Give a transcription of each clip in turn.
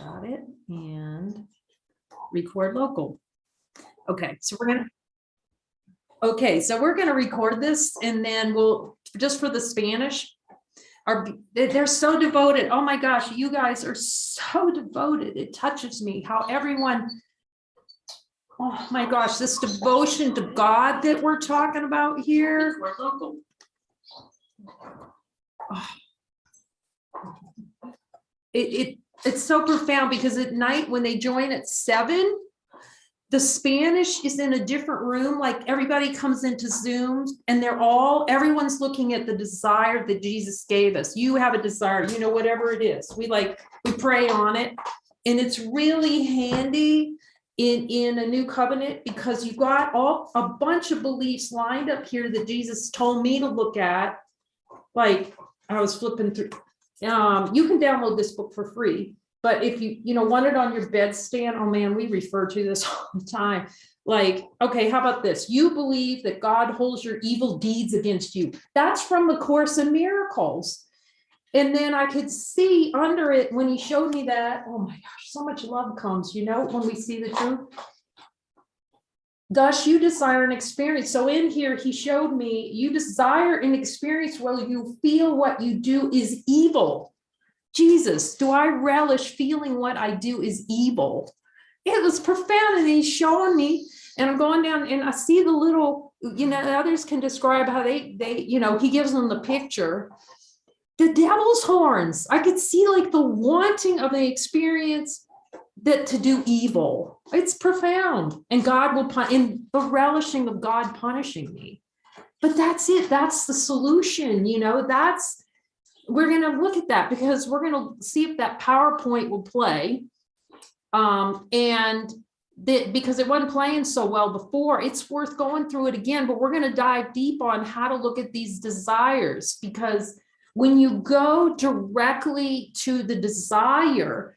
Got it. And record local. Okay, so we're gonna record this, and then we'll, just for the Spanish, they're so devoted. Oh my gosh, you guys are so devoted. It touches me how everyone, oh my gosh, this devotion to God that we're talking about here. Oh. It's so profound, because at night when they join at 7, the Spanish is in a different room. Like everybody comes into Zoom and everyone's looking at the desire that Jesus gave us. You have a desire, whatever it is. We pray on it. And it's really handy in a new covenant, because you've got a bunch of beliefs lined up here that Jesus told me to look at. Like I was flipping through. You can download this book for free. But if you want it on your bedstand, oh man, we refer to this all the time. Like, okay, how about this? You believe that God holds your evil deeds against you. That's from the Course in Miracles. And then I could see under it when he showed me that, oh my gosh, so much love comes, when we see the truth. Thus you desire an experience. So in here, he showed me, you desire an experience where you feel what you do is evil. Jesus, do I relish feeling what I do is evil? It was profound. And he's showing me, and I'm going down and I see the little, others can describe how they he gives them the picture. The devil's horns. I could see like the wanting of the experience that to do evil. It's profound. And God will in the relishing of God punishing me. But that's it. That's the solution. We're going to look at that, because we're going to see if that PowerPoint will play. Because it wasn't playing so well before, it's worth going through it again, but we're going to dive deep on how to look at these desires, because when you go directly to the desire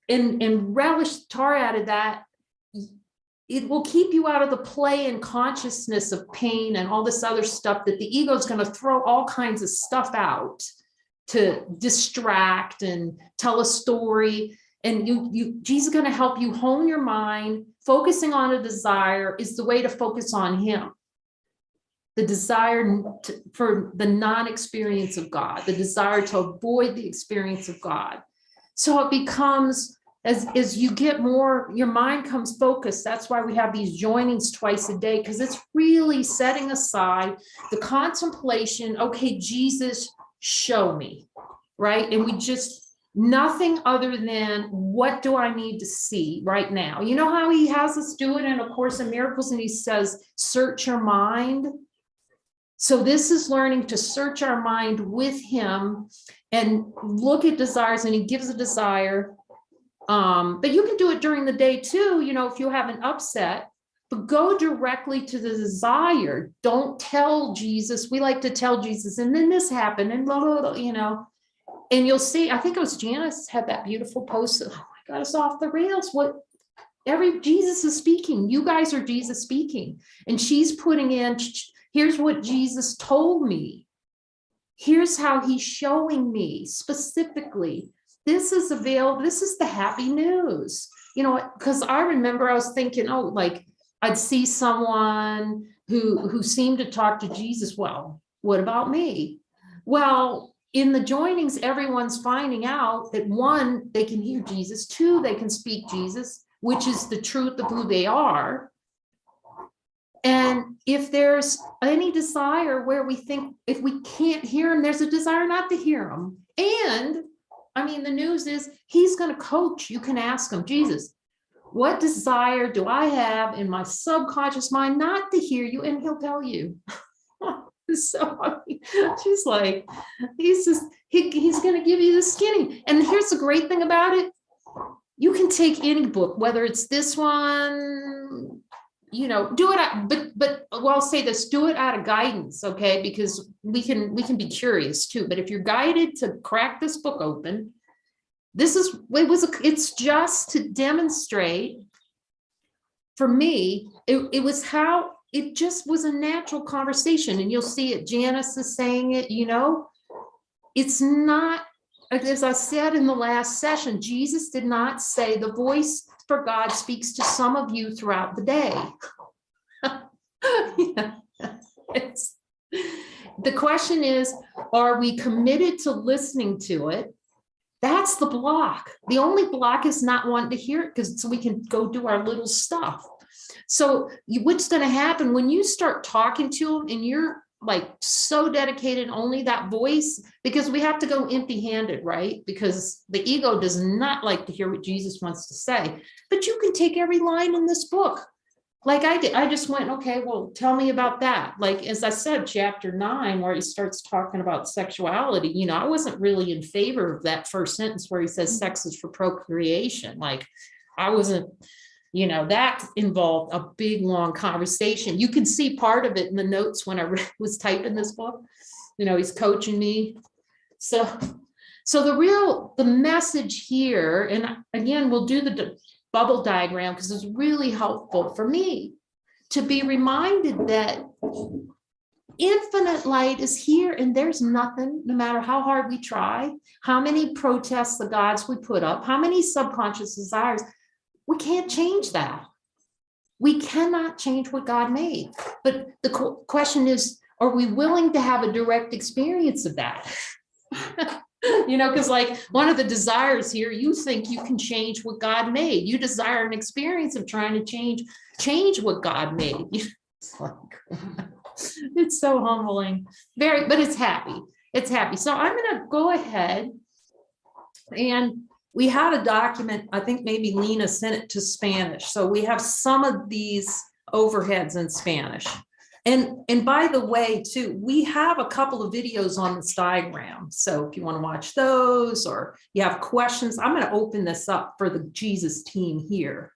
and relish tar out of that, it will keep you out of the play and consciousness of pain and all this other stuff that the ego is going to throw all kinds of stuff out to distract and tell a story. And Jesus is going to help you hone your mind. Focusing on a desire is the way to focus on him. The desire for the non-experience of God, the desire to avoid the experience of God. So it becomes, as you get more, your mind comes focused. That's why we have these joinings twice a day, because it's really setting aside the contemplation. Okay, Jesus, show me, right? And we just, nothing other than what do I need to see right now? You know how he has us do it in A Course in Miracles, and he says, search your mind. So this is learning to search our mind with him and look at desires, and he gives a desire. But you can do it during the day too, if you have an upset, but go directly to the desire. Don't tell Jesus. We like to tell Jesus, and then this happened, and blah, blah, blah, and you'll see, I think it was Janice had that beautiful post. Oh my God, it's off the rails. Jesus is speaking. You guys are Jesus speaking. And she's putting in, here's what Jesus told me. Here's how he's showing me specifically. This is available. This is the happy news, because I remember I was thinking, I'd see someone who seemed to talk to Jesus. Well, what about me? Well, in the joinings, everyone's finding out that 1, they can hear Jesus. 2, they can speak Jesus, which is the truth of who they are. And if there's any desire where we think if we can't hear him, there's a desire not to hear him. And the news is he's going to coach. You can ask him, Jesus, what desire do I have in my subconscious mind not to hear you? And he'll tell you. So she's like, he's going to give you the skinny. And here's the great thing about it. You can take any book, whether it's this one, do it. But I'll say this, do it out of guidance. Okay. Because we can be curious too, but if you're guided to crack this book open, it's just to demonstrate for me, it was how it just was a natural conversation. And you'll see it, Janice is saying it, it's not as I said in the last session, Jesus did not say the voice for God speaks to some of you throughout the day. Yeah. The question is, are we committed to listening to it? That's the block. The only block is not wanting to hear it because so we can go do our little stuff. So what's going to happen when you start talking to them and you're like so dedicated only that voice, because we have to go empty-handed, right? Because the ego does not like to hear what Jesus wants to say, but you can take every line in this book. Like I did, I just went, okay, well, tell me about that. Like, as I said, chapter 9, where he starts talking about sexuality, you know, I wasn't really in favor of that first sentence where he says sex is for procreation. Like, I wasn't, you know, that involved a big, long conversation. You can see part of it in the notes when I was typing this book. You know, he's coaching me. So the message here, and again, we'll do the bubble diagram because it's really helpful for me to be reminded that infinite light is here and there's nothing, no matter how hard we try, how many protests the gods we put up, how many subconscious desires, we can't change that. We cannot change what God made. But the question is, are we willing to have a direct experience of that? You know, because like one of the desires here, you think you can change what God made. You desire an experience of trying to change what God made. It's like, it's so humbling. But it's happy. It's happy. So I'm going to go ahead, and we had a document, I think maybe Lena sent it to Spanish. So we have some of these overheads in Spanish. And by the way, too, we have a couple of videos on this diagram. So if you want to watch those or you have questions, I'm going to open this up for the Jesus team here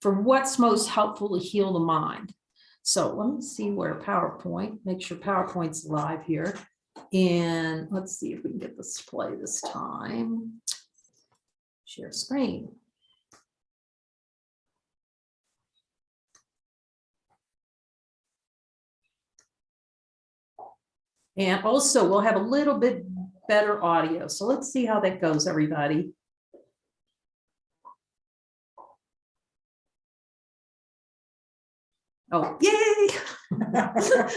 for what's most helpful to heal the mind. So let me see where PowerPoint, make sure PowerPoint's live here. And let's see if we can get this play this time. Share screen. And also we'll have a little bit better audio. So let's see how that goes, everybody. Oh, yay!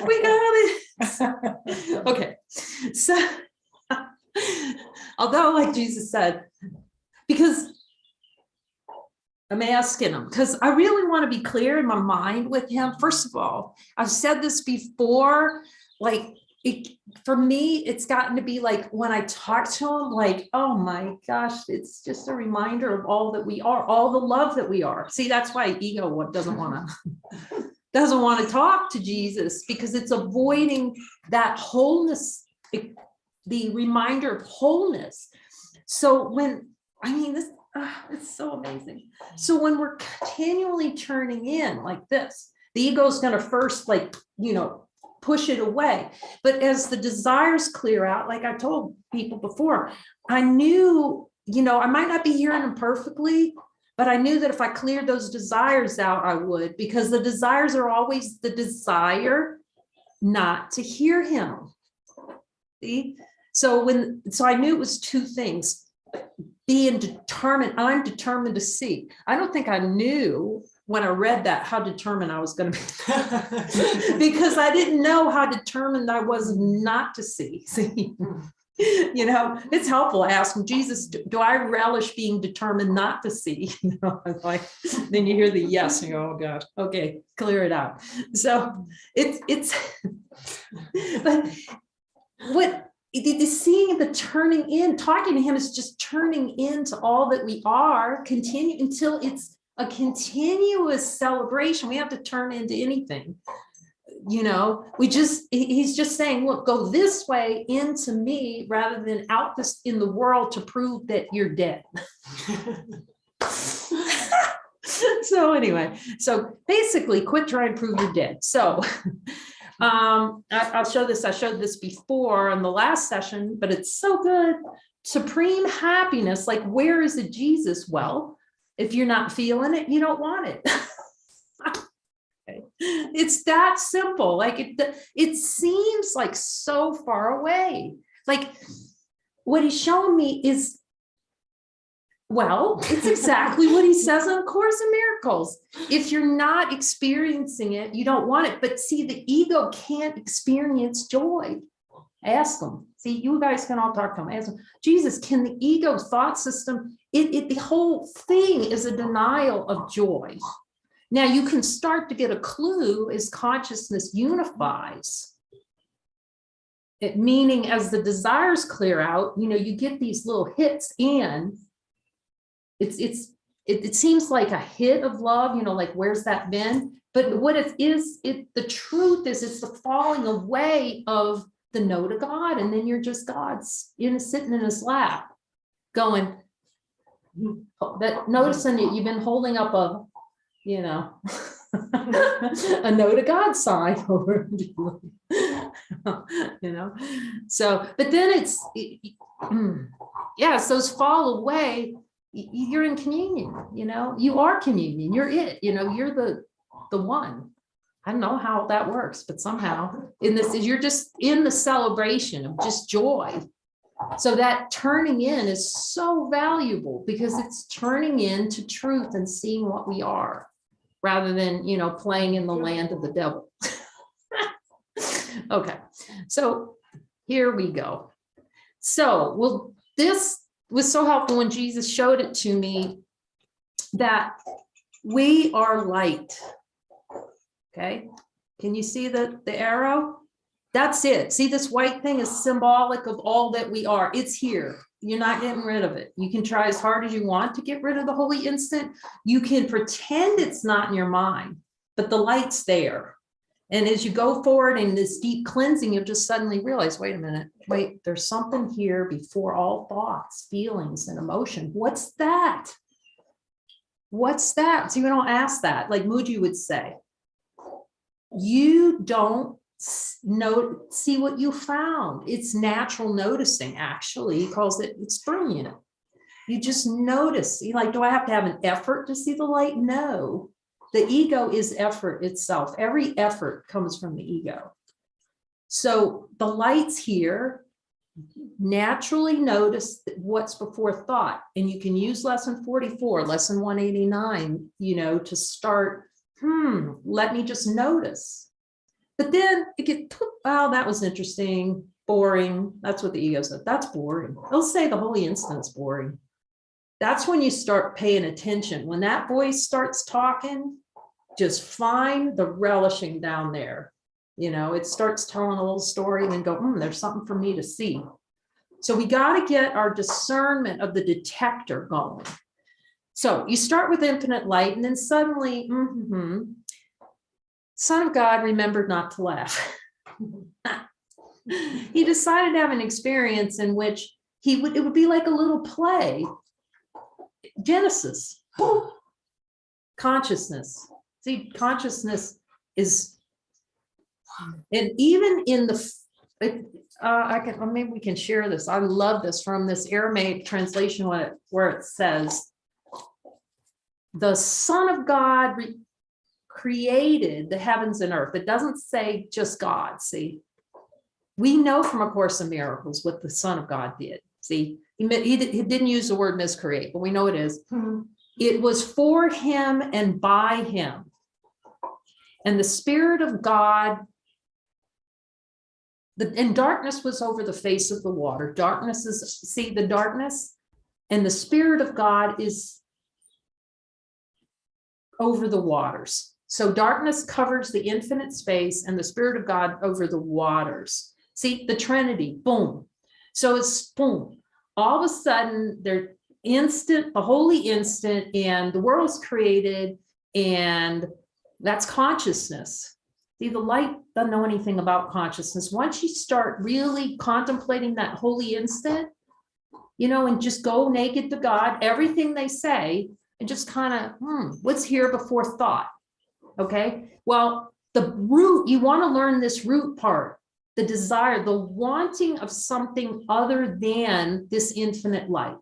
We got it. Okay. So although, like Jesus said, because I'm asking him, because I really want to be clear in my mind with him. First of all, I've said this before, like, for me, it's gotten to be like when I talk to him, like, oh my gosh, it's just a reminder of all that we are, all the love that we are. See, that's why ego doesn't want to talk to Jesus, because it's avoiding that wholeness, the reminder of wholeness. So when, I mean, this, it's so amazing. So when we're continually turning in like this, the ego is going to first, like, you know, push it away. But as the desires clear out, like I told people before, I knew, you know, I might not be hearing them perfectly, but I knew that if I cleared those desires out, I would, because the desires are always the desire not to hear him. See? So I knew it was two things. Being determined, I'm determined to see. I don't think I knew when I read that how determined I was going to be, because I didn't know how determined I was not to see. You know, it's helpful to ask him, Jesus, do I relish being determined not to see? You know, like, then you hear the yes and you go, oh God, okay, clear it out. So it's but what the seeing, the turning in, talking to him is just turning into all that we are, continue until it's a continuous celebration. We have to turn into anything. You know, he's just saying, look, go this way into me rather than out this in the world to prove that you're dead. So anyway, so basically quit trying to prove you're dead. So I'll show this. I showed this before in the last session, but it's so good. Supreme happiness. Like, where is it, Jesus? Well, if you're not feeling it, you don't want it. It's that simple. Like it seems like so far away. Like what he's showing me is, well, it's exactly what he says in A Course in Miracles. If you're not experiencing it, you don't want it. But see, the ego can't experience joy. Ask them. See, you guys can all talk to them. Ask them, Jesus, can the ego thought system, the whole thing is a denial of joy. Now you can start to get a clue as consciousness unifies. It meaning as the desires clear out, you get these little hits in. It seems like a hit of love, like where's that been? But what it is, the truth is, it's the falling away of the no to God, and then you're just God's sitting in his lap, going that noticing you've been holding up a a no to God sign over, So, but then it's those fall away. You're in communion, you are communion, you're it, you're the one. I don't know how that works, but somehow you're just in the celebration of just joy. So that turning in is so valuable because it's turning into truth and seeing what we are rather than, playing in the land of the devil. Okay, so here we go. So, this was so helpful when Jesus showed it to me that we are light. Okay, can you see the arrow? That's it. See, this white thing is symbolic of all that we are. It's here. You're not getting rid of it. You can try as hard as you want to get rid of the holy instant. You can pretend it's not in your mind, but the light's there. And as you go forward in this deep cleansing, you'll just suddenly realize, wait a minute, there's something here before all thoughts, feelings, and emotion. What's that? What's that? So you don't ask that, like Muji would say. You don't see what you found. It's natural noticing, actually. He calls it, it's brilliant. You just notice. You're like, do I have to have an effort to see the light? No. The ego is effort itself. Every effort comes from the ego. So the light's here. Naturally notice what's before thought. And you can use lesson 44, lesson 189, to start, let me just notice. But then it gets, wow, that was interesting, boring. That's what the ego said. That's boring. They'll say the holy instant's boring. That's when you start paying attention. When that voice starts talking, just find the relishing down there. It starts telling a little story and then go, there's something for me to see. So we got to get our discernment of the detector going. So you start with infinite light, and then suddenly, Son of God remembered not to laugh. He decided to have an experience in which it would be like a little play. Genesis, consciousness. See, consciousness is, and even in maybe we can share this. I love this from this Aramaic translation where it says, the Son of God created the heavens and earth. It doesn't say just God. See, we know from A Course in Miracles what the Son of God did. See, he didn't use the word miscreate, but we know it is. It was for him and by him. And the Spirit of God, and darkness was over the face of the water. Darkness is, see the darkness, and the Spirit of God is over the waters. So darkness covers the infinite space and the Spirit of God over the waters. See, the Trinity, boom. So it's boom. All of a sudden, they're instant, the holy instant, and the world's created, and that's consciousness. See, the light doesn't know anything about consciousness. Once you start really contemplating that holy instant, and just go naked to God, everything they say, and just kind of, what's here before thought? Okay, well, the root, you want to learn this root part, the desire, the wanting of something other than this infinite light.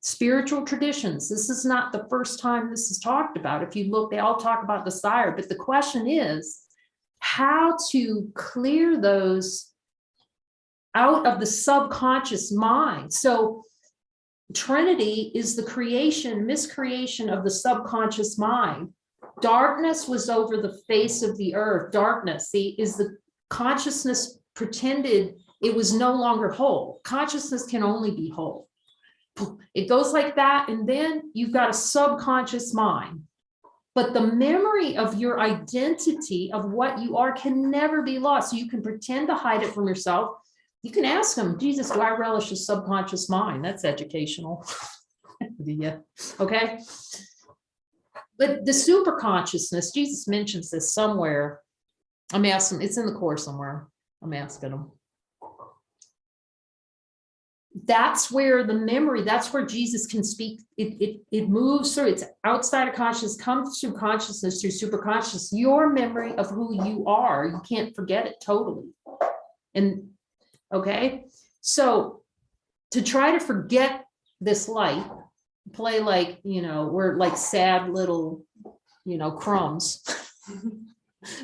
Spiritual traditions, this is not the first time this is talked about. If you look, they all talk about desire, but the question is how to clear those out of the subconscious mind. So Trinity is the miscreation of the subconscious mind. Darkness was over the face of the earth. Darkness, is the consciousness pretended it was no longer whole. Consciousness can only be whole. It goes like that, and then you've got a subconscious mind. But the memory of your identity, of what you are, can never be lost. So you can pretend to hide it from yourself. You can ask him, Jesus, do I relish a subconscious mind? That's educational. Yeah. Okay. But the super consciousness, Jesus mentions this somewhere. I'm asking, it's in the Course somewhere. I'm asking him. That's where the memory, that's where Jesus can speak. It moves through, it's outside of consciousness, comes through consciousness, through super consciousness. Your memory of who you are, you can't forget it totally. And okay, so to try to forget this light, play like, we're like sad little, crumbs,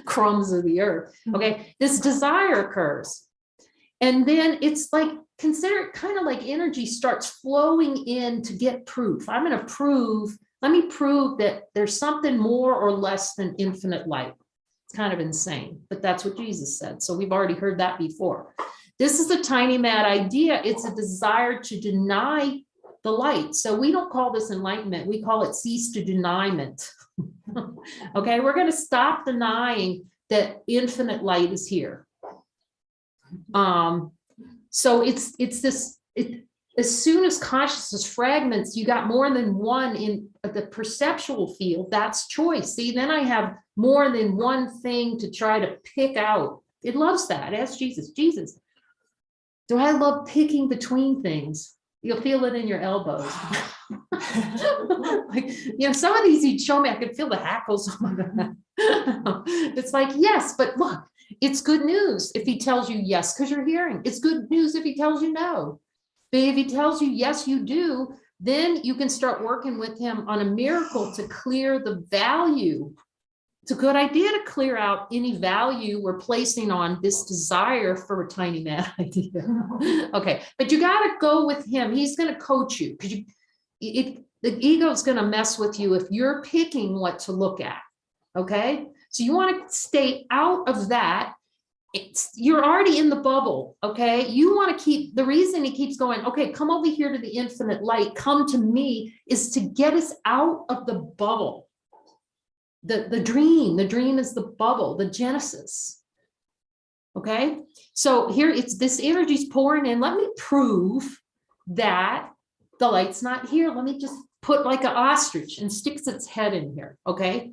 crumbs of the earth. Okay, this desire occurs. And then it's like, consider it kind of like energy starts flowing in to get proof. I'm going to prove, let me prove that there's something more or less than infinite light. It's kind of insane, but that's what Jesus said. So we've already heard that before. This is a tiny mad idea. It's a desire to deny the light. So we don't call this enlightenment. We call it cease to denyment. Okay, we're going to stop denying that infinite light is here. So it's this, as soon as consciousness fragments, you got more than one in the perceptual field. That's choice. See, then I have more than one thing to try to pick out. It loves that. Ask Jesus, Jesus, do I love picking between things? You'll feel it in your elbows. Like, some of these he'd show me, I could feel the hackles on them. It's like, yes, but look, it's good news if he tells you yes, because you're hearing. It's good news if he tells you no. But if he tells you yes, you do, then you can start working with him on a miracle to clear the value. It's a good idea to clear out any value we're placing on this desire for a tiny mad idea. Okay, but you got to go with him. He's going to coach you, because the ego is going to mess with you if you're picking what to look at. Okay, so you want to stay out of that. You're already in the bubble. Okay, you want to keep, the reason he keeps going, okay, come over here to the infinite light, come to me, is to get us out of the bubble. The dream is the bubble, the genesis. Okay, so here it's this energy's pouring in. Let me prove that the light's not here. Let me just put like an ostrich and sticks its head in here. Okay,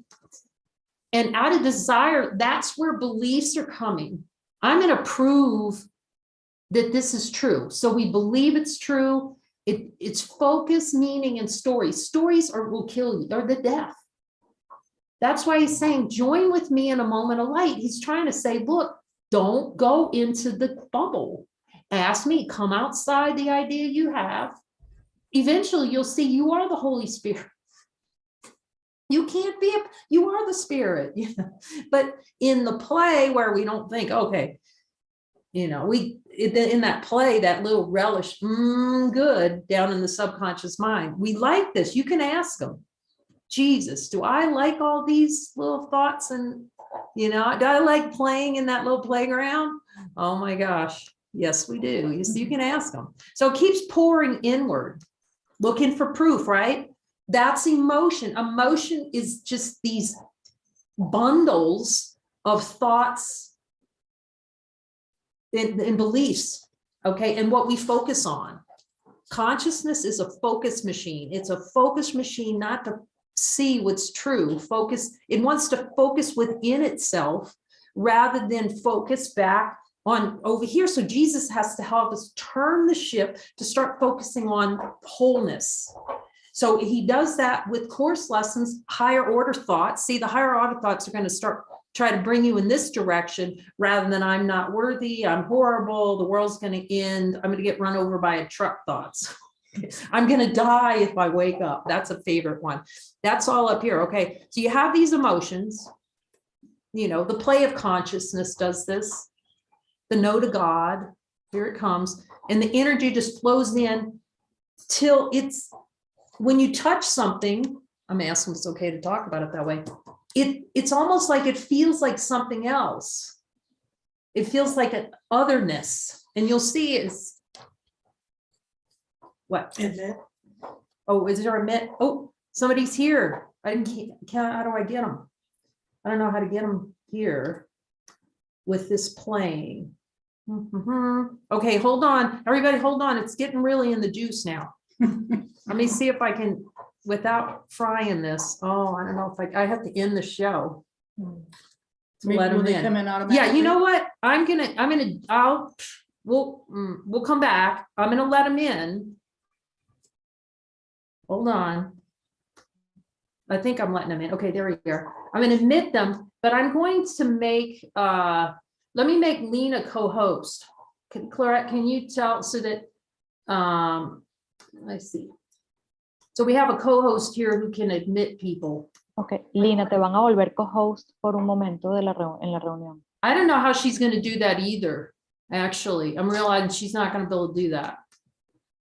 and out of desire, that's where beliefs are coming. I'm going to prove that this is true. So we believe it's true. It's focus, meaning, and stories. Stories will kill you, or the death. That's why he's saying, join with me in a moment of light. He's trying to say, look, don't go into the bubble. Ask me, come outside the idea you have. Eventually, you'll see you are the Holy Spirit. You can't be, you are the Spirit. But in the play where we don't think, okay, in that play, that little relish, good, down in the subconscious mind, we like this. You can ask them. Jesus, do I like all these little thoughts? And, do I like playing in that little playground? Oh my gosh. Yes, we do. You can ask them. So it keeps pouring inward, looking for proof, right? That's emotion. Emotion is just these bundles of thoughts and beliefs, okay? And what we focus on. Consciousness is a focus machine. It's a focus machine, not to see what's true. Focus, it wants to focus within itself rather than focus back on over here. So Jesus has to help us turn the ship to start focusing on wholeness. So he does that with Course lessons, higher order thoughts. See, the higher order thoughts are going to try to bring you in this direction rather than I'm not worthy, I'm horrible, the world's going to end, I'm going to get run over by a truck thoughts. I'm going to die if I wake up. That's a favorite one. That's all up here. Okay. So you have these emotions, the play of consciousness does this, the no to God, here it comes. And the energy just flows in till it's, when you touch something, I'm asking if it's okay to talk about it that way. It's almost like it feels like something else. It feels like an otherness. And you'll see is what? Admit. Oh, is there a mitt? Oh, somebody's here. I can't, how do I get them? I don't know how to get them here with this playing. Okay, hold on. Everybody hold on. It's getting really in the juice now. Let me see if I can, without frying this. Oh, I don't know if I have to end the show. Maybe Let will them they in. come in automatically? Yeah, you know what? We'll come back. I'm gonna let them in. Hold on. I think I'm letting them in. Okay, there we are. I'm gonna admit them, but I'm going to make, let me make Lena co-host. Clarette, can you tell so that, let's see. So we have a co-host here who can admit people. Ok, Lina, te van a volver co-host por un momento de en la reunión. I don't know how she's going to do that either. Actually, I'm realizing she's not going to be able to do that.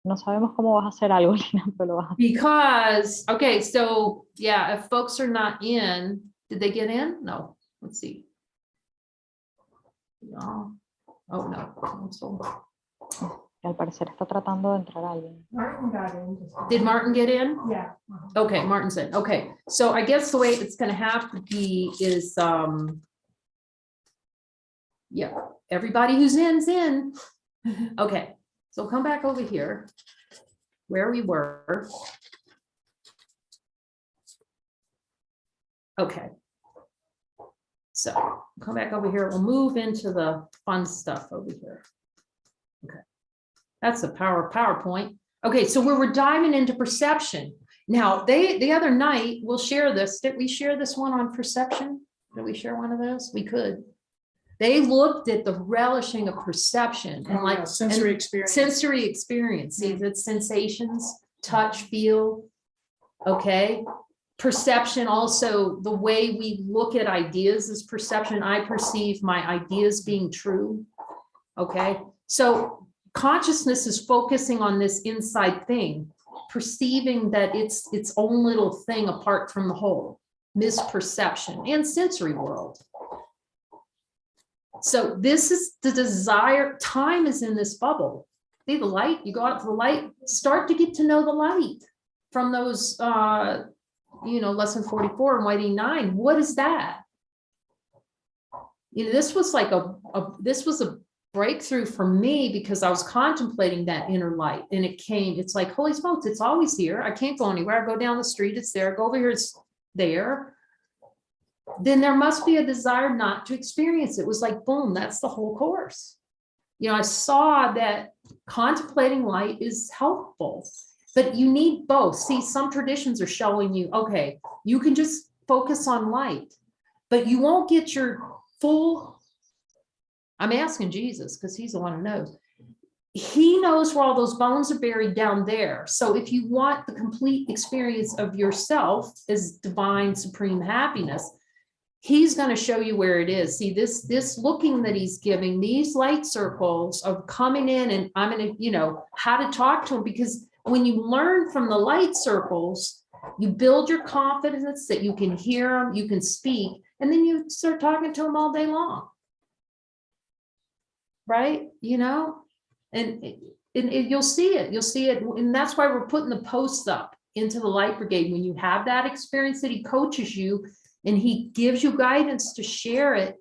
No sabemos cómo vas a hacer algo, Lina, pero lo vas a hacer. Because, okay, so yeah, if folks are not in, did they get in? No, let's see. No. Oh, no. So, Al parecer está tratando de entrar alguien. Martin got in. did Martin get in? Yeah. Okay, Martin's in. Okay, so I guess the way it's going to have to be is, yeah, everybody who's in's in. Okay, so come back over here where we were. Okay. So come back over here. We'll move into the fun stuff over here. Okay. That's the power of PowerPoint. Okay, so we're diving into perception. Now, the other night, we'll share this. Did we share this one on perception? Did we share one of those? We could. They looked at the relishing of perception and like sensory experience. Sensory experience. See, that's sensations, touch, feel. Okay. Perception also, the way we look at ideas is perception. I perceive my ideas being true. Okay. So consciousness is focusing on this inside thing, perceiving that it's its own little thing apart from the whole. Misperception and sensory world. So this is the desire. Time is in this bubble. See the light, you go out to the light, start to get to know the light from those, lesson 44 and Whiting 9. What is that? This was like this was a breakthrough for me because I was contemplating that inner light and it's like, holy smokes, it's always here. I can't go anywhere. I go down the street, it's there. I go over here, it's there. Then there must be a desire not to experience it. It was like, boom, that's the whole course. I saw that contemplating light is helpful, but you need both. See, some traditions are showing you, okay, you can just focus on light, but you won't get your full. I'm asking Jesus because he's the one who knows. He knows where all those bones are buried down there. So if you want the complete experience of yourself as divine supreme happiness, he's going to show you where it is. See, this looking that he's giving, these light circles of coming in, and I'm going to, how to talk to him, because when you learn from the light circles, you build your confidence that you can hear them, you can speak, and then you start talking to them all day long. Right? And you'll see it. You'll see it. And that's why we're putting the posts up into the Light Brigade. When you have that experience that he coaches you, and he gives you guidance to share it,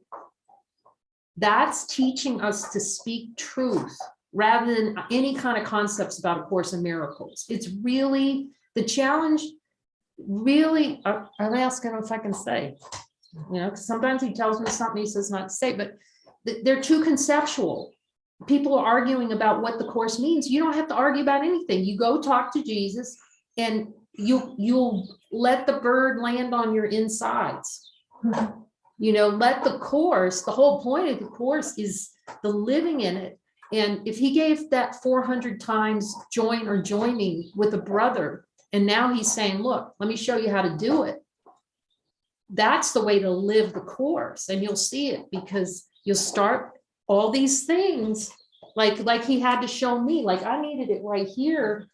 that's teaching us to speak truth rather than any kind of concepts about A Course in Miracles. It's really the challenge. Really, I'm asking if I can say, because sometimes he tells me something he says not to say, but they're too conceptual. People are arguing about what the Course means. You don't have to argue about anything. You go talk to Jesus and you'll let the bird land on your insides. Let the Course, the whole point of the Course is the living in it. And if he gave that 400 times joining with a brother, and now he's saying, look, let me show you how to do it. That's the way to live the Course. And you'll see it because you'll start all these things Like he had to show me, like I needed it right here,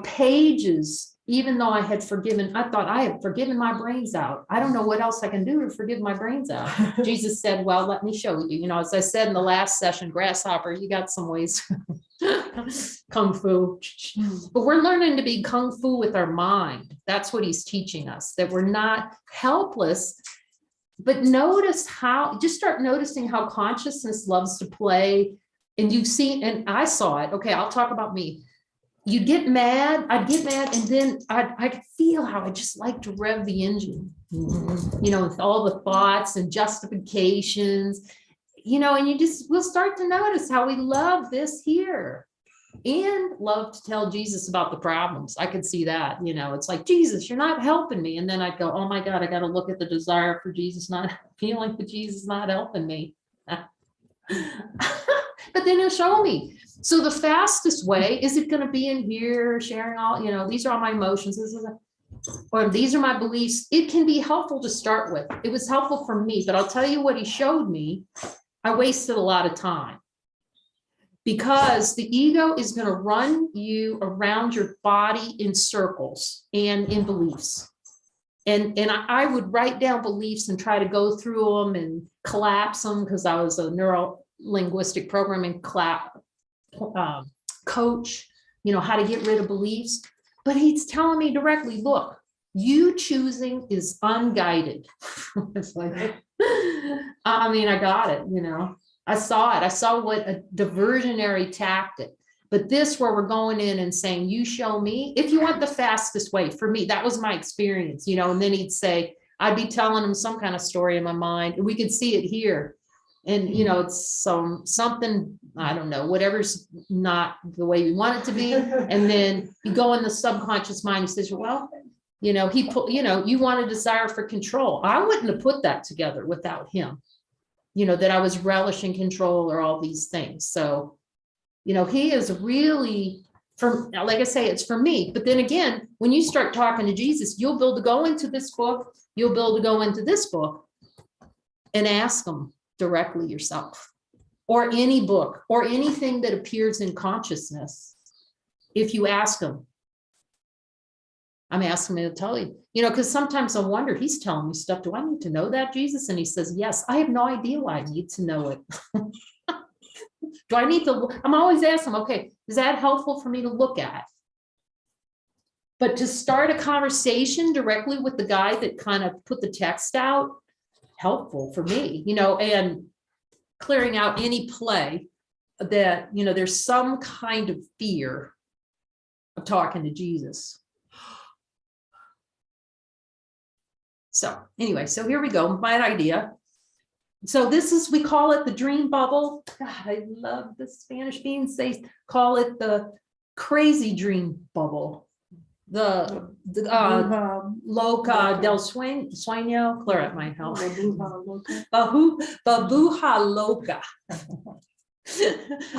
pages, even though I thought I had forgiven my brains out. I don't know what else I can do to forgive my brains out. Jesus said, well, let me show you. As I said in the last session, grasshopper, you got some ways. Kung fu. But we're learning to be kung fu with our mind. That's what he's teaching us, that we're not helpless. But just start noticing how consciousness loves to play. And you've seen, and I saw it. Okay, I'll talk about me. I'd get mad, and then I could feel how I just like to rev the engine, with all the thoughts and justifications, and we'll start to notice how we love this here and love to tell Jesus about the problems. I could see that, it's like, Jesus, you're not helping me. And then I'd go, oh my God, I got to look at the desire for Jesus, not feeling that Jesus not helping me. But then he'll show me. So the fastest way, is it going to be in here sharing all, these are all my emotions, or these are my beliefs. It can be helpful to start with. It was helpful for me, but I'll tell you what he showed me. I wasted a lot of time because the ego is going to run you around your body in circles and in beliefs. And I would write down beliefs and try to go through them and collapse them, because I was a neuro-linguistic programming coach, how to get rid of beliefs. But he's telling me directly, look, you choosing is unguided. It's like, I got it, I saw it. I saw what a diversionary tactic. But this, where we're going in and saying, you show me, if you want the fastest way, for me, that was my experience, and then he'd say, I'd be telling him some kind of story in my mind, and we could see it here. And, it's something, I don't know, whatever's not the way we want it to be. And then you go in the subconscious mind, he says, well, you want a desire for control. I wouldn't have put that together without him, that I was relishing control or all these things. So, he is really, like I say, it's for me. But then again, when you start talking to Jesus, you'll be able to go into this book, you'll be able to go into this book and ask him directly yourself, or any book or anything that appears in consciousness. If you ask him, I'm asking him to tell you, because sometimes I wonder, he's telling me stuff. Do I need to know that, Jesus? And he says, yes. I have no idea why I need to know it. Do I need to? I'm always asking him, okay, is that helpful for me to look at? But to start a conversation directly with the guy that kind of put the text out, helpful for me, and clearing out any play that, there's some kind of fear of talking to Jesus. So anyway, so here we go, my idea. So we call it the dream bubble. God, I love the Spanish beans. They call it the crazy dream bubble. The loca del sueño. Clara might help. Babuja loca.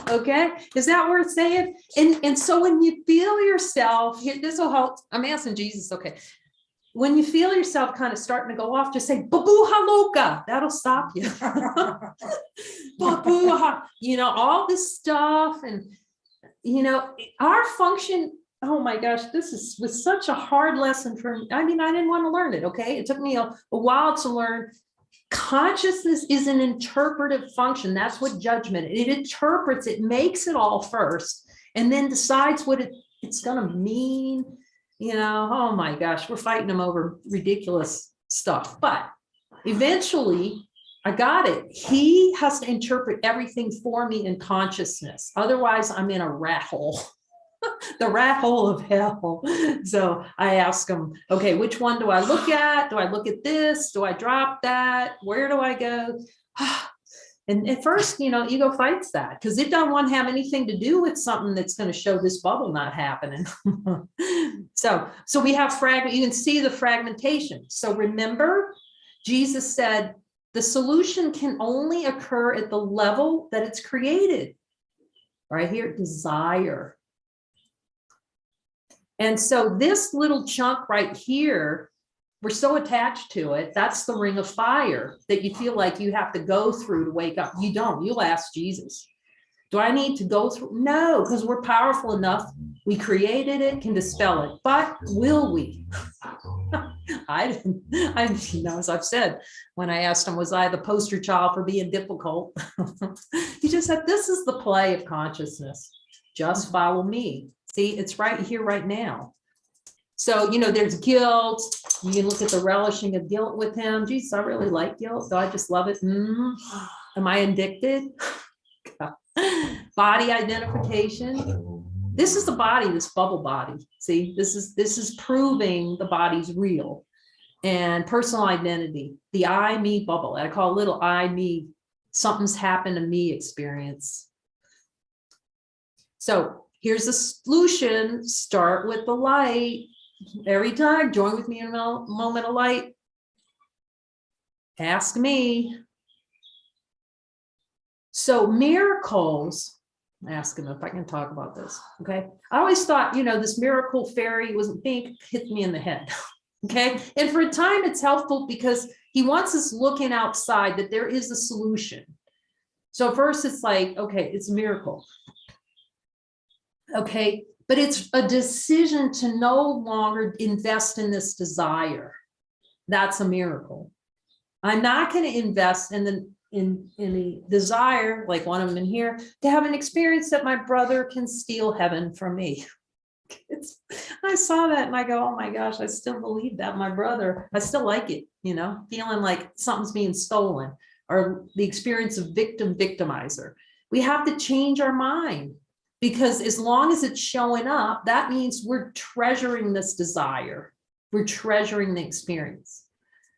Okay, is that worth saying? And so when you feel yourself, this will help. I'm asking Jesus, okay. When you feel yourself kind of starting to go off, just say, babuja loca. That'll stop you. Babuja, all this stuff. And, our function, oh my gosh, this was such a hard lesson for me. I didn't want to learn it, okay? It took me a while to learn. Consciousness is an interpretive function. That's what judgment is. It interprets, it makes it all first, and then decides what it's going to mean. Oh my gosh, we're fighting them over ridiculous stuff. But eventually, I got it. He has to interpret everything for me in consciousness. Otherwise, I'm in a rat hole, the rat hole of hell. So I ask him, okay, which one do I look at? Do I look at this? Do I drop that? Where do I go? And at first, ego fights that because it doesn't want to have anything to do with something that's going to show this bubble not happening. So we have fragment. You can see the fragmentation. So remember, Jesus said the solution can only occur at the level that it's created. Right here, desire. And so this little chunk right here, we're so attached to it. That's the ring of fire that you feel like you have to go through to wake up. You don't. You'll ask Jesus. Do I need to go through? No, because we're powerful enough. We created it, can dispel it, but will we? As I've said, when I asked him, was I the poster child for being difficult? He just said, this is the play of consciousness. Just follow me. See, it's right here, right now. So, there's guilt. You can look at the relishing of guilt with him. Jesus, I really like guilt. So I just love it. Am I addicted? Body identification. This is the body, this bubble body. See, this is proving the body's real. And personal identity, the I, me bubble. I call it little I, me, something's happened to me experience. So here's the solution. Start with the light. Every time, join with me in a moment of light. Ask me. So miracles, ask him if I can talk about this, okay? I always thought, this miracle fairy wasn't pink, hit me in the head, okay? And for a time, it's helpful because he wants us looking outside that there is a solution. So first it's like, okay, it's a miracle, okay? But it's a decision to no longer invest in this desire. That's a miracle. I'm not going to invest in the desire, like one of them in here, to have an experience that my brother can steal heaven from me. I saw that and I go, oh my gosh, I still believe that my brother, I still like it, feeling like something's being stolen, or the experience of victimizer. We have to change our mind, because as long as it's showing up, that means we're treasuring this desire. We're treasuring the experience.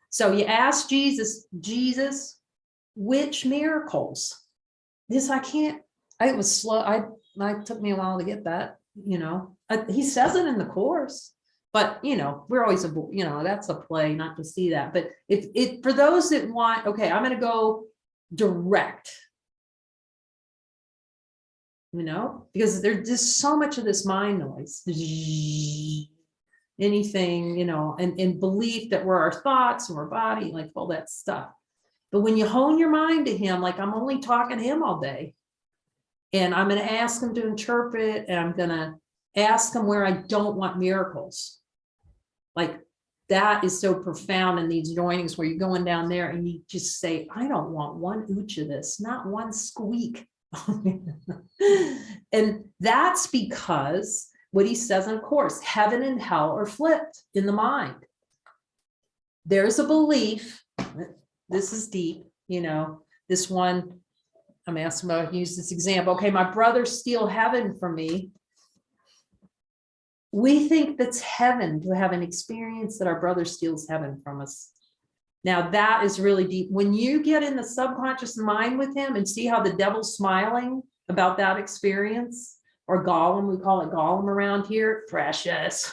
So you ask Jesus, which miracles? This I can't, it was slow. It took me a while to get that, he says it in the course, but we're always, that's a play not to see that. But if for those that want, okay, I'm going to go direct, because there's just so much of this mind noise, anything, and belief that we're our thoughts and our body, like all that stuff. But when you hone your mind to him, like I'm only talking to him all day, and I'm going to ask him to interpret, and I'm going to ask him where I don't want miracles. Like that is so profound in these joinings where you're going down there and you just say, I don't want one ooch of this, not one squeak. And that's because what he says, and of course, heaven and hell are flipped in the mind. There's a belief, this is deep, this one, I'm asking about, use this example. Okay, my brother steal heaven from me. We think that's heaven to have an experience that our brother steals heaven from us. Now that is really deep. When you get in the subconscious mind with him and see how the devil's smiling about that experience, or Gollum, we call it Gollum around here, precious.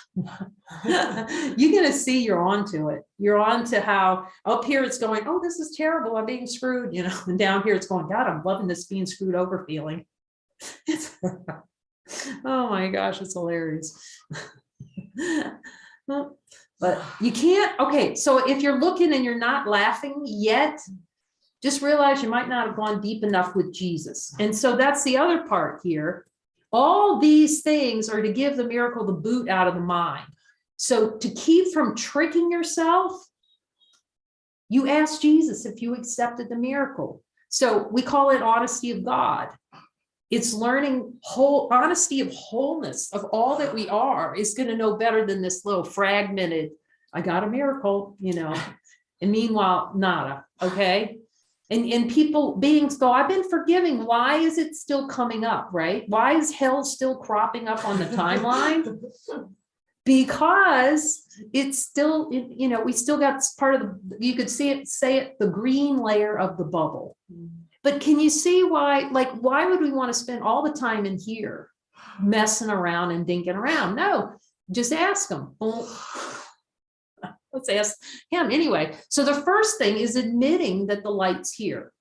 You're going to see you're onto it. You're onto how up here it's going, oh, this is terrible, I'm being screwed, and down here it's going, God, I'm loving this being screwed over feeling. Oh my gosh, it's hilarious. But you can't, okay, so if you're looking and you're not laughing yet, just realize you might not have gone deep enough with Jesus. And so that's the other part here. All these things are to give the miracle the boot out of the mind. So to keep from tricking yourself, you ask Jesus if you accepted the miracle. So we call it honesty of God. It's learning honesty of wholeness of all that we are is going to know better than this little fragmented, I got a miracle, and meanwhile, nada. Okay. And people, beings go, I've been forgiving. Why is it still coming up, right? Why is hell still cropping up on the timeline? Because it's still, we still got part of the, you could say it, the green layer of the bubble. But can you see why, why would we want to spend all the time in here messing around and dinking around? No, just ask them. Let's ask him anyway. So the first thing is admitting that the light's here.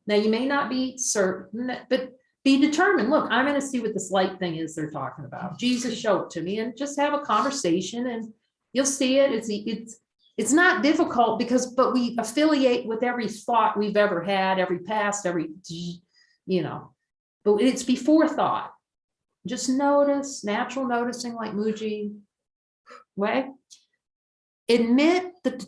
Now you may not be certain, but be determined. Look, I'm going to see what this light thing is they're talking about. Jesus, show it to me, and just have a conversation and you'll see it. It's not difficult but we affiliate with every thought we've ever had, every past, but it's before thought. Just notice, natural noticing like Muji way. Admit that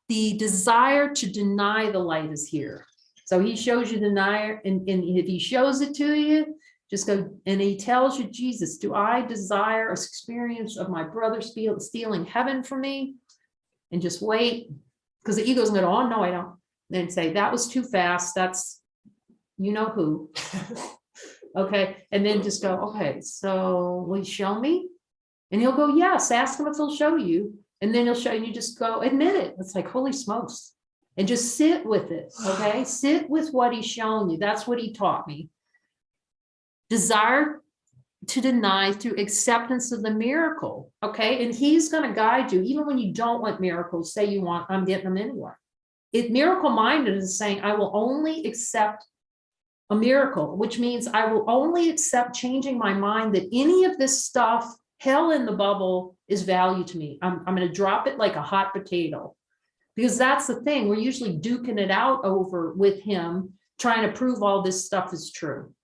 the desire to deny the light is here. So he shows you denier, and if he shows it to you, just go, and he tells you, Jesus, do I desire an experience of my brother stealing heaven from me? And just wait, because the ego's going, oh no, I don't. Then say, that was too fast. That's, you know who. Okay, and then just go, okay, so will you show me? And he'll go, yes, ask him if he'll show you. And then he'll show you, just go, admit it. It's like, holy smokes. And just sit with it, okay? Sit with what he's showing you. That's what he taught me. Desire to deny through acceptance of the miracle, okay? And he's going to guide you, even when you don't want miracles, say you want, I'm getting them anyway. Miracle minded is saying, I will only accept a miracle, which means I will only accept changing my mind that any of this stuff, hell in the bubble, is value to me. I'm going to drop it like a hot potato, because that's the thing. We're usually duking it out over with him, trying to prove all this stuff is true.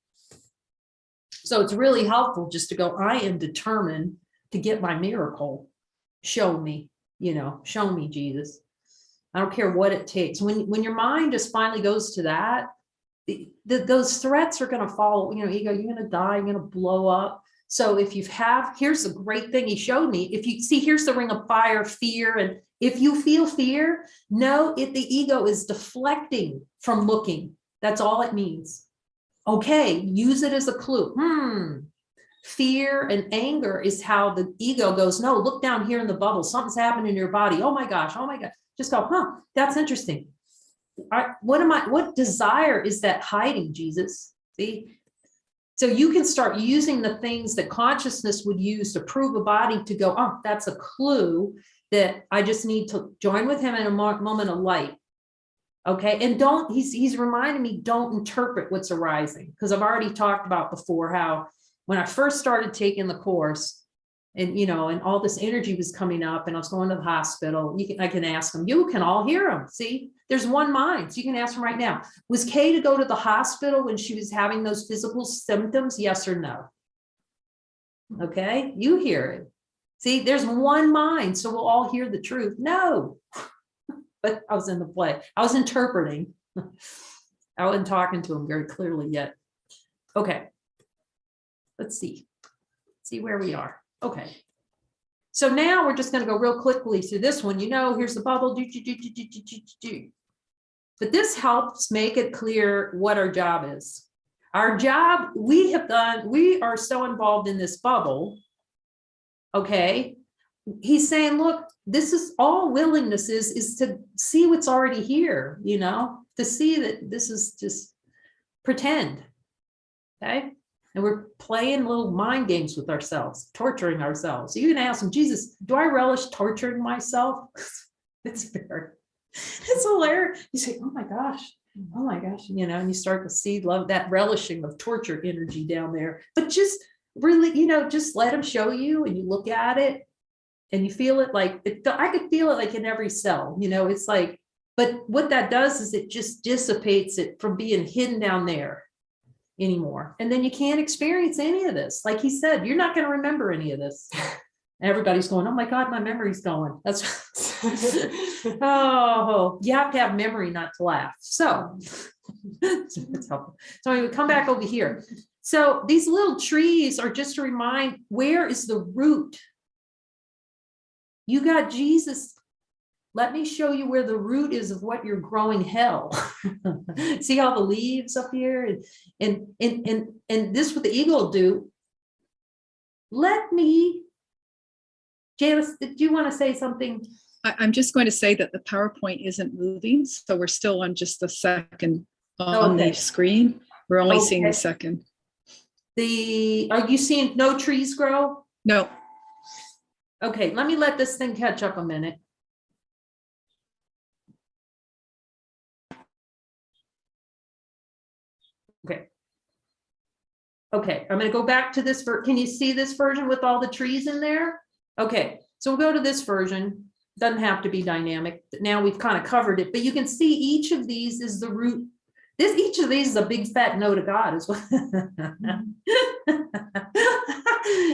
So it's really helpful just to go, I am determined to get my miracle. Show me, show me, Jesus. I don't care what it takes. When your mind just finally goes to that, those threats are going to follow, ego, you're going to die, you're going to blow up. So if here's the great thing he showed me. If you see, here's the ring of fire, fear. And if you feel fear, know the ego is deflecting from looking. That's all it means. Okay, use it as a clue. Fear and anger is how the ego goes, no, look down here in the bubble. Something's happening in your body. Oh my gosh. Just go, that's interesting. What desire is that hiding, Jesus? See? So you can start using the things that consciousness would use to prove a body to go, oh, that's a clue that I just need to join with him in a moment of light. Okay. And he's reminding me, don't interpret what's arising. Because I've already talked about before how when I first started taking the course, and and all this energy was coming up, and I was going to the hospital. I can ask them. You can all hear them. See, there's one mind, so you can ask them right now. Was Kay to go to the hospital when she was having those physical symptoms? Yes or no? Okay, you hear it. See, there's one mind, so we'll all hear the truth. No, but I was in the play. I was interpreting. I wasn't talking to him very clearly yet. Okay, let's see where we are. Okay, so now we're just going to go real quickly through this one. Here's the bubble. But this helps make it clear what our job is. Our job, we are so involved in this bubble. Okay, he's saying, look, this is all willingness is to see what's already here, to see that this is just pretend. Okay. And we're playing little mind games with ourselves, torturing ourselves. So you can ask him, Jesus, do I relish torturing myself? It's hilarious. You say, oh my gosh, and you start to see that relishing of torture energy down there. But just really, just let him show you, and you look at it and you feel it like, I could feel it like in every cell, it's like, but what that does is it just dissipates it from being hidden down there anymore. And then you can't experience any of this. Like he said, you're not going to remember any of this. Everybody's going, oh my God, my memory's going. That's oh, you have to have memory not to laugh. So it's helpful. So we come back over here. So these little trees are just to remind, where is the root? You got Jesus. Let me show you where the root is of what you're growing hell. See all the leaves up here? And this is what the ego will do. Janice, did you want to say something? I'm just going to say that the PowerPoint isn't moving. So we're still on just the second on the screen. We're only seeing the second. Are you seeing no trees grow? No. Okay, let me let this thing catch up a minute. Okay, I'm going to go back to this. Can you see this version with all the trees in there? Okay, so we'll go to this version. Doesn't have to be dynamic. Now we've kind of covered it, but you can see each of these is the root each of these is a big fat no to God as well.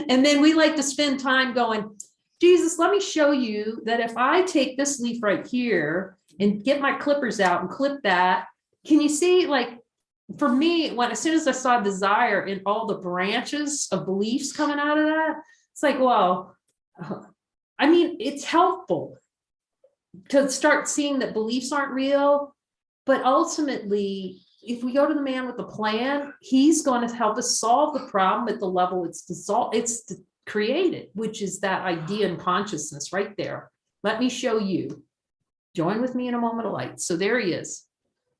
And then we like to spend time going, Jesus, let me show you that if I take this leaf right here and get my clippers out and clip that, can you see, like, for me, as soon as I saw desire in all the branches of beliefs coming out of that, it's like, well, I mean, it's helpful to start seeing that beliefs aren't real, but ultimately, if we go to the man with the plan, he's going to help us solve the problem at the level it's created, which is that idea and consciousness right there. Let me show you. Join with me in a moment of light. So there he is.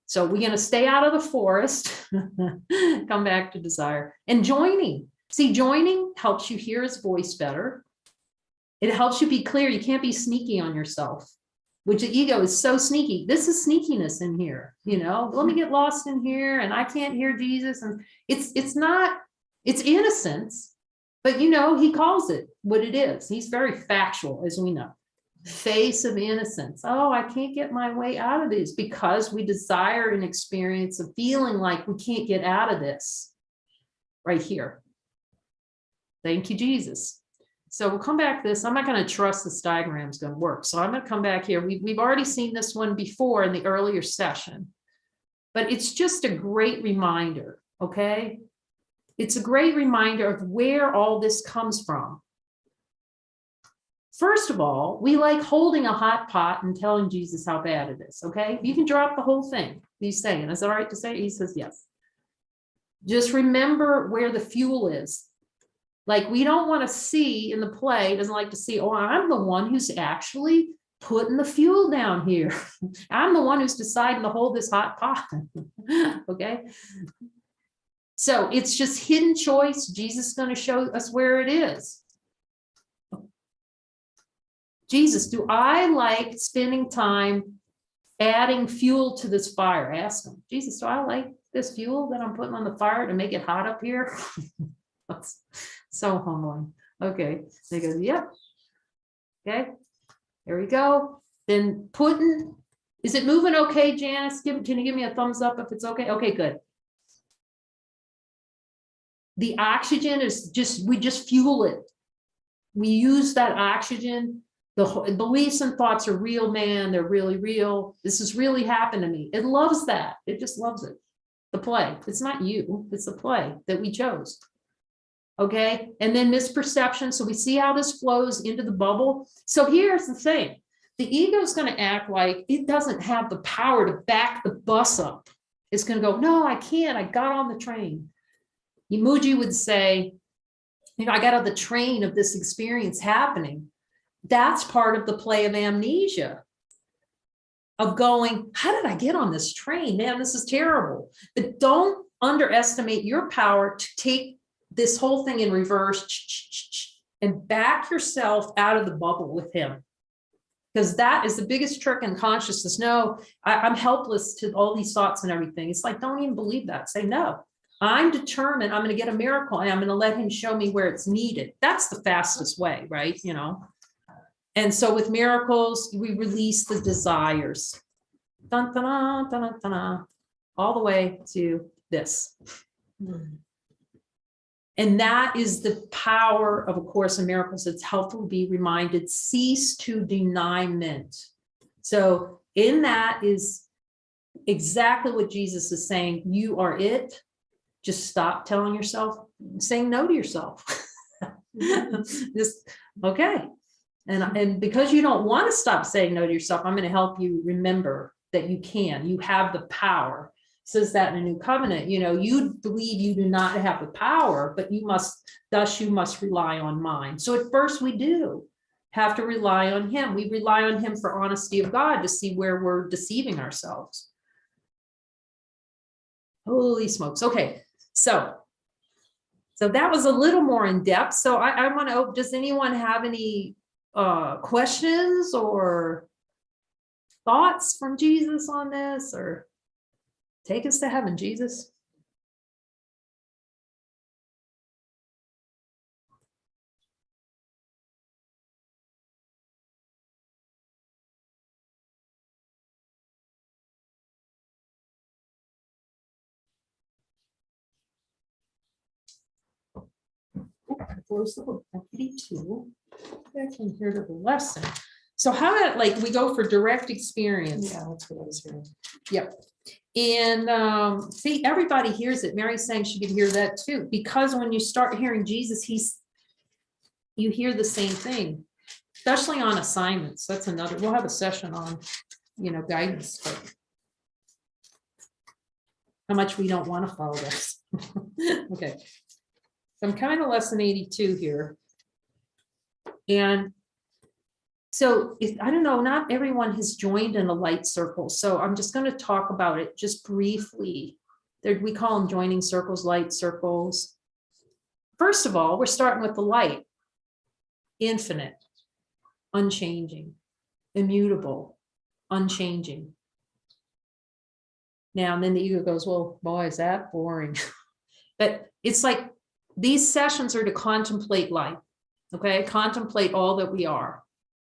So we're going to stay out of the forest, come back to desire, and joining. See, joining helps you hear his voice better. It helps you be clear. You can't be sneaky on yourself, which the ego is so sneaky. This is sneakiness in here, you know, let me get lost in here and I can't hear Jesus. And it's innocence, but you know, he calls it what it is. He's very factual, as we know. Face of innocence. Oh, I can't get my way out of this because we desire an experience of feeling like we can't get out of this right here. Thank you, Jesus. So we'll come back to this. I'm not going to trust this diagram is going to work. So I'm going to come back here. We've already seen this one before in the earlier session, but it's just a great reminder. Okay. It's a great reminder of where all this comes from. First of all, we like holding a hot pot and telling Jesus how bad it is. Okay. You can drop the whole thing. He's saying, is that all right to say? He says, yes. Just remember where the fuel is. Like, we don't want to see in the play, doesn't like to see, oh, I'm the one who's actually putting the fuel down here. I'm the one who's deciding to hold this hot pot. Okay. So it's just hidden choice. Jesus is going to show us where it is. Jesus, do I like spending time adding fuel to this fire? Ask him. Jesus, do I like this fuel that I'm putting on the fire to make it hot up here? That's so humbling. Okay. They go, yep. Okay. There we go. Then is it moving okay, Janice? Can you give me a thumbs up if it's okay? Okay, good. The oxygen is we just fuel it. We use that oxygen. The beliefs and thoughts are real, man. They're really real. This has really happened to me. It loves that. It just loves it. The play. It's not you. It's the play that we chose. Okay. And then misperception. So we see how this flows into the bubble. So here's the thing. The ego is going to act like it doesn't have the power to back the bus up. It's going to go, no, I can't. I got on the train. Emoji would say, you know, I got on the train of this experience happening. That's part of the play of amnesia, of going, how did I get on this train? Man, this is terrible. But don't underestimate your power to take this whole thing in reverse and back yourself out of the bubble with him. Because that is the biggest trick in consciousness. No, I'm helpless to all these thoughts and everything. It's like, don't even believe that. Say, no, I'm determined. I'm going to get a miracle and I'm going to let him show me where it's needed. That's the fastest way, right? You know? And so with miracles, we release the desires. Dun, dun, dun, dun, dun, dun, all the way to this. And that is the power of A Course in Miracles. It's helpful to be reminded, cease to deniement. So in that is exactly what Jesus is saying. You are it. Just stop telling yourself, saying no to yourself. Just, okay. And because you don't want to stop saying no to yourself, I'm going to help you remember that you can. You have the power. It says that in a new covenant. You know, you believe you do not have the power, but you must rely on mine. So at first we do have to rely on him. We rely on him for honesty of God to see where we're deceiving ourselves. Holy smokes. Okay. So that was a little more in depth. So I want to, does anyone have any questions or thoughts from Jesus on this, or take us to heaven, Jesus? 82. Back in here to the lesson. So how about like we go for direct experience? Yeah, that's what I was hearing. Yep. And see, everybody hears it. Mary's saying she could hear that too, because when you start hearing Jesus, you hear the same thing, especially on assignments. That's another, we'll have a session on, guidance, but how much we don't want to follow this. Okay. So I'm coming to lesson 82 here. And so I don't know, not everyone has joined in a light circle. So I'm just going to talk about it just briefly. We call them joining circles, light circles. First of all, we're starting with the light. Infinite, unchanging, immutable, unchanging. Now, and then the ego goes, well, boy, is that boring. But it's like these sessions are to contemplate life. Okay, contemplate all that we are.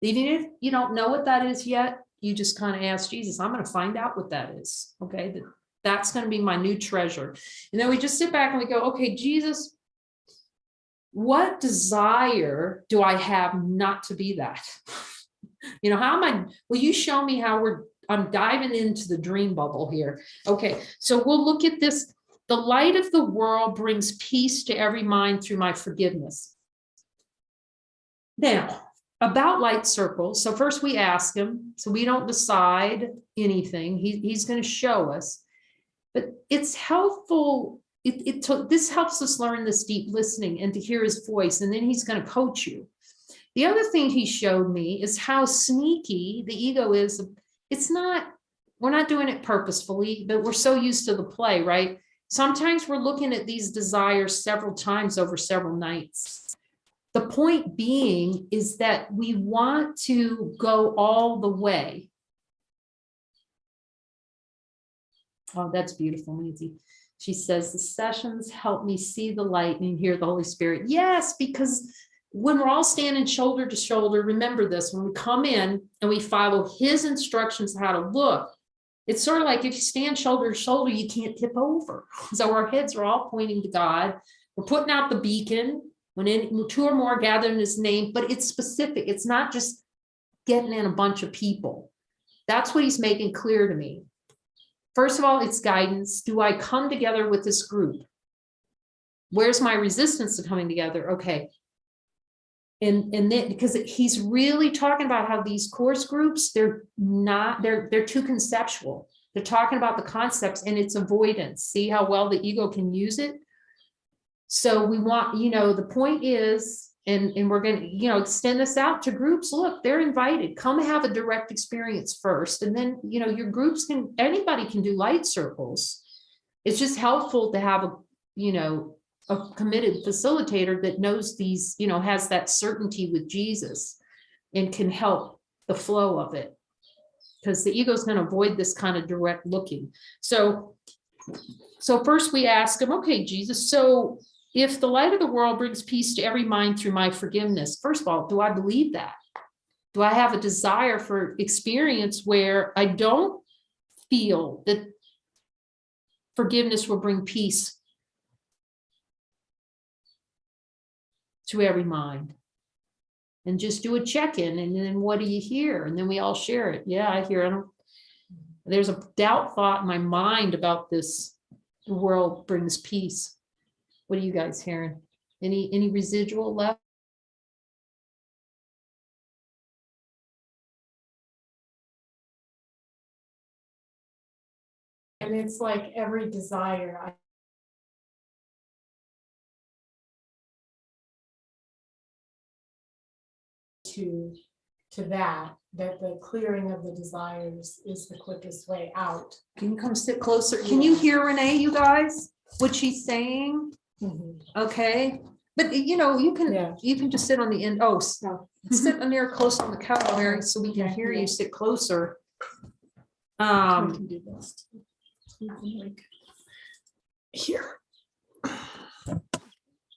Even if you don't know what that is yet, you just kind of ask Jesus, I'm going to find out what that is. Okay, that's going to be my new treasure. And then we just sit back and we go, okay, Jesus, what desire do I have not to be that? Will you show me how I'm diving into the dream bubble here. Okay, so we'll look at this. The light of the world brings peace to every mind through my forgiveness. Now, about light circles. So first we ask him, so we don't decide anything. He's going to show us, but it's helpful. This helps us learn this deep listening and to hear his voice. And then he's going to coach you. The other thing he showed me is how sneaky the ego is. We're not doing it purposefully, but we're so used to the play, right? Sometimes we're looking at these desires several times over several nights. The point being is that we want to go all the way. Oh, that's beautiful, Nancy. She says, the sessions help me see the light and hear the Holy Spirit. Yes, because when we're all standing shoulder to shoulder, remember this, when we come in and we follow his instructions how to look, it's sort of like if you stand shoulder to shoulder, you can't tip over. So our heads are all pointing to God. We're putting out the beacon. When two or more gather in his name, but it's specific. It's not just getting in a bunch of people. That's what he's making clear to me. First of all, it's guidance. Do I come together with this group? Where's my resistance to coming together? Okay. And then, because he's really talking about how these course groups, they're too conceptual. They're talking about the concepts and it's avoidance. See how well the ego can use it? So we want, the point is, and we're going to, extend this out to groups. Look, they're invited. Come have a direct experience first. And then, your groups anybody can do light circles. It's just helpful to have a committed facilitator that knows these, has that certainty with Jesus and can help the flow of it. Because the ego is going to avoid this kind of direct looking. So first we ask him, okay, Jesus, so if the light of the world brings peace to every mind through my forgiveness, first of all, do I believe that? Do I have a desire for experience where I don't feel that forgiveness will bring peace to every mind? And just do a check-in, and then what do you hear? And then we all share it. Yeah, I hear. There's a doubt thought in my mind about this. The world brings peace. What are you guys hearing? Any residual left? And it's like every desire. To that the clearing of the desires is the quickest way out. Can you come sit closer? Can you hear Renee, you guys? What she's saying? Okay. But you can just sit on the end. Oh, sit on there close on the couch, Mary, so we can hear you. Sit closer. We can do this. We can, like, here.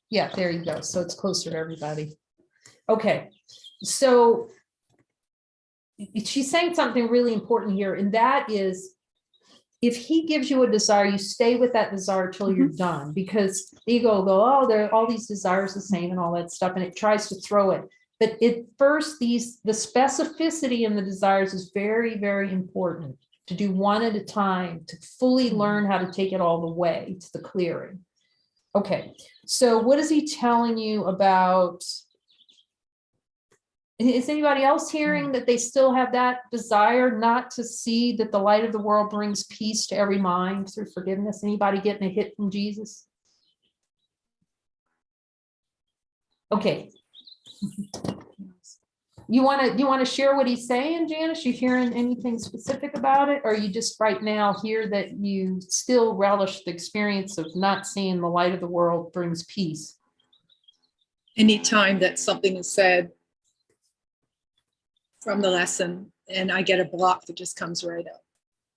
Yeah, there you go. So it's closer to everybody. Okay. So she's saying something really important here, and that is if he gives you a desire, you stay with that desire till you're done, because the ego will go, oh, there are all these desires the same and all that stuff, and it tries to throw it. But at first, the specificity in the desires is very, very important, to do one at a time, to fully learn how to take it all the way to the clearing. Okay, so what is he telling you about? Is anybody else hearing that they still have that desire not to see that the light of the world brings peace to every mind through forgiveness? Anybody getting a hit from Jesus? Okay. You want to share what he's saying, Janice? You hearing anything specific about it? Or you just right now hear that you still relish the experience of not seeing the light of the world brings peace? Anytime that something is said from the lesson and I get a block that just comes right up.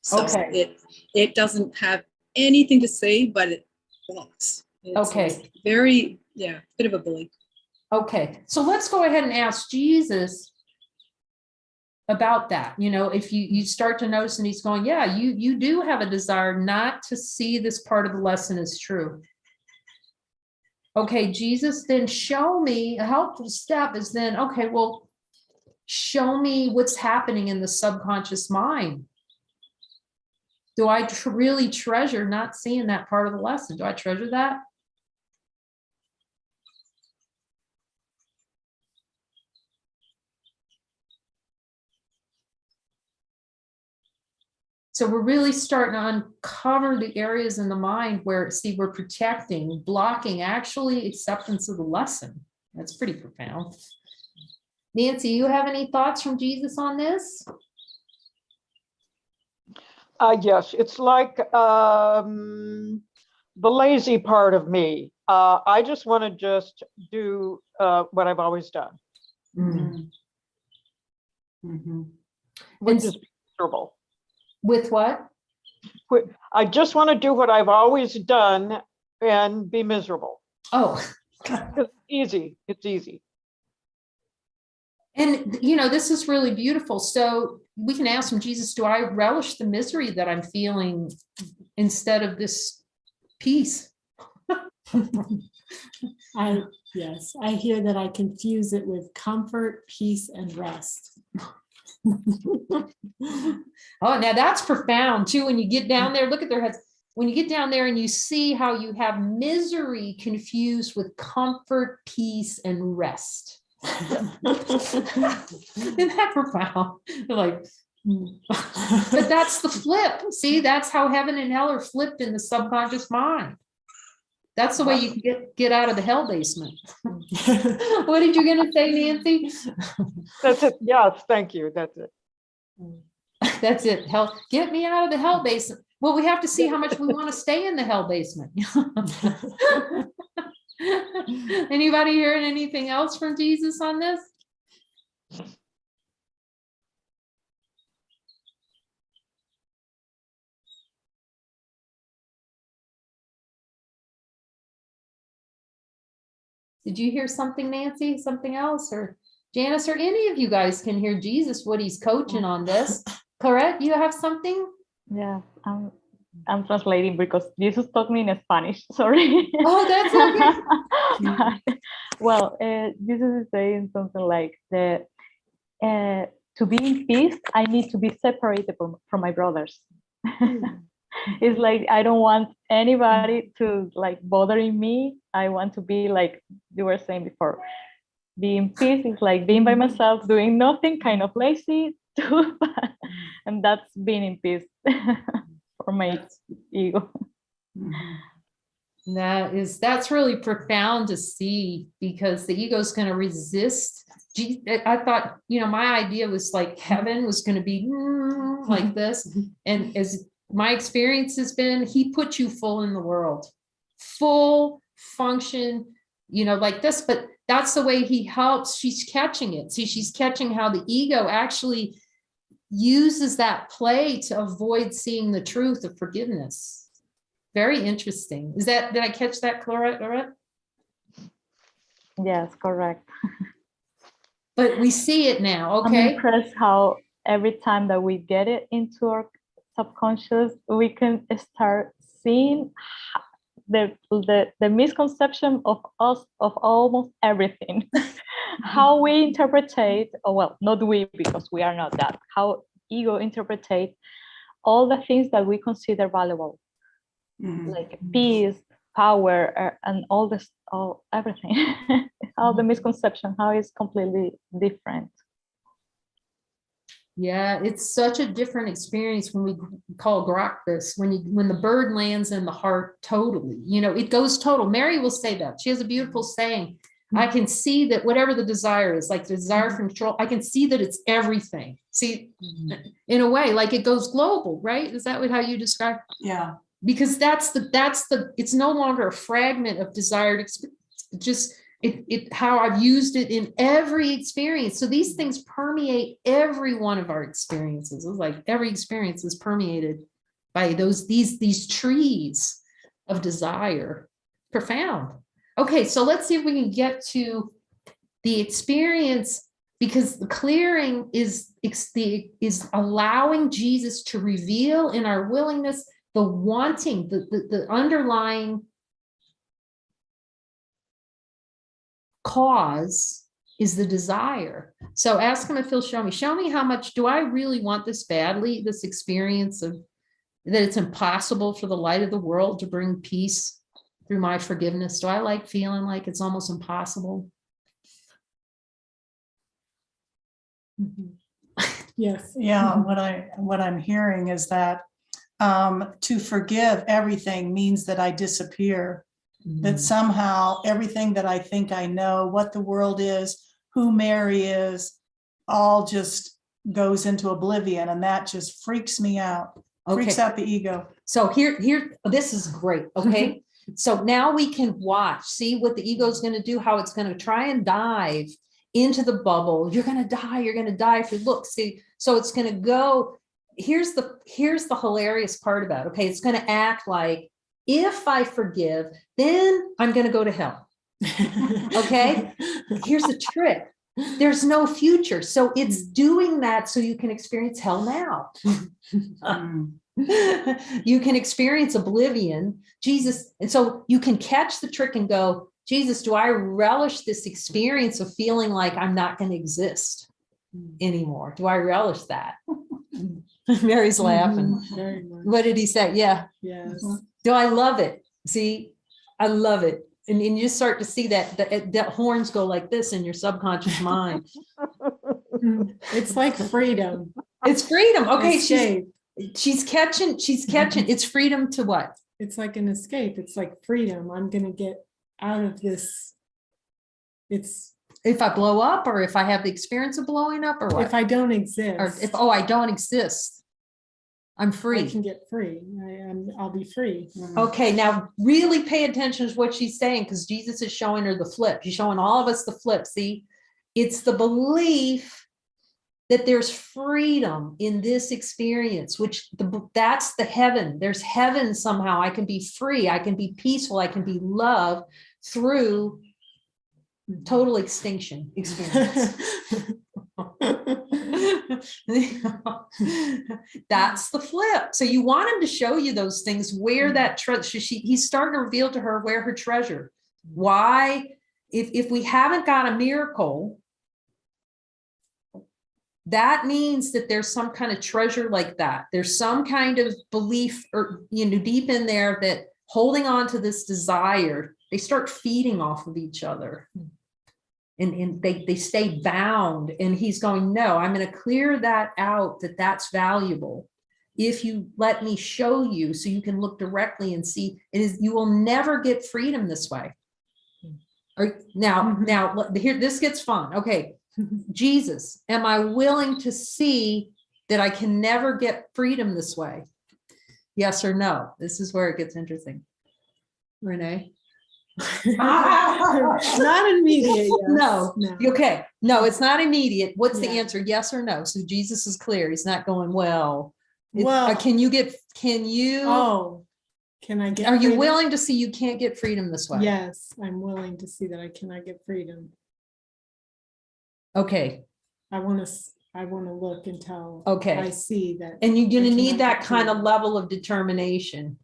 So Okay. it doesn't have anything to say, but it blocks. It's very, bit of a bully. Okay, so let's go ahead and ask Jesus about that. You know, if you start to notice and he's going, yeah, you do have a desire not to see this part of the lesson as true. Okay, Jesus, then show me, a helpful step is then, okay, well, show me what's happening in the subconscious mind. Do I really treasure not seeing that part of the lesson? Do I treasure that? So we're really starting to uncover the areas in the mind where, see, we're protecting, blocking actually acceptance of the lesson. That's pretty profound. Nancy, you have any thoughts from Jesus on this? Yes, it's like the lazy part of me. I just want to just do what I've always done, which is miserable. With what? I just want to do what I've always done and be miserable. Oh, it's easy. It's easy. And, you know, this is really beautiful. So we can ask him, Jesus, do I relish the misery that I'm feeling instead of this peace? Yes, I hear that I confuse it with comfort, peace, and rest. Oh, now that's profound too. When you get down there, look at their heads. When you get down there and you see how you have misery confused with comfort, peace, and rest. Isn't that profound? They're like, but that's the flip. See, that's how heaven and hell are flipped in the subconscious mind. That's the way you can get out of the hell basement. What did you gonna say, Nancy? That's it. Yes, thank you. That's it. That's it. Hell, get me out of the hell basement. Well, we have to see how much we want to stay in the hell basement. Anybody hearing anything else from Jesus on this? Did you hear something, Nancy? Something else? Or Janice, or any of you guys can hear Jesus, what he's coaching on this. Correct? You have something? Yeah, I'm translating because Jesus taught me in Spanish. Sorry. Oh, that's okay. Well, Jesus is saying something like that. To be in peace, I need to be separated from my brothers. It's like I don't want anybody to like bothering me. I want to be like you were saying before. Being peace is like being by myself, doing nothing, kind of lazy too, and that's being in peace for my ego. That's really profound to see, because the ego is going to resist. I thought, you know, my idea was like heaven was going to be like this, and as my experience has been, he put you full in the world, full function, you know, like this, but that's the way he helps. She's catching it. See, she's catching how the ego actually uses that play to avoid seeing the truth of forgiveness. Very interesting. Did I catch that, Lorette? Yes, correct. But we see it now, okay? I'm impressed how every time that we get it into our subconscious, we can start seeing the misconception of us of almost everything. How we interpretate, oh, well, not we, because we are not that, how ego interpretate all the things that we consider valuable, like peace, power, and all this, all everything, all the misconception, how it's completely different. Yeah, it's such a different experience when we call grok this, when the bird lands in the heart totally, it goes total. Mary will say that. She has a beautiful saying. I can see that whatever the desire is, like the desire for control, I can see that it's everything. See, in a way, like it goes global, right? Is that how you describe? Yeah. Because it's no longer a fragment of desired experience. Just how I've used it in every experience. So these things permeate every one of our experiences. It's like every experience is permeated by these trees of desire. Profound. Okay, so let's see if we can get to the experience, because the clearing is allowing Jesus to reveal in our willingness the wanting, the underlying cause is the desire. So ask him if he'll show me how much do I really want this badly, this experience of that it's impossible for the light of the world to bring peace through my forgiveness. Do I like feeling like it's almost impossible? Yes. Yeah, what I'm hearing is that to forgive everything means that I disappear. That somehow everything that I think I know, what the world is, who Mary is, all just goes into oblivion, and that just freaks me out. Freaks out the ego. So here, this is great. Okay. So now we can watch, see what the ego is going to do, how it's going to try and dive into the bubble. You're going to die if you look, see. So it's going to go, here's the hilarious part about it. Okay. It's going to act like, if I forgive, then I'm going to go to hell. Okay. Here's the trick. There's no future. So it's doing that so you can experience hell now. You can experience oblivion, Jesus. And so you can catch the trick and go, Jesus, do I relish this experience of feeling like I'm not going to exist anymore? Do I relish that? Mary's laughing. What did he say? Yeah. Yes. Do I love it? See, I love it. And you start to see that horns go like this in your subconscious mind. It's like freedom. It's freedom. Okay. Escape. She's catching. It's freedom to what? It's like an escape. It's like freedom. I'm going to get out of this. It's if I blow up, or if I have the experience of blowing up, or what? If I don't exist. Or if, I don't exist. I'm free. I can get free. I'll be free. Okay, now really pay attention to what she's saying, because Jesus is showing her the flip. She's showing all of us the flip. See, it's the belief that there's freedom in this experience, that's the heaven. There's heaven somehow. I can be free. I can be peaceful. I can be loved through total extinction experience. That's the flip. So you want him to show you those things, where that treasure, he's starting to reveal to her where her treasure. Why, if we haven't got a miracle, that means that there's some kind of treasure like that. There's some kind of belief, or deep in there, that holding on to this desire, they start feeding off of each other. And they stay bound, and he's going, no, I'm going to clear that out, that's valuable. If you let me show you, so you can look directly and see, you will never get freedom this way. Now here, this gets fun. Okay. Jesus, am I willing to see that I can never get freedom this way? Yes or no? This is where it gets interesting. Renee? Not immediate. Yes. No. Okay. No, it's not immediate. What's the Yeah. answer? Yes or no? So Jesus is clear. He's not going, well, Well, can you, can I get are you freedom? willing to see you can't get freedom this way? Yes, I'm willing to see that I cannot get freedom. Okay. I want to I want to look until Okay. I see that. And you're gonna I need cannot that get kind of through. level of determination.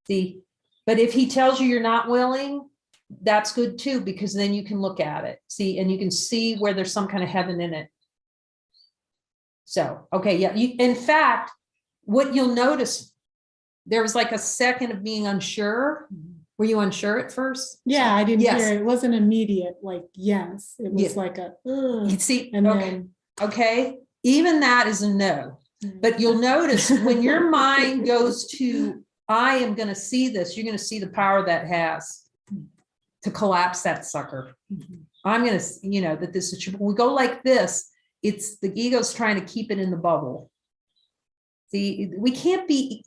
See, but if he tells you you're not willing, that's good too, because then you can look at it, see, and you can see where there's some kind of heaven in it. So, okay, yeah, in fact, what you'll notice, there was like a second of being unsure. Were you unsure at first? Yeah, I didn't Yes. hear it. It wasn't immediate, like, yes, it was Yeah. like a, You see, and okay, then. okay, even that is a no. But you'll notice when your mind goes to, I am going to see this, you're going to see the power that has to collapse that sucker. I'm going to, that this is, when we go like this, it's the ego's trying to keep it in the bubble. See, we can't be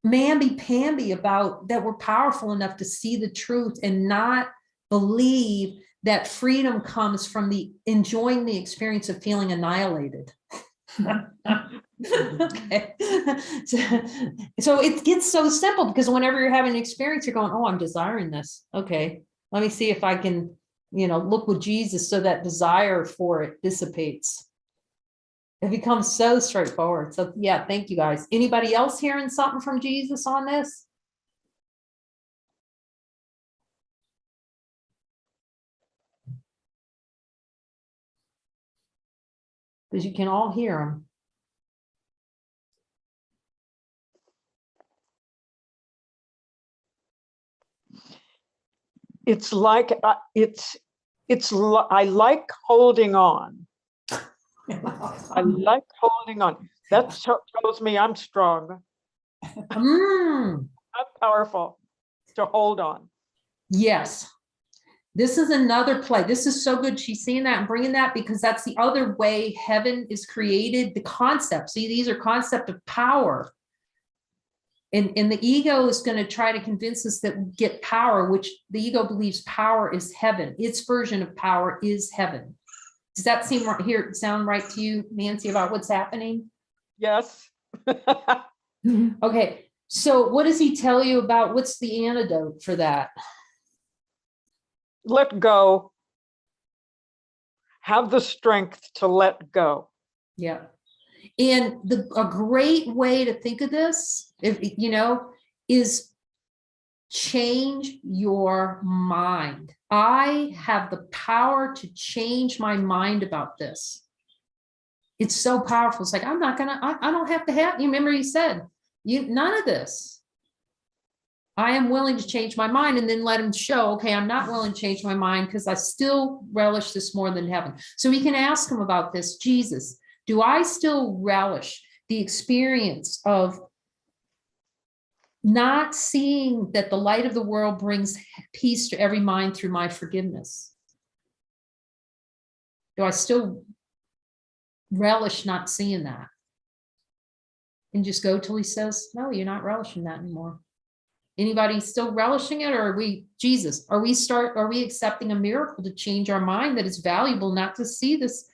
mamby-pamby about that we're powerful enough to see the truth and not believe that freedom comes from enjoying the experience of feeling annihilated. Okay. So it gets so simple because whenever you're having an experience, you're going, oh, I'm desiring this. Okay, let me see if I can, look with Jesus so that desire for it dissipates. It becomes so straightforward. So yeah, thank you guys. Anybody else hearing something from Jesus on this? Because you can all hear him. It's like, I like holding on. I like holding on. That tells me I'm strong. I'm powerful to hold on. Yes. This is another play. This is so good. She's seeing that and bringing that because that's the other way heaven is created. The concept. See, these are concept of power. And the ego is going to try to convince us that we get power, which the ego believes power is heaven. Its version of power is heaven. Does that sound right to you, Nancy, about what's happening? Yes. Okay. So what does he tell you about what's the antidote for that? Let go. Have the strength to let go. Yeah. And a great way to think of this, is change your mind. I have the power to change my mind about this. It's so powerful. It's like, I don't have to have, you remember you said, none of this. I am willing to change my mind, and then let him show, okay, I'm not willing to change my mind because I still relish this more than heaven. So we can ask him about this. Jesus, do I still relish the experience of not seeing that the light of the world brings peace to every mind through my forgiveness? Do I still relish not seeing that? And just go till he says, no, you're not relishing that anymore. Anybody still relishing it? Or are we, Jesus, are we accepting a miracle to change our mind that it's valuable not to see this?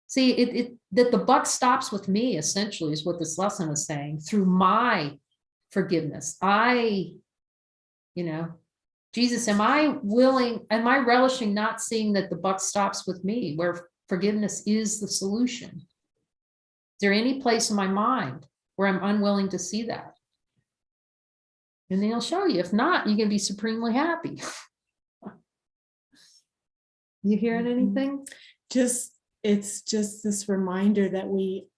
See, that the buck stops with me, essentially, is what this lesson is saying, through my forgiveness. Jesus, am I relishing not seeing that the buck stops with me, where forgiveness is the solution? Is there any place in my mind where I'm unwilling to see that? And then he'll show you. If not, you can be supremely happy. You hearing anything? It's just this reminder that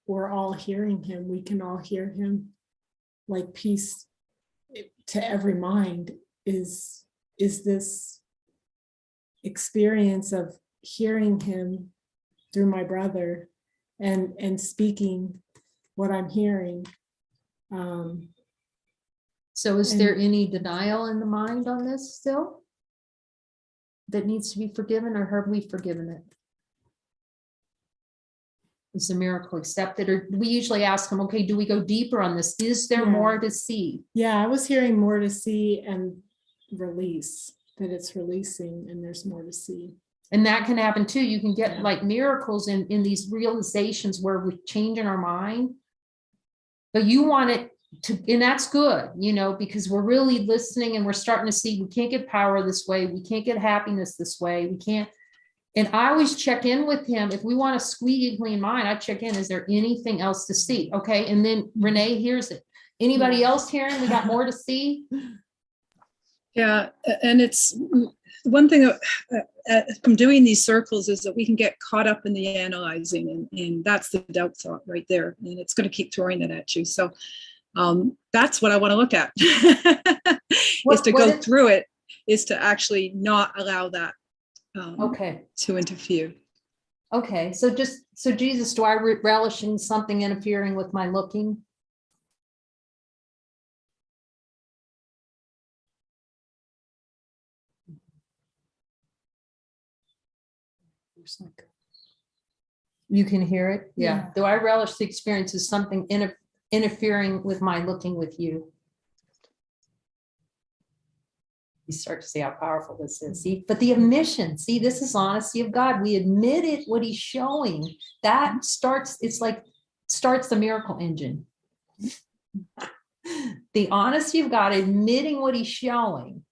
we're all hearing him. We can all hear him. Like peace to every mind is this experience of hearing him through my brother and speaking what I'm hearing. So is there any denial in the mind on this still that needs to be forgiven, or have we forgiven it? Is the miracle accepted? Or we usually ask them, okay, do we go deeper on this? Is there more to see? Yeah, I was hearing more to see and release, that it's releasing and there's more to see. And that can happen too. You can get like miracles in these realizations where we're changing our mind. But you want it to, and that's good, because we're really listening and we're starting to see we can't get power this way. We can't get happiness this way. We can't. And I always check in with him. If we want a squeaky clean mind, I check in. Is there anything else to see? Okay. And then Renee hears it. Anybody else hearing? We got more to see. Yeah, and it's one thing from doing these circles is that we can get caught up in the analyzing, and that's the doubt thought right there, and it's going to keep throwing it at you. So that's what I want to look at, is to go through it, is to actually not allow that to interfere. Okay, so Jesus, do I relish in something interfering with my looking? You can hear it? Yeah. Do I relish the experience of something interfering with my looking with you? You start to see how powerful this is. See, but the admission, see, this is honesty of God. We admit it, what he's showing. That starts, it's like starts the miracle engine. The honesty of God, admitting what he's showing.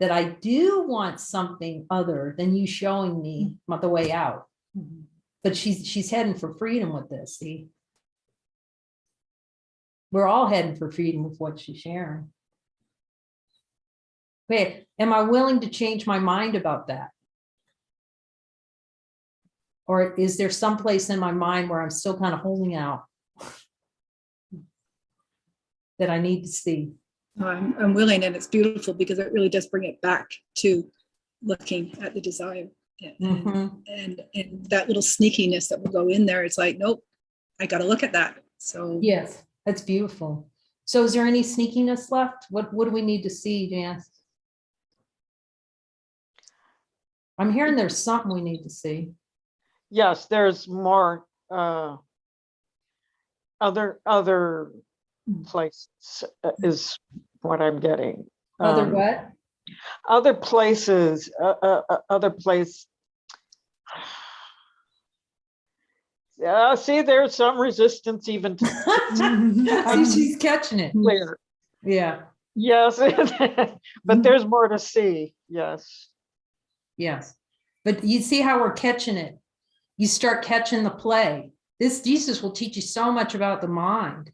That I do want something other than you showing me the way out. But she's heading for freedom with this, see? We're all heading for freedom with what she's sharing. Okay, am I willing to change my mind about that? Or is there some place in my mind where I'm still kind of holding out that I need to see? I'm willing, and it's beautiful because it really does bring it back to looking at the desire, and that little sneakiness that will go in there. It's like, nope, I got to look at that. So yes, that's beautiful. So is there any sneakiness left? What do we need to see, Janice? I'm hearing there's something we need to see. Yes, there's more other places is what I'm getting. Other what? Other places, other place. Yeah, see, there's some resistance even to She's catching it. clear. Yeah. Yes, but there's more to see. Yes. Yes. But you see how we're catching it. You start catching the play. This Jesus will teach you so much about the mind,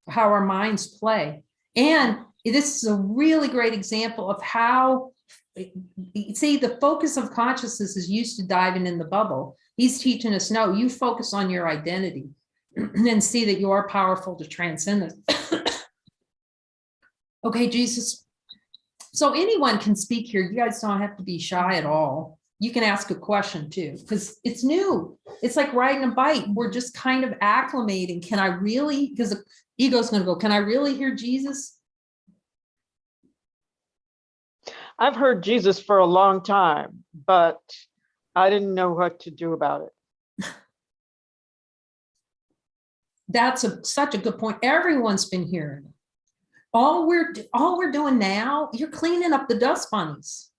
how our minds play. And this is a really great example of how, see, the focus of consciousness is used to diving in the bubble. He's teaching us, no, you focus on your identity and see that you are powerful to transcend this. Okay, Jesus. So anyone can speak here. You guys don't have to be shy at all. You can ask a question too, because it's new. It's like riding a bike. We're just kind of acclimating. Can I really, because the ego's going to go, can I really hear Jesus? I've heard Jesus for a long time, but I didn't know what to do about it. That's such a good point. Everyone's been hearing it. All we're doing now, you're cleaning up the dust bunnies.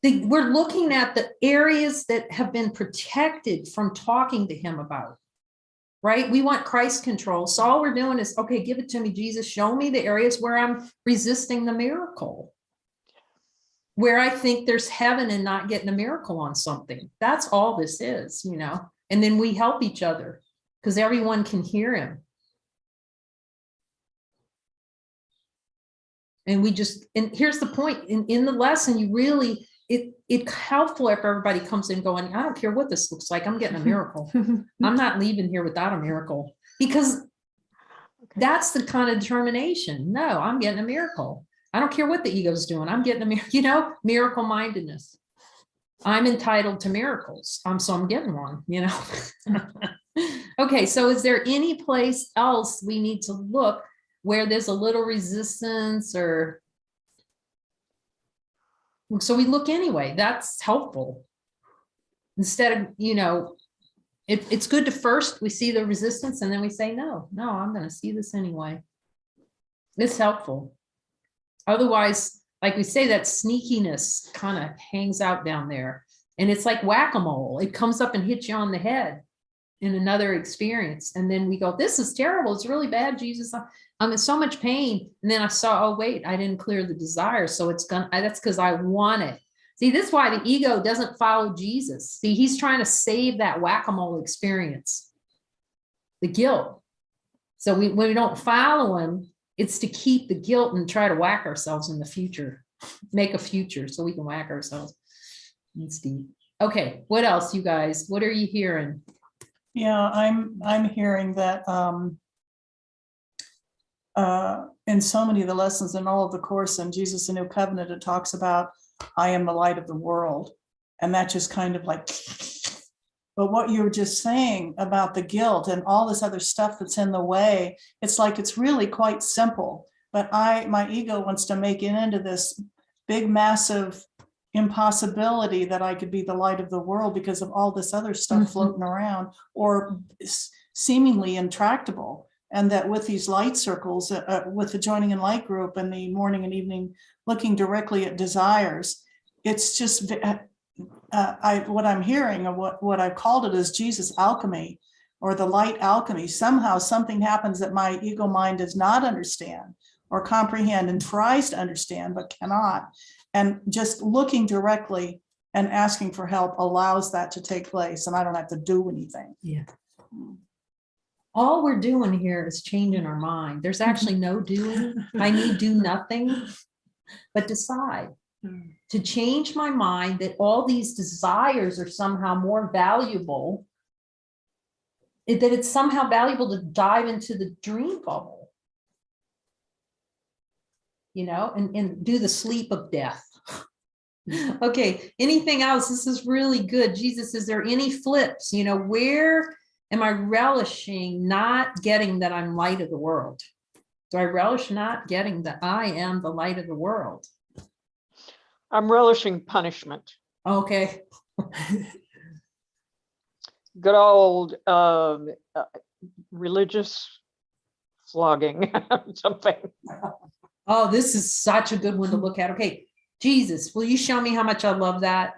We're looking at the areas that have been protected from talking to him about, right? We want Christ control. So all we're doing is, okay, give it to me, Jesus. Show me the areas where I'm resisting the miracle, where I think there's heaven and not getting a miracle on something. That's all this is, you know? And then we help each other because everyone can hear him. And we just, and here's the point, in the lesson, you really, it's helpful if everybody comes in going, I don't care what this looks like, I'm getting a miracle. I'm not leaving here without a miracle, because that's the kind of determination. No, I'm getting a miracle. I don't care what the ego's doing. I'm getting a miracle, you know, miracle mindedness. I'm entitled to miracles. So I'm getting one, you know? Okay. So is there any place else we need to look where there's a little resistance, or so we look anyway? That's helpful. Instead of, you know, it's good to first we see the resistance and then we say, no, I'm going to see this anyway. It's helpful. Otherwise, like we say, that sneakiness kind of hangs out down there, and it's like whack-a-mole. It comes up and hits you on the head in another experience. And then we go, this is terrible. It's really bad, Jesus. I'm in so much pain. And then I saw, oh, wait, I didn't clear the desire. So that's because I want it. See, this is why the ego doesn't follow Jesus. See, he's trying to save that whack-a-mole experience, the guilt. So when we don't follow him, it's to keep the guilt and try to whack ourselves in the future, make a future so we can whack ourselves. It's deep. Okay, what else, you guys? What are you hearing? Yeah, I'm hearing that in so many of the lessons in all of the Course and Jesus, the New Covenant, it talks about, I am the light of the world. And that just kind of like, but what you were just saying about the guilt and all this other stuff that's in the way, it's like, it's really quite simple. But my ego wants to make it into this big, massive impossibility that I could be the light of the world because of all this other stuff floating around, or seemingly intractable. And that with these light circles, with the Joining in Light group and the morning and evening looking directly at desires, it's just what I'm hearing, or what I've called it, is Jesus alchemy, or the light alchemy. Somehow something happens that my ego mind does not understand or comprehend, and tries to understand but cannot. And just looking directly and asking for help allows that to take place, and I don't have to do anything. Yeah. All we're doing here is changing our mind. There's actually no doing. I need do nothing but decide to change my mind that all these desires are somehow more valuable, that it's somehow valuable to dive into the dream bubble, you know, and do the sleep of death. Okay, anything else? This is really good. Jesus, is there any flips? You know, where am I relishing not getting that I'm light of the world? Do I relish not getting that I am the light of the world? I'm relishing punishment. Okay. Good old religious flogging, something. Oh, this is such a good one to look at. Okay, Jesus, will you show me how much I love that?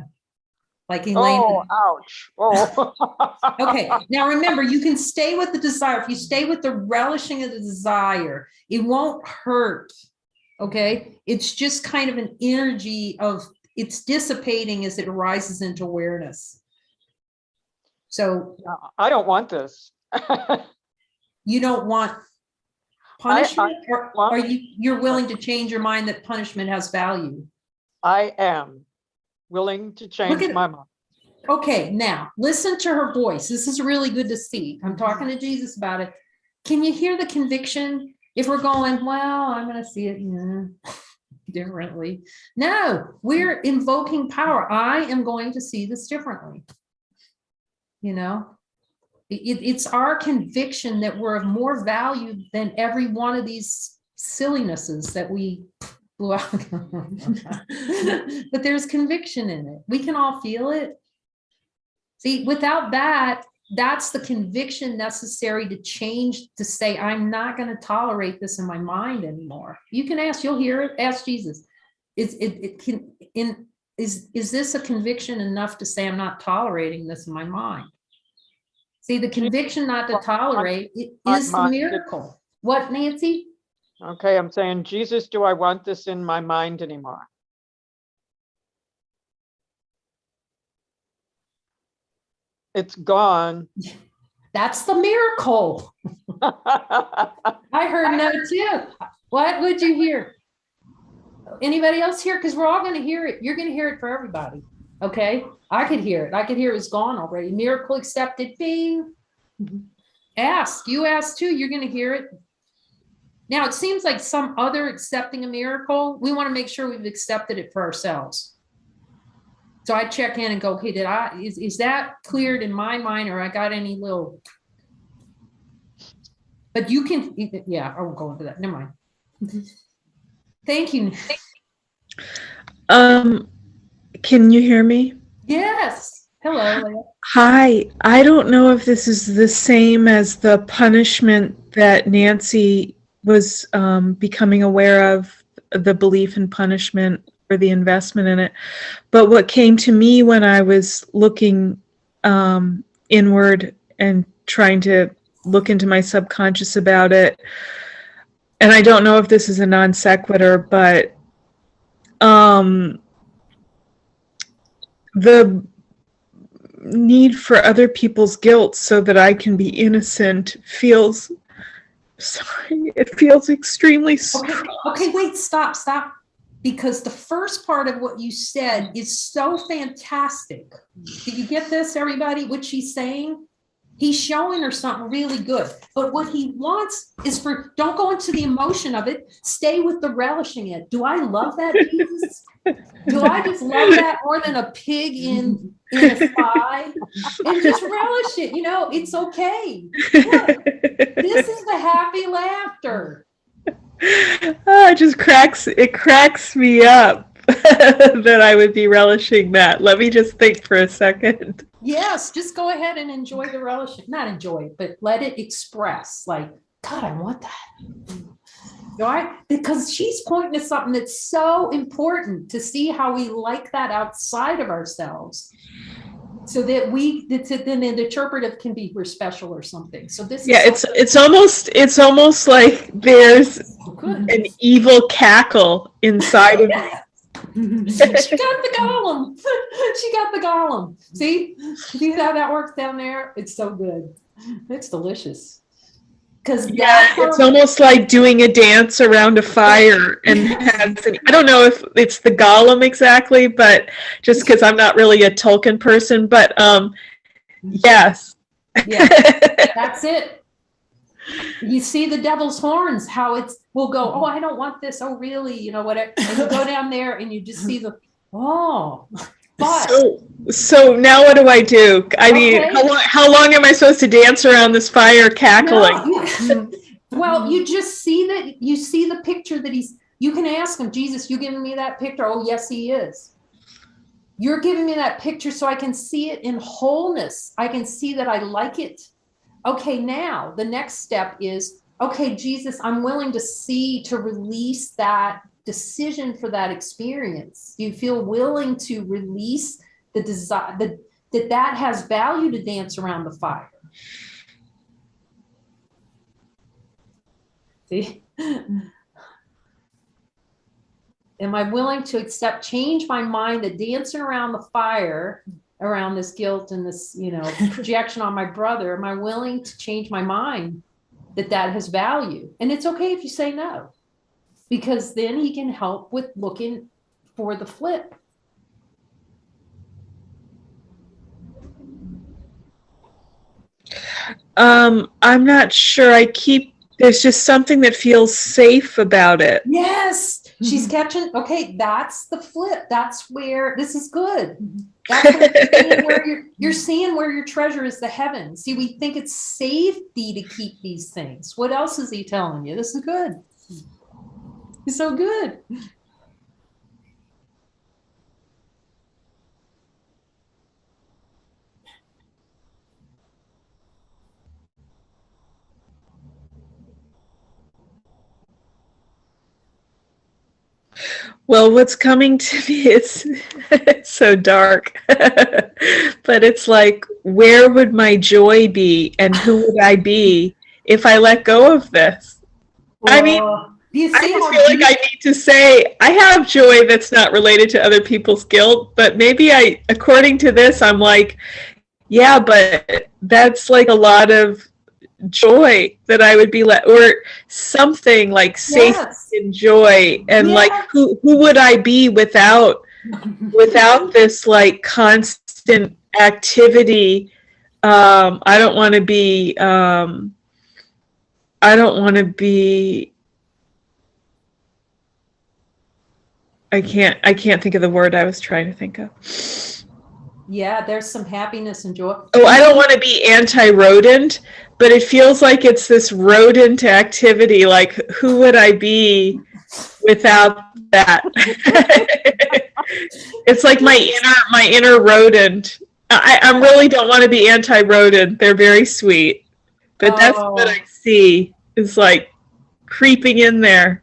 Like Elaine. Oh, ouch. Oh. Okay, now remember, you can stay with the desire. If you stay with the relishing of the desire, it won't hurt. Okay, it's just kind of an energy of, it's dissipating as it arises into awareness. So I don't want this. you don't want punishment, or are you're willing to change your mind that punishment has value? I am willing to change my mind. Okay, now listen to her voice. This is really good to see. I'm talking to Jesus about it. Can you hear the conviction? If we're going, well, I'm going to see it differently. No, we're invoking power. I am going to see this differently. You know, it's our conviction that we're of more value than every one of these sillinesses that we blew out. But there's conviction in it. We can all feel it. See, without that, that's the conviction necessary to change, to say, I'm not going to tolerate this in my mind anymore. You can ask, you'll hear it. Ask Jesus. Is this a conviction enough to say I'm not tolerating this in my mind? See, the conviction not to tolerate is the miracle. What, Nancy? Okay, I'm saying, Jesus, do I want this in my mind anymore? It's gone. That's the miracle. I heard no too. What would you hear? Anybody else hear? Because we're all going to hear it. You're going to hear it for everybody. Okay. I could hear it. I could hear it was gone already. Miracle accepted. Bing. Ask. You ask too. You're going to hear it. Now, it seems like some other accepting a miracle, we want to make sure we've accepted it for ourselves. So I check in and go, okay, is that cleared in my mind, or I got any little, but you can, yeah, I won't go into that. Never mind. Thank you. Can you hear me? Yes. Hello. Hi. I don't know if this is the same as the punishment that Nancy was becoming aware of, the belief in punishment or the investment in it. But what came to me when I was looking inward and trying to look into my subconscious about it, and I don't know if this is a non sequitur, but the need for other people's guilt so that I can be innocent feels, sorry, it feels extremely strong. Okay, wait, stop. Because the first part of what you said is so fantastic. Did you get this, everybody? What she's saying? He's showing her something really good. But what he wants is don't go into the emotion of it. Stay with the relishing it. Do I love that, Jesus? Do I just love that more than a pig in a sty? And just relish it. It's okay. Look, this is the happy laughter. It cracks me up that I would be relishing that. Let me just think for a second. Yes, just go ahead and enjoy the relish. Not enjoy it, but let it express. Like, God, I want that. Right? Because she's pointing to something that's so important to see how we like that outside of ourselves. So that then the interpretive can be we're special or something. So this is it's almost like there's an evil cackle inside of me. She got the golem. She got the golem. See how that works down there? It's so good. It's delicious. Because it's almost like doing a dance around a fire, and I don't know if it's the golem exactly, but just because I'm not really a Tolkien person, but yes. Yeah, that's it. You see the devil's horns, how we'll go, oh, I don't want this. Oh, really? Whatever. And you go down there and you just see but so now what do I do? I mean, how long am I supposed to dance around this fire cackling? No. Well, you just see that, you see the picture that you can ask him, Jesus, you giving me that picture? Oh, yes, he is. You're giving me that picture so I can see it in wholeness. I can see that I like it. Okay, now the next step is, okay, Jesus, I'm willing to release that decision for that experience. Do you feel willing to release the desire that has value to dance around the fire? See? Am I willing to change my mind that dancing around the fire, around this guilt and this, projection on my brother, am I willing to change my mind that has value? And it's okay if you say no, because then he can help with looking for the flip. I'm not sure. There's just something that feels safe about it. Yes, she's catching. Okay, that's the flip. That's where this is good. That's you're seeing where your treasure is, the heaven. See, we think it's safety to keep these things. What else is he telling you? This is good. It's so good. Well, what's coming to me is it's so dark, but it's like, where would my joy be, and who would I be if I let go of this? I mean, I just feel like I need to say I have joy that's not related to other people's guilt, but maybe according to this, I'm like, yeah, but that's like a lot of joy that I would be or something like safe and joy, and like who would I be without this like constant activity? I don't want to be I can't think of the word I was trying to think of. Yeah, there's some happiness and joy. Oh, I don't want to be anti-rodent, but it feels like it's this rodent activity. Like, who would I be without that? It's like my inner rodent. I really don't want to be anti-rodent. They're very sweet, but that's what I see is like creeping in there.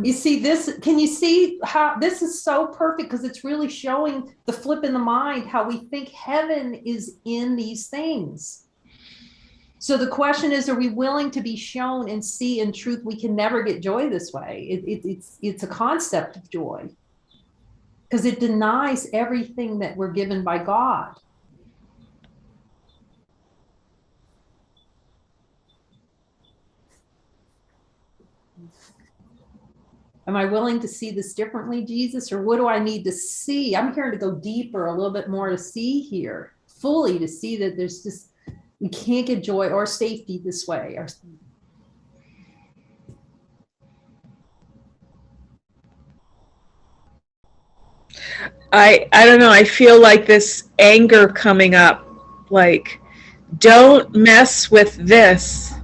You see this, can you see how this is so perfect, because it's really showing the flip in the mind, how we think heaven is in these things. So the question is, are we willing to be shown and see in truth we can never get joy this way? It's a concept of joy. because it denies everything that we're given by God. Am I willing to see this differently, Jesus? Or what do I need to see? I'm here to go deeper, a little bit more to see here, fully to see that there's just, we can't get joy or safety this way. Or, I don't know, I feel like this anger coming up, like, don't mess with this.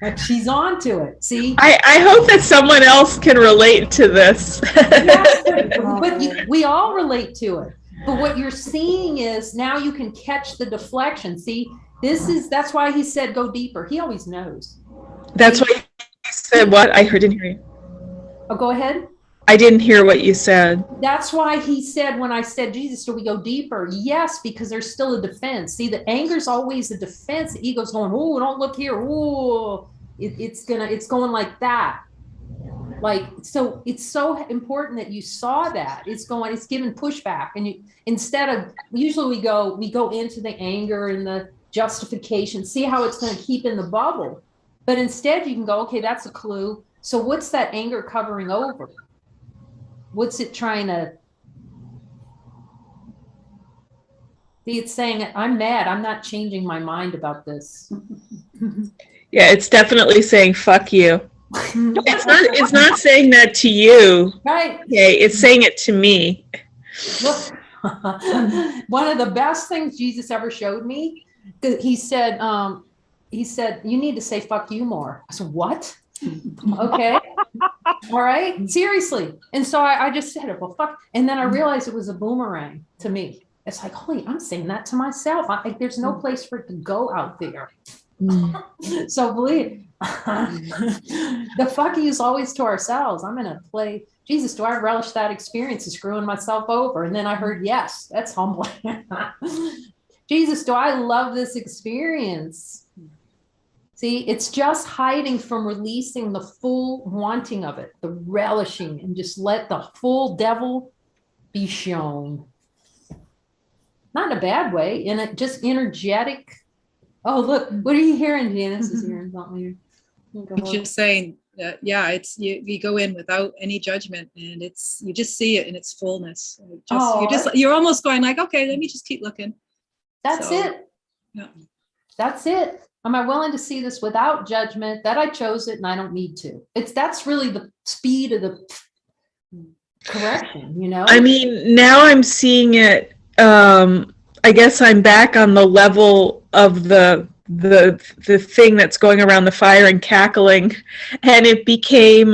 like she's on to it. See? I hope that someone else can relate to this. Yes, but we all relate to it. But what you're seeing is now you can catch the deflection. See, that's why he said go deeper. He always knows. That's why you said what? Didn't hear you. Oh, go ahead. I didn't hear what you said. That's why he said, when I said, Jesus, do we go deeper? Yes, because there's still a defense. See, the anger's always a defense. The ego's going, oh, don't look here. Oh, it's going like that. Like, so it's so important that you saw that. It's giving pushback. And instead of, usually we go into the anger and the justification, see how it's going to keep in the bubble. But instead you can go, okay, that's a clue. So what's that anger covering over? What's it trying to? See, it's saying, I'm mad. I'm not changing my mind about this. Yeah, it's definitely saying, fuck you. It's not saying that to you. Right. Okay, it's saying it to me. Look, one of the best things Jesus ever showed me, he said, you need to say fuck you more. I said, what? Okay. All right. Seriously. And so I just said it, well, fuck. And then I realized it was a boomerang to me. It's like, holy, I'm saying that to myself. There's no place for it to go out there. So believe the fuck you is always to ourselves. I'm going to play, Jesus, do I relish that experience of screwing myself over? And then I heard, yes, that's humbling. Jesus, do I love this experience? See, it's just hiding from releasing the full wanting of it, the relishing, and just let the full devil be shown. Not in a bad way, in a just energetic. Oh, look, what are you hearing? Janice is hearing something. It's just saying, yeah, it's you go in without any judgment, and you just see it in its fullness. You're almost going like, okay, let me just keep looking. That's it. Yeah. That's it. Am I willing to see this without judgment that I chose it and I don't need to? That's really the speed of the correction, you know? I mean, now I'm seeing it, I guess I'm back on the level of the thing that's going around the fire and cackling, and it became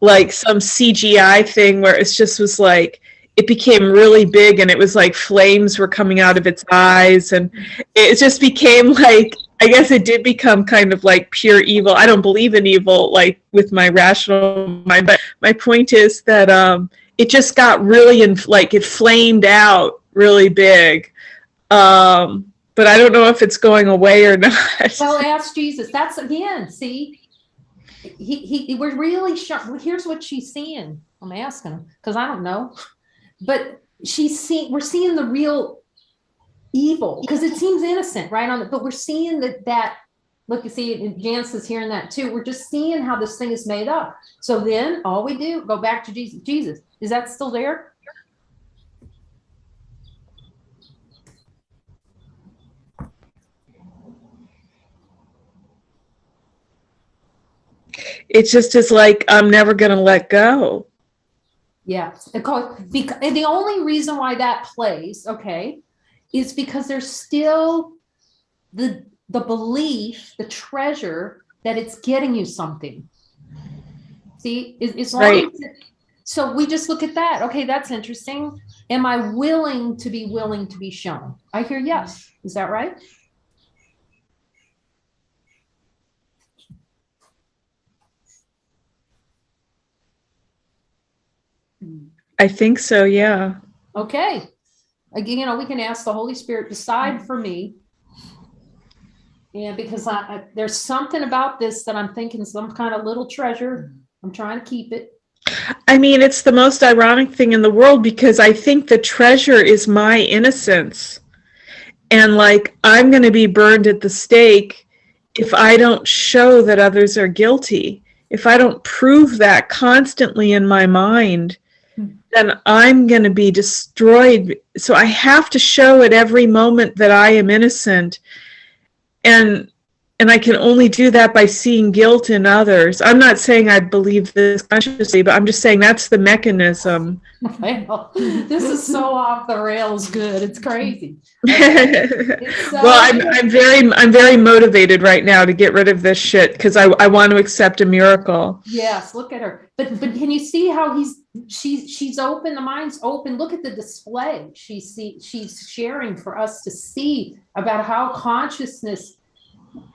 like some CGI thing where it just was like, it became really big and it was like flames were coming out of its eyes, and it just became like, I guess it did become kind of like pure evil. I don't believe in evil like with my rational mind, but my point is that it just got really it flamed out really big. But I don't know if it's going away or not. Well, ask Jesus. That's again, see, we're really sure. Here's what she's seeing. I'm asking him because I don't know. But we're seeing the real evil because it seems innocent, right? But we're seeing that look, you see, Janice is hearing that too. We're just seeing how this thing is made up. So then all we do, go back to Jesus. Jesus, is that still there? It just is like, I'm never going to let go. Yeah, because the only reason why that plays, okay, is because there's still the belief, the treasure that it's getting you something. See, it's right. So we just look at that. Okay, that's interesting. Am I willing to be shown? I hear yes. Is that right? I think so, yeah. Okay. Again, we can ask the Holy Spirit, decide for me. Yeah, because there's something about this that I'm thinking, some kind of little treasure. I'm trying to keep it. I mean, it's the most ironic thing in the world because I think the treasure is my innocence. And like, I'm going to be burned at the stake if I don't show that others are guilty. If I don't prove that constantly in my mind, then I'm going to be destroyed. So I have to show at every moment that I am innocent. And I can only do that by seeing guilt in others. I'm not saying I believe this consciously, but I'm just saying that's the mechanism. Well, this is so off the rails good. It's crazy. It's so Well, I'm very motivated right now to get rid of this shit because I want to accept a miracle. Yes, look at her. But can you see how she's open, the mind's open. Look at the display she's sharing for us to see about how consciousness,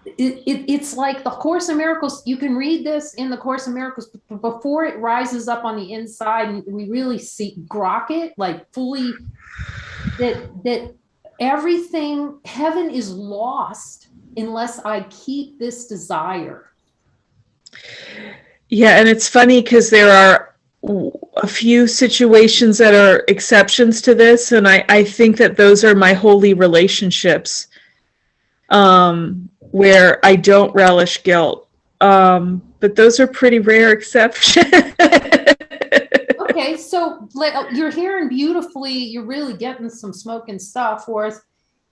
it's like the Course in Miracles. You can read this in the Course in Miracles before it rises up on the inside, and we really grok it like fully, that everything, heaven is lost unless I keep this desire. Yeah, and it's funny because there are a few situations that are exceptions to this, and I think that those are my holy relationships. Where I don't relish guilt. But those are pretty rare exceptions. Okay, so you're hearing beautifully, you're really getting some smoking stuff for us.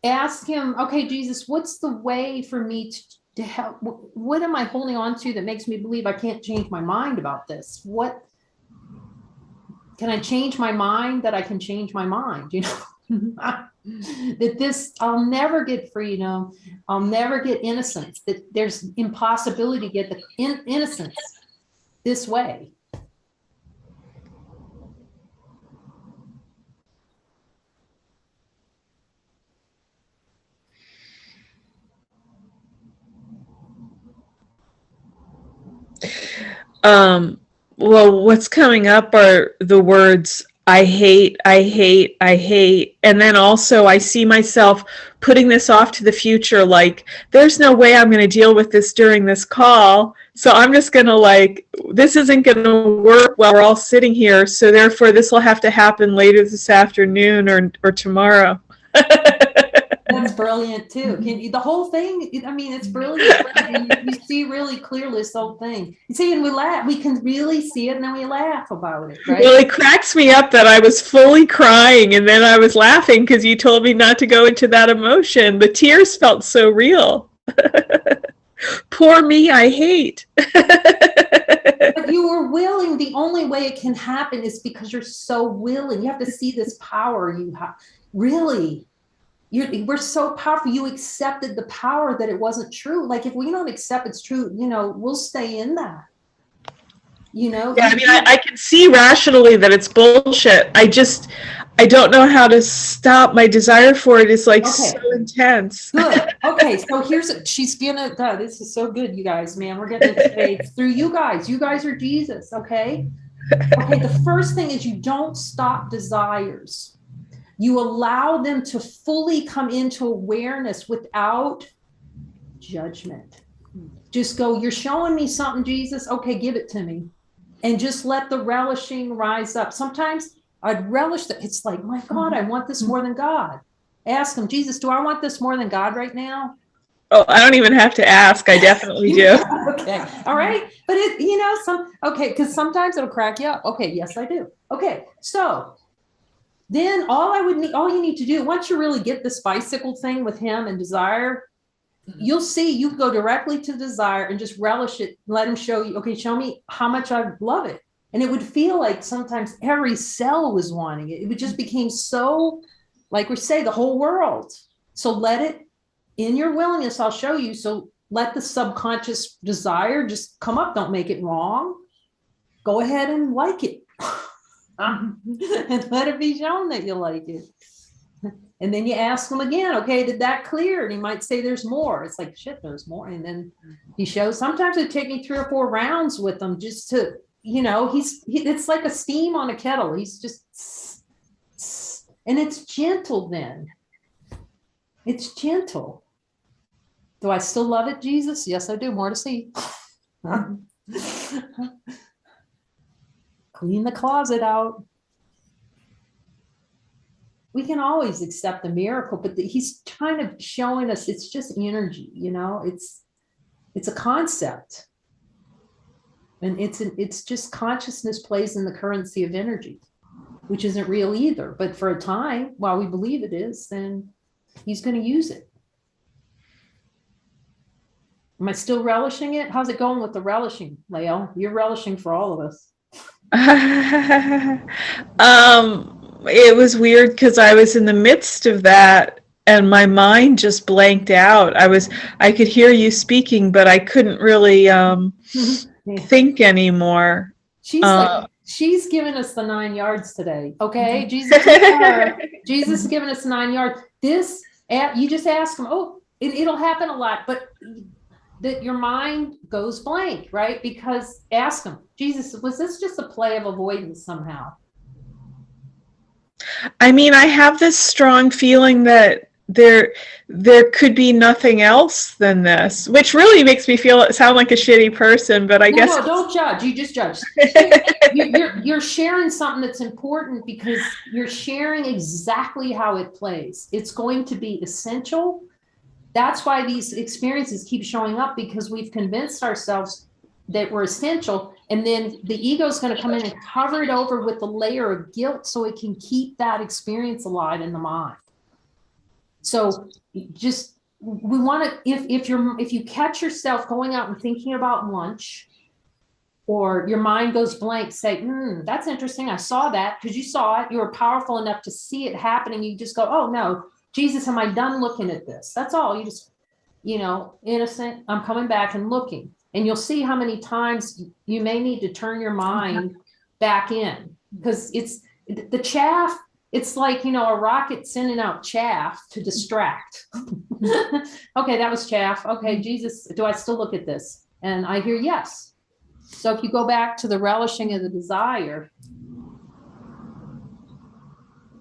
Ask him, okay, Jesus, what's the way for me to help? What am I holding on to that makes me believe I can't change my mind about this? What can I change my mind that I can change my mind? You know? That this, I'll never get freedom, I'll never get innocence, that there's impossibility to get the innocence this way. Well, what's coming up are the words I hate, I hate, I hate. And then also I see myself putting this off to the future, like, there's no way I'm going to deal with this during this call. So I'm just going to like, this isn't going to work while we're all sitting here. So therefore this will have to happen later this afternoon or tomorrow. That's brilliant too. The whole thing, I mean, it's brilliant. You see really clearly this whole thing. You see, and we laugh, we can really see it, and then we laugh about it, right? Well, it cracks me up that I was fully crying and then I was laughing because you told me not to go into that emotion. The tears felt so real. Poor me, I hate. But you were willing. The only way it can happen is because you're so willing. You have to see this power you have. Really. We're so powerful. You accepted the power that it wasn't true. Like if we don't accept it's true, you know, we'll stay in that. You know? Yeah, I mean, I can see rationally that it's bullshit. I don't know how to stop. My desire for it is like so intense. Good. Okay, so she's gonna, God, this is so good, you guys, man. We're getting it through you guys. You guys are Jesus, okay? Okay, the first thing is you don't stop desires. You allow them to fully come into awareness without judgment. Just go, you're showing me something, Jesus. Okay, give it to me. And just let the relishing rise up. Sometimes I'd relish that. It's like, my God, I want this more than God. Ask him, Jesus, do I want this more than God right now? Oh, I don't even have to ask. I definitely do. Okay. All right. But because sometimes it'll crack you up. Okay. Yes, I do. Okay. So then all you need to do, once you really get this bicycle thing with him and desire, you'll see, you go directly to desire and just relish it. Let him show you, okay, show me how much I love it. And it would feel like sometimes every cell was wanting it. It would just became so, like we say, the whole world. So let it, in your willingness, I'll show you. So let the subconscious desire just come up. Don't make it wrong. Go ahead and like it. And let it be shown that you like it. And then you ask him again, okay, did that clear? And he might say there's more. It's like, shit, there's more. And then he shows, sometimes it'd take me 3 or 4 rounds with him just to, you know, it's like a steam on a kettle. He's just, and it's gentle then. It's gentle. Do I still love it, Jesus? Yes, I do. More to see. clean the closet out. We can always accept the miracle, but he's kind of showing us it's just energy, you know, it's a concept. And it's just consciousness plays in the currency of energy, which isn't real either. But for a time, while we believe it is, then he's going to use it. Am I still relishing it? How's it going with the relishing, Leo? You're relishing for all of us. It was weird because I was in the midst of that and my mind just blanked out. I could hear you speaking, but I couldn't really think anymore. She's giving us the 9 yards today. Okay. Jesus is giving us 9 yards. You just ask him, it'll happen a lot, but that your mind goes blank, right? Because ask him, Jesus, was this just a play of avoidance somehow? I mean, I have this strong feeling that there could be nothing else than this, which really makes me sound like a shitty person, but I guess. No, don't judge. You just judge. You're sharing something that's important because you're sharing exactly how it plays. It's going to be essential. That's why these experiences keep showing up, because we've convinced ourselves that we're essential. And then the ego is going to come in and cover it over with a layer of guilt so it can keep that experience alive in the mind. So just, we want to, if you catch yourself going out and thinking about lunch, or your mind goes blank, say, that's interesting. I saw that because you saw it. You were powerful enough to see it happening. You just go, oh no, Jesus, am I done looking at this? That's all. You just, innocent, I'm coming back and looking. And you'll see how many times you may need to turn your mind back in, because it's the chaff. It's like, a rocket sending out chaff to distract. Okay, that was chaff. Okay, Jesus, do I still look at this? And I hear yes. So if you go back to the relishing of the desire,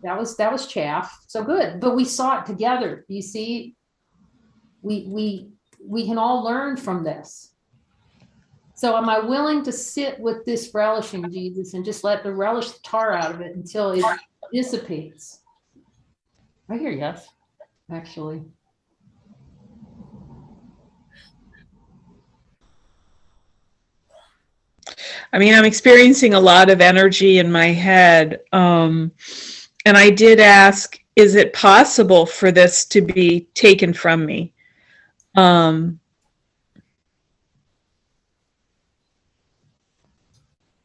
that was chaff. So good. But we saw it together. You see, we can all learn from this. So am I willing to sit with this relishing, Jesus, and just let the relish the tar out of it until it dissipates? I hear yes, actually. I mean, I'm experiencing a lot of energy in my head. And I did ask, is it possible for this to be taken from me?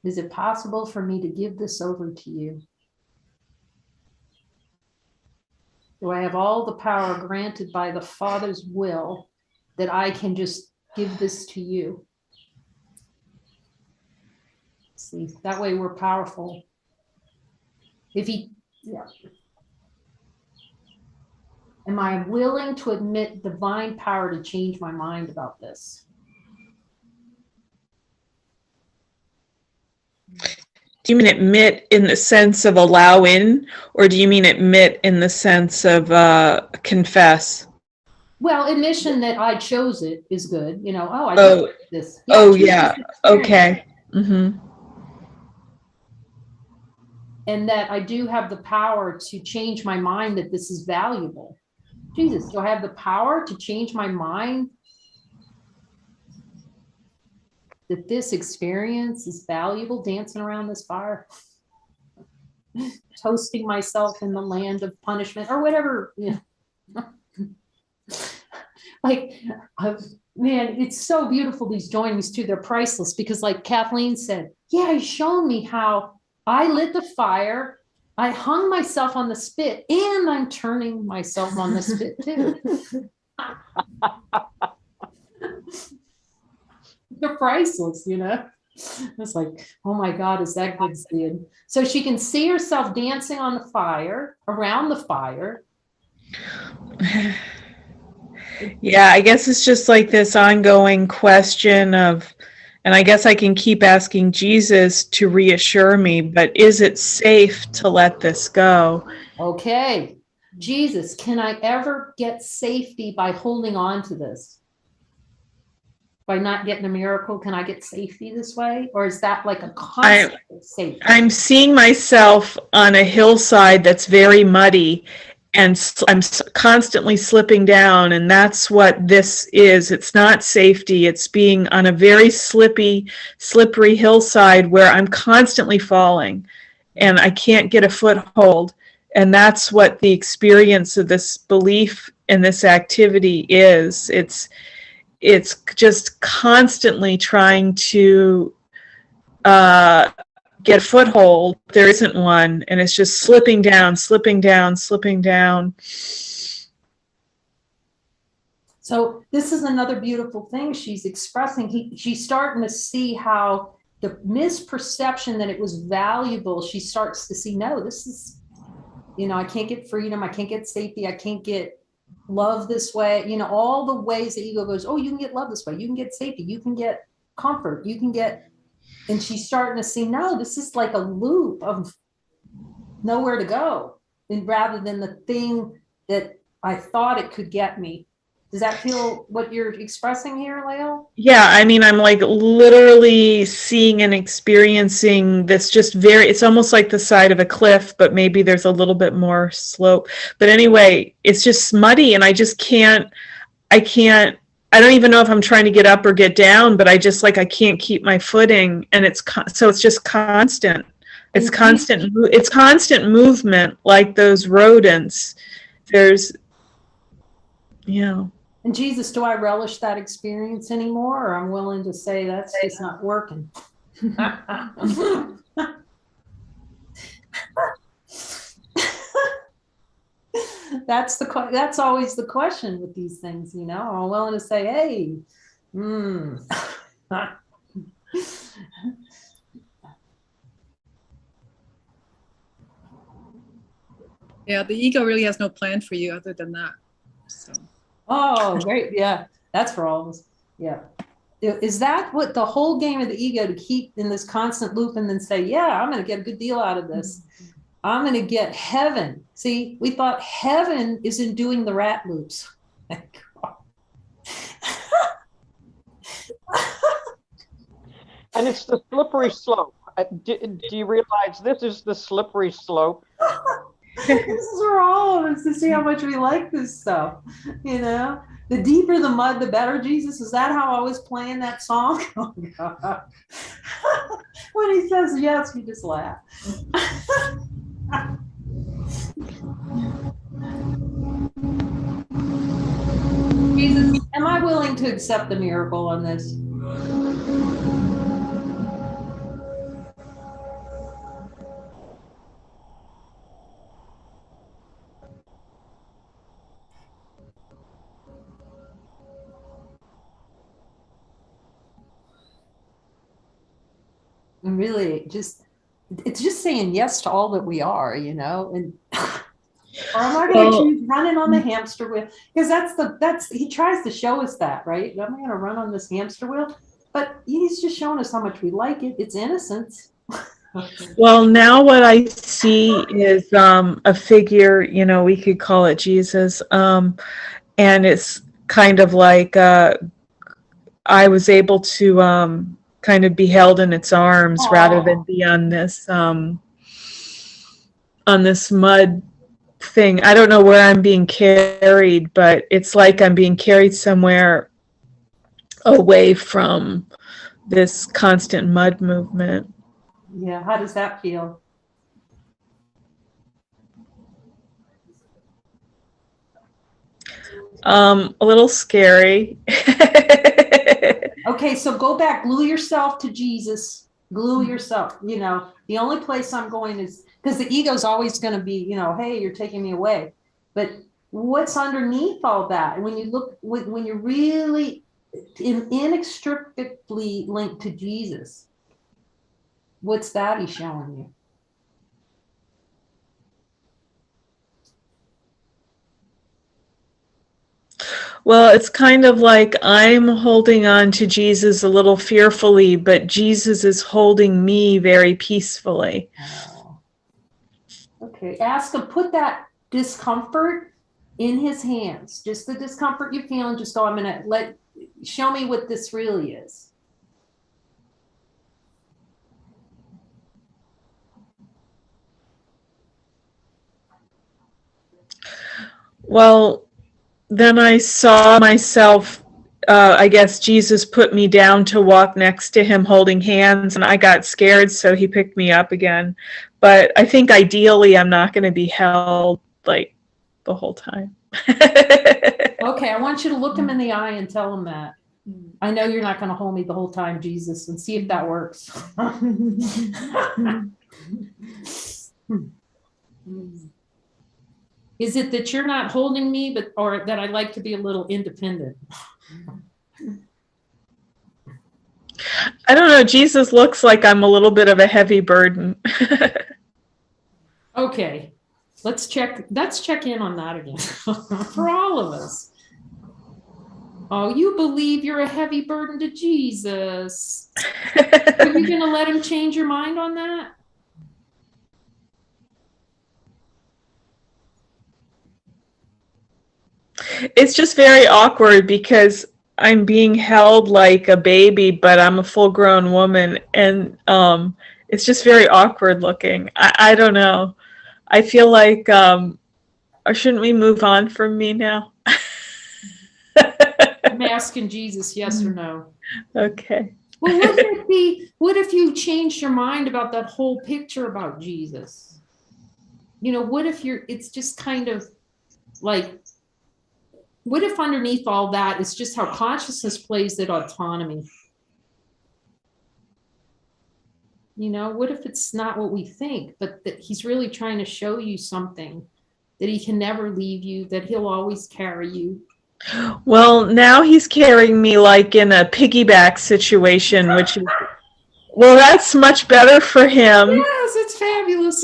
Is it possible for me to give this over to you? Do I have all the power granted by the Father's will that I can just give this to you? See, that way we're powerful. Am I willing to admit divine power to change my mind about this? Do you mean admit in the sense of allow in, or do you mean admit in the sense of confess? Well, admission that I chose it is good. I did this. Yeah. Okay. Mm-hmm. And that I do have the power to change my mind that this is valuable. Jesus, do I have the power to change my mind that this experience is valuable, dancing around this fire, toasting myself in the land of punishment, or whatever, man, it's so beautiful, these joinings too. They're priceless, because like Kathleen said, he's shown me how I lit the fire, I hung myself on the spit, and I'm turning myself on the spit too. They're priceless, It's like, oh my God, is that good, Sid? So she can see herself dancing on the fire, around the fire. Yeah, I guess it's just like this ongoing question of, and I guess I can keep asking Jesus to reassure me, but is it safe to let this go? Okay. Jesus, can I ever get safety by holding on to this? By not getting a miracle, can I get safety this way? Or is that like a constant safety? I'm seeing myself on a hillside that's very muddy, and I'm constantly slipping down, and that's what this is. It's not safety. It's being on a very slippery hillside where I'm constantly falling, and I can't get a foothold. And that's what the experience of this belief in this activity is. It's just constantly trying to get a foothold. There isn't one, and it's just slipping down, slipping down, slipping down. So this is another beautiful thing she's expressing. She's starting to see how the misperception that it was valuable, she starts to see, no, this is, I can't get freedom, I can't get safety, I can't get love this way. All the ways the ego goes, oh, you can get love this way, you can get safety, you can get comfort, you can get, and she's starting to see, no, this is like a loop of nowhere to go, and rather than the thing that I thought it could get me. Does that feel what you're expressing here, Lael? Yeah, I mean, I'm like literally seeing and experiencing this just it's almost like the side of a cliff, but maybe there's a little bit more slope. But anyway, it's just muddy, and I don't even know if I'm trying to get up or get down, but I can't keep my footing, and so it's just constant. It's constant movement, like those rodents. And Jesus, do I relish that experience anymore, or I'm willing to say that's just not working? That's always the question with these things, I'm willing to say, hey, Yeah, the ego really has no plan for you other than that. So. Oh, great. Yeah, that's for all of us. Yeah. Is that what the whole game of the ego, to keep in this constant loop and then say, yeah, I'm going to get a good deal out of this. I'm going to get heaven. See, we thought heaven is in doing the rat loops. And it's the slippery slope. Do you realize this is the slippery slope? This is for all of us to see how much we like this stuff. The deeper the mud, the better, Jesus. Is that how I was playing that song? Oh, God. When he says yes, we just laugh. Jesus, am I willing to accept the miracle on this? And really, it's just saying yes to all that we are, and or am I going to choose running on the hamster wheel? Because he tries to show us that, right? Am I going to run on this hamster wheel? But he's just showing us how much we like it. It's innocence. Well, now what I see is a figure, we could call it Jesus, and it's kind of like I was able to kind of be held in its arms. Aww. Rather than be on this mud thing. I don't know where I'm being carried, but it's like I'm being carried somewhere away from this constant mud movement. Yeah, how does that feel? A little scary. Okay, so go back, glue yourself to Jesus, glue yourself, the only place I'm going is, because the ego's always going to be, hey, you're taking me away. But what's underneath all that? And when you look, when you're really inextricably linked to Jesus, what's that he's showing you? Well, it's kind of like I'm holding on to Jesus a little fearfully, but Jesus is holding me very peacefully. Oh. Okay, ask him, put that discomfort in his hands, just the discomfort you feel, and just go, I'm going to let show me what this really is. Well, then I saw myself, I guess Jesus put me down to walk next to him holding hands, and I got scared, so he picked me up again. But I think ideally I'm not going to be held like the whole time. Okay, I want you to look him in the eye and tell him that. I know you're not going to hold me the whole time, Jesus, and see if that works. Is it that you're not holding me, but or that I like to be a little independent? I don't know. Jesus looks like I'm a little bit of a heavy burden. Okay, let's check in on that again for all of us. Oh, you believe you're a heavy burden to Jesus. Are you going to let him change your mind on that? It's just very awkward because I'm being held like a baby, but I'm a full grown woman, and it's just very awkward looking. I don't know. I feel like, or shouldn't we move on from me now? I'm asking Jesus, yes or no. Okay. Well, wouldn't it be, what if you changed your mind about that whole picture about Jesus? You know, what if it's just kind of like, what if underneath all that is just how consciousness plays at autonomy? You know, what if it's not what we think, but that he's really trying to show you something, that he can never leave you, that he'll always carry you? Well, now he's carrying me like in a piggyback situation, which is, well, that's much better for him. Yes, it's fabulous.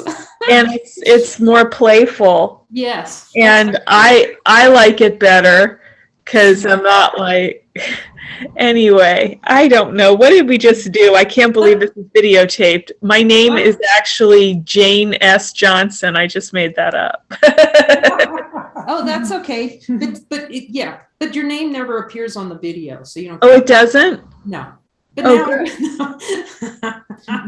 And it's more playful. Yes. And I like it better because I'm not like, anyway, I don't know. What did we just do? I can't believe this is videotaped. My name is actually Jane S. Johnson. I just made that up. Oh, that's okay. But your name never appears on the video, so you don't. Oh, it doesn't? No. But Oh, now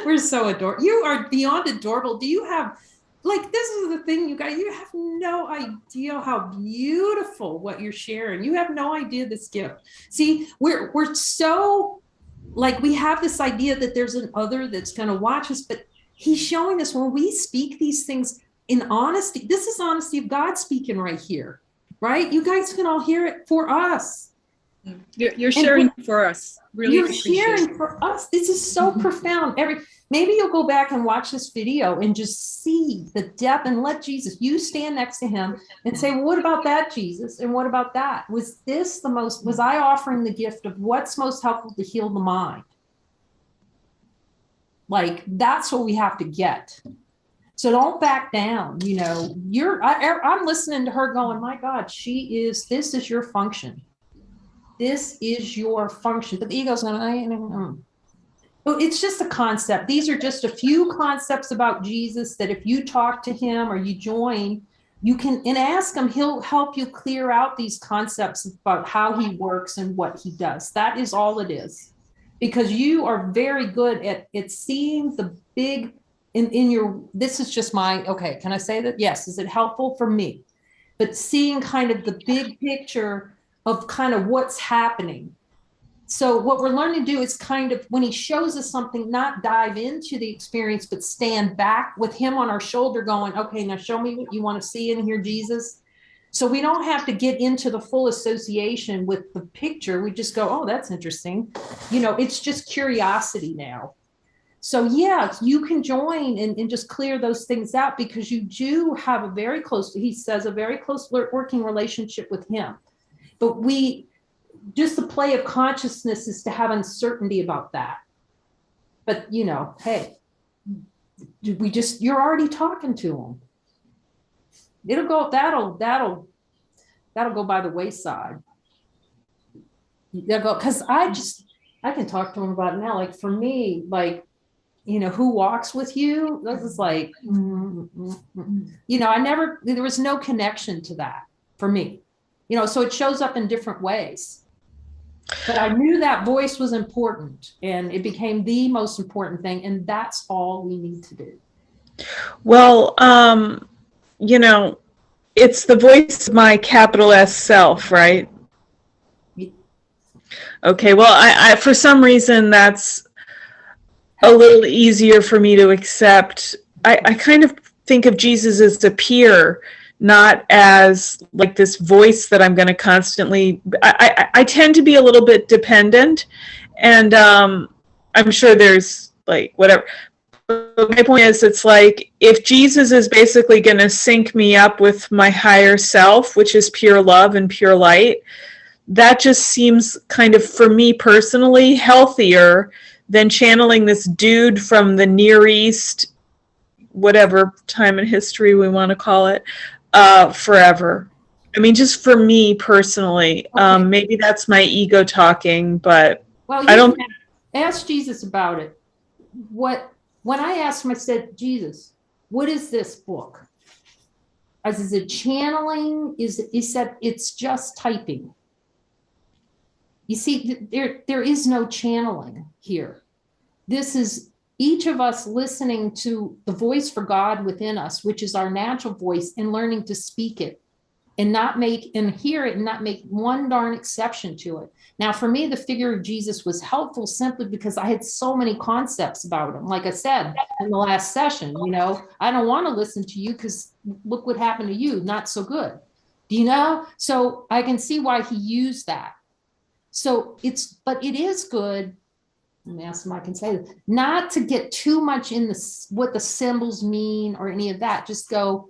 we're so adorable. You are beyond adorable. Do you have, like, this is the thing, you guys, you have no idea how beautiful what you're sharing. You have no idea this gift. See, we're so, like, we have this idea that there's an other that's going to watch us, but he's showing us when we speak these things in honesty. This is honesty of God speaking right here, right? You guys can all hear it for us. You're sharing for us. Really, you're sharing for us. This is so profound. Maybe you'll go back and watch this video and just see the depth, and let Jesus, you stand next to him and say, well, what about that, Jesus? And what about that? Was I offering the gift of what's most helpful to heal the mind? Like, that's what we have to get. So don't back down. You know, I'm listening to her going, my God, this is your function. This is your function. But the ego's going, it's just a concept. These are just a few concepts about Jesus that if you talk to him or you join, you can, and ask him, he'll help you clear out these concepts about how he works and what he does. That is all it is. Because you are very good at seeing the big in your, this is just my, okay, can I say that? Yes. Is it helpful for me? But seeing kind of the big picture of kind of what's happening. So what we're learning to do is kind of, when he shows us something, not dive into the experience, but stand back with him on our shoulder going, okay, now show me what you want to see and hear, Jesus. So we don't have to get into the full association with the picture. We just go, oh, that's interesting. You know, it's just curiosity now. So yeah, you can join and just clear those things out, because you do have a very close, he says, a very close working relationship with him. But just the play of consciousness is to have uncertainty about that. But, you know, hey, you're already talking to him. That'll go by the wayside. Because I can talk to him about it now. Like, for me, like, you know, who walks with you? This is like, you know, there was no connection to that for me. You know, so it shows up in different ways. But I knew that voice was important, and it became the most important thing. And that's all we need to do. Well, you know, it's the voice of my capital S self, right? Okay, well, I for some reason that's a little easier for me to accept. I kind of think of Jesus as a peer, not as like this voice that I'm going to constantly. I tend to be a little bit dependent, and I'm sure there's like whatever. But my point is, it's like if Jesus is basically going to sync me up with my higher self, which is pure love and pure light, that just seems kind of, for me personally, healthier than channeling this dude from the Near East, whatever time in history we want to call it, forever. I mean, just for me personally, Okay. maybe that's my ego talking, but Well, I don't. ask Jesus about it. When I asked him, I said, Jesus, what is this book? Is it channeling? He said, it's just typing. You see, there is no channeling here. This is each of us listening to the voice for God within us, which is our natural voice, and learning to speak it and hear it and not make one darn exception to it. Now, for me, the figure of Jesus was helpful simply because I had so many concepts about him. Like I said in the last session, I don't want to listen to you because look what happened to you. Not so good. Do you know? So I can see why he used that. But it is good. Let me ask him, I can say this, not to get too much in what the symbols mean or any of that. Just go,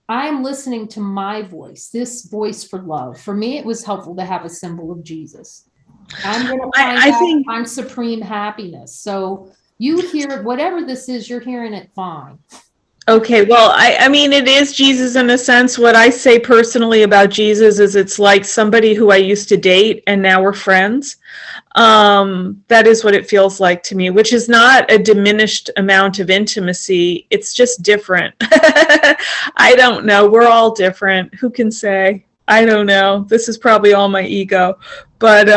I'm listening to my voice, this voice for love. For me, it was helpful to have a symbol of Jesus. I'm going to find out I'm supreme happiness. So you hear whatever this is, you're hearing it fine. Okay, well, I mean, it is Jesus in a sense. What I say personally about Jesus is it's like somebody who I used to date and now we're friends. That is what it feels like to me, which is not a diminished amount of intimacy. It's just different. I don't know. We're all different. Who can say? I don't know. This is probably all my ego. But,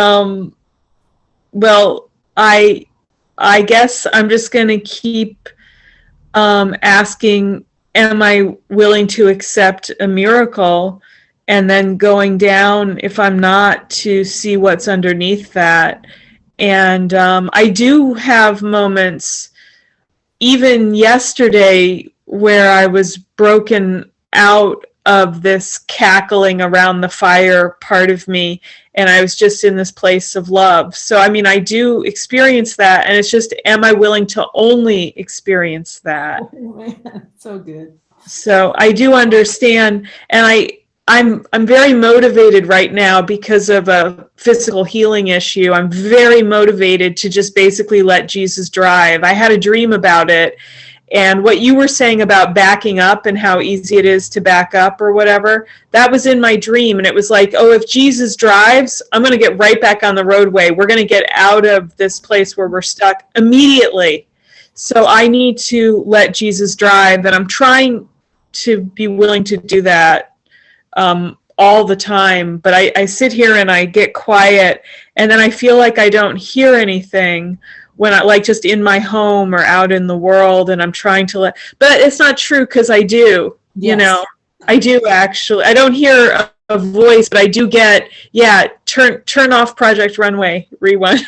well, I guess I'm just going to keep asking, am I willing to accept a miracle? And then going down, if I'm not, to see what's underneath that. And I do have moments, even yesterday, where I was broken out of this cackling around the fire part of me, and I was just in this place of love. So, I mean, I do experience that, and it's just, am I willing to only experience that? So good. So I do understand, and I'm very motivated right now because of a physical healing issue. I'm very motivated to just basically let Jesus drive. I had a dream about it. And what you were saying about backing up and how easy it is to back up or whatever, that was in my dream. And it was like, oh, if Jesus drives, I'm going to get right back on the roadway. We're going to get out of this place where we're stuck immediately. So I need to let Jesus drive. And I'm trying to be willing to do that all the time. But I sit here and I get quiet. And then I feel like I don't hear anything when I, like, just in my home or out in the world, and I'm trying to but it's not true, because I do, Yes. I do actually. I don't hear a voice, but I do get, turn off Project Runway, rewind.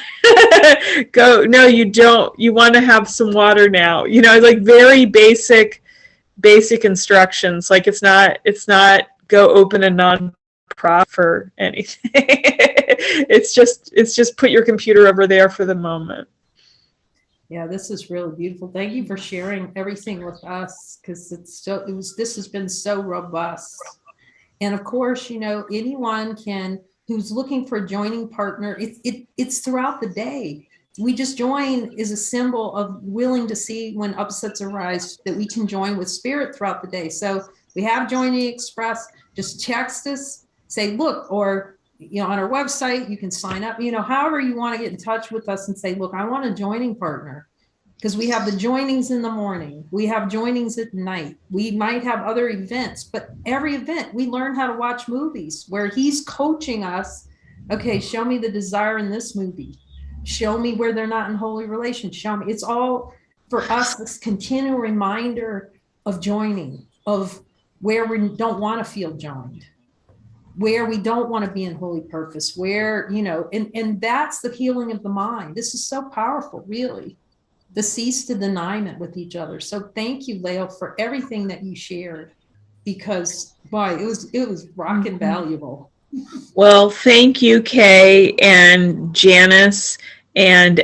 Go, no, you don't. You want to have some water now. It's like very basic instructions. Like it's not go open a non-profit or anything. It's just put your computer over there for the moment. Yeah, this is really beautiful. Thank you for sharing everything with us, because this has been so robust. And of course, anyone who's looking for a joining partner, it's throughout the day. We just join is a symbol of willing to see when upsets arise, that we can join with spirit throughout the day. So we have Joining Express. Just text us, say, look, or on our website, you can sign up, however you want to get in touch with us and say, look, I want a joining partner, because we have the joinings in the morning. We have joinings at night. We might have other events, but every event we learn how to watch movies where he's coaching us Okay, show me the desire in this movie. Show me where they're not in holy relation. Show me. It's all for us, this continual reminder of joining, of where we don't want to feel joined, where we don't want to be in holy purpose, where, and that's the healing of the mind. This is so powerful, really. The cease to deniement with each other. So thank you, Lael, for everything that you shared, because boy, it was rockin' valuable. Well, thank you, Kay and Janice and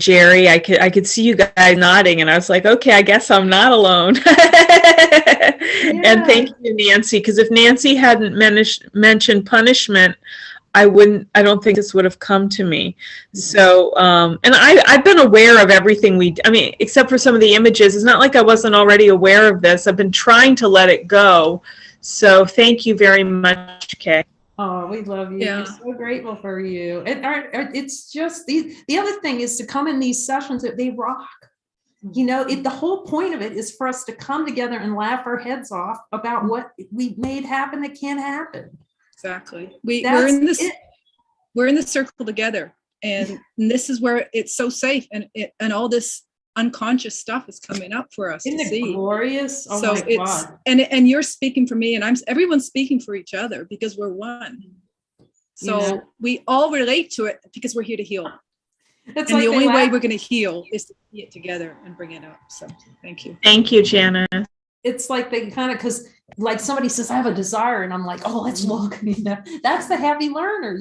Jerry. I could see you guys nodding, and I was like, okay, I guess I'm not alone. And thank you, Nancy, because if Nancy hadn't mentioned punishment, I don't think this would have come to me. So, and I've been aware of everything except for some of the images. It's not like I wasn't already aware of this. I've been trying to let it go. So thank you very much, Kay. Oh, we love you. Yeah. We're so grateful for you. And it's just the other thing is to come in these sessions that they rock. The whole point of it is for us to come together and laugh our heads off about what we made happen that can't happen. Exactly. We're in the circle together, and this is where it's so safe, and all this unconscious stuff is coming up for us Isn't to it see. Glorious? Oh So my God. and you're speaking for me, and everyone's speaking for each other because we're one. So we all relate to it because we're here to heal. It's And like the only way we're going to heal is to see it together and bring it up. So thank you. Thank you, Janice. It's like they kind of, because like somebody says, I have a desire, and I'm like, oh, let's look. That's the heavy learner.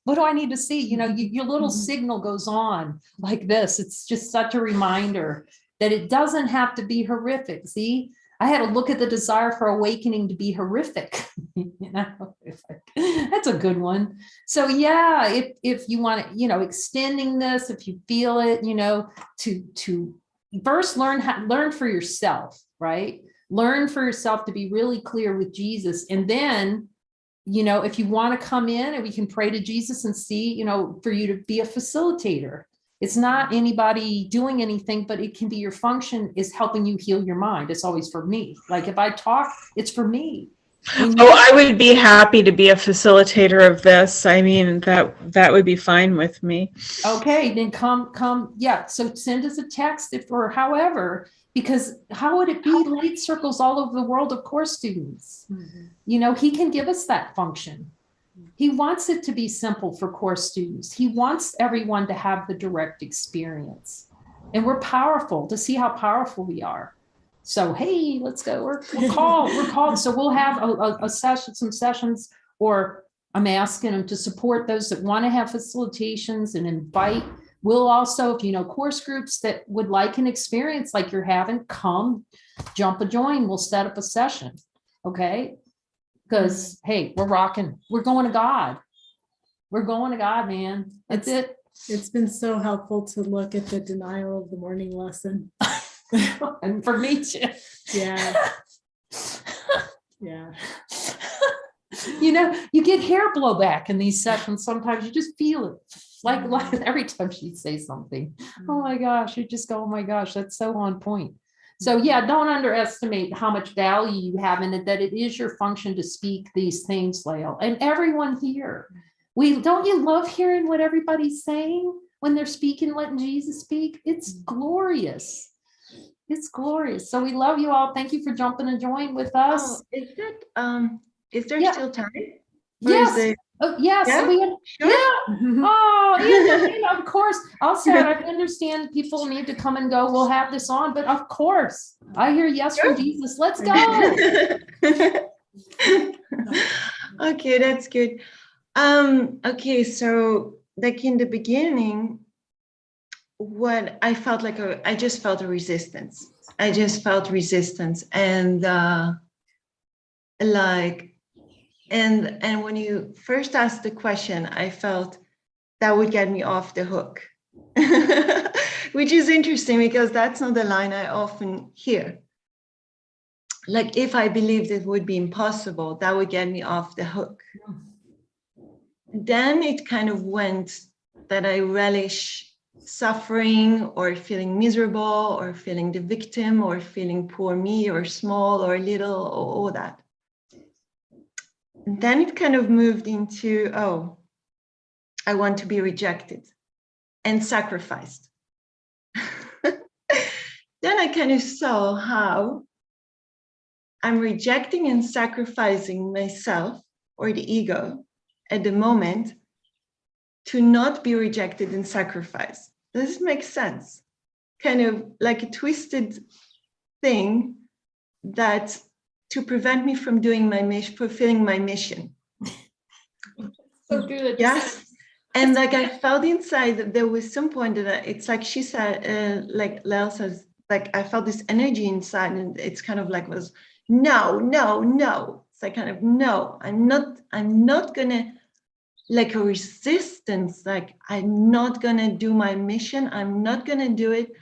What do I need to see? Your little signal goes on like this. It's just such a reminder that it doesn't have to be horrific. See, I had to look at the desire for awakening to be horrific. That's a good one. So yeah, if you want to, extending this, if you feel it, to first learn for yourself, right? Learn for yourself to be really clear with Jesus. And then, if you want to come in and we can pray to Jesus and see, for you to be a facilitator. It's not anybody doing anything, but it can be your function is helping you heal your mind. It's always for me. Like if I talk, it's for me. I would be happy to be a facilitator of this. I mean, that would be fine with me. Okay, then come. Yeah. So send us a text or however, because how would it be light circles all over the world of course students? He can give us that function. He wants it to be simple for course students. He wants everyone to have the direct experience. And we're powerful, to see how powerful we are. So, hey, let's go. We're called. So we'll have a session, some sessions, or I'm asking them to support those that want to have facilitations and invite. We'll also, if course groups that would like an experience like you're having, come, jump a join. We'll set up a session. Okay. Because, hey, we're rocking. We're going to God. We're going to God, man. That's it. It's been so helpful to look at the denial of the morning lesson. And for me too. Yeah. Yeah. You get hair blowback in these sessions. Sometimes you just feel it. Like every time she'd say something. Oh my gosh, you just go, oh my gosh, that's so on point. So yeah, don't underestimate how much value you have in it, that it is your function to speak these things, Lael, and everyone here. Don't you love hearing what everybody's saying when they're speaking, letting Jesus speak? It's glorious. It's glorious. So we love you all. Thank you for jumping and joining with us. Is there still time? Or Yes. is it- Yes. Yeah? So of course. Also, I understand people need to come and go. We'll have this on, but of course, I hear yes from Jesus. Let's go. Okay, that's good. Okay, so like in the beginning, what I felt like I just felt a resistance. I just felt resistance, and and when you first asked the question, I felt that would get me off the hook, which is interesting because that's not the line I often hear. Like if I believed it would be impossible, that would get me off the hook. Then it kind of went that I relish suffering or feeling miserable or feeling the victim or feeling poor me or small or little or all that. And then it kind of moved into, oh, I want to be rejected and sacrificed. Then I kind of saw how I'm rejecting and sacrificing myself or the ego at the moment to not be rejected and sacrificed. Does this make sense? Kind of like a twisted thing that to prevent me from doing my mission, fulfilling my mission. So good. Yes. And like I felt inside that there was some point that it's like she said, like Lel says, like I felt this energy inside, and it's kind of like was no. It's like kind of no, I'm not gonna, like a resistance, like I'm not gonna do my mission, I'm not gonna do it.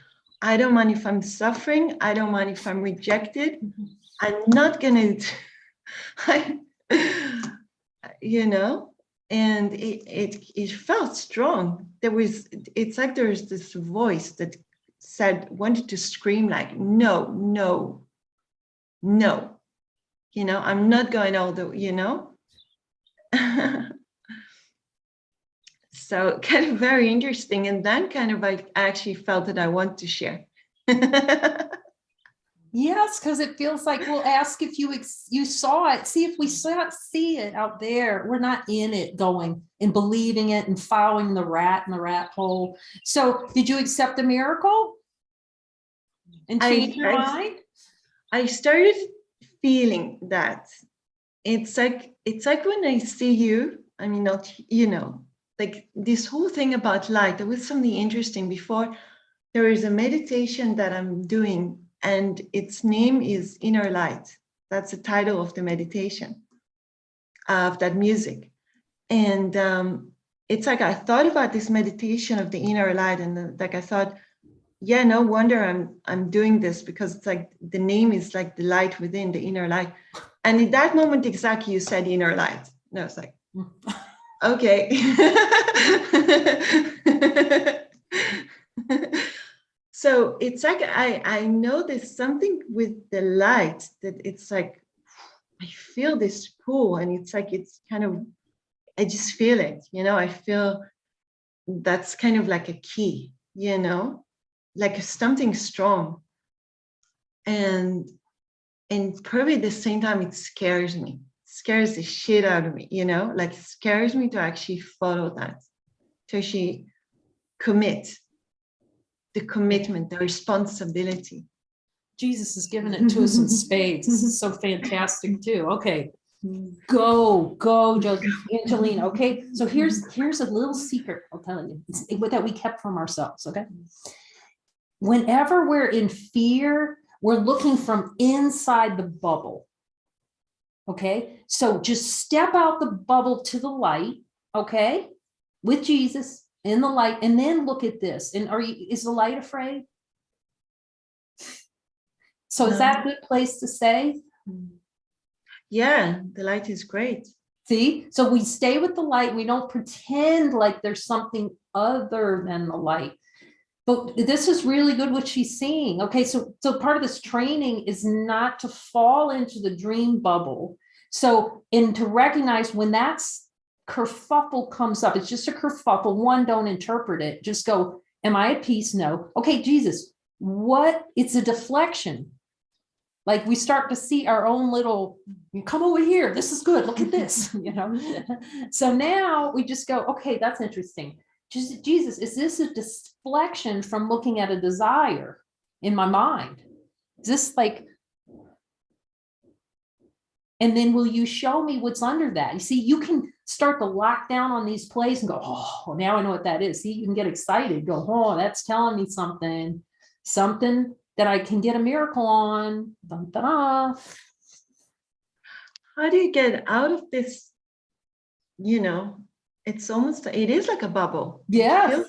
I don't mind if I'm suffering, I don't mind if I'm rejected. I'm not gonna, you know, and it felt strong. It's like there's this voice that wanted to scream like, no, you know, I'm not going all the, you know. So kind of very interesting. And then kind of I actually felt that I want to share. Yes, because it feels like we'll ask if you saw it. See if we see it out there. We're not in it, going and believing it and following the rat in the rat hole. So, did you accept a miracle and change your mind? I started feeling that it's like when I see you. I mean, not, you know, like this whole thing about light. There was something interesting before. There is a meditation that I'm doing, and its name is Inner Light. That's the title of the meditation, of that music. And it's like I thought about this meditation of the inner light, and like I thought, yeah, no wonder I'm doing this, because it's like the name is like the light within, the inner light. And in that moment, exactly, you said inner light. And I was like, okay. So it's like I know there's something with the light that it's like I feel this pull, and it's like it's kind of, I just feel it, you know. I feel that's kind of like a key, you know, like something strong, and probably at the same time it scares the shit out of me, you know, like it scares me to actually follow that, to actually commit. The commitment, the responsibility. Jesus has given it to us in spades. This is so fantastic too. Okay, go, Angelina. Okay, so here's a little secret I'll tell you that we kept from ourselves. Okay, whenever we're in fear, we're looking from inside the bubble. Okay, so just step out the bubble to the light. Okay, with Jesus in the light, and then look at this. And is the light afraid? So is that a good place to say? Yeah, the light is great. See, so we stay with the light. We don't pretend like there's something other than the light. But this is really good what she's seeing. Okay, so part of this training is not to fall into the dream bubble. So, and to recognize when that's kerfuffle comes up, it's just a kerfuffle. One, don't interpret it. Just go, am I at peace? No. Okay, Jesus, what? It's a deflection. Like we start to see our own little, come over here. This is good. Look at this, you know? So now we just go, okay, that's interesting. Just, Jesus, is this a deflection from looking at a desire in my mind? Is this like, and then will you show me what's under that? You see, you can start to lock down on these plays and go, oh, now I know what that is. See, you can get excited, go, oh, that's telling me something that I can get a miracle on. Dun, dun, dun. How do you get out of this? You know, it's almost, it is like a bubble. Yes.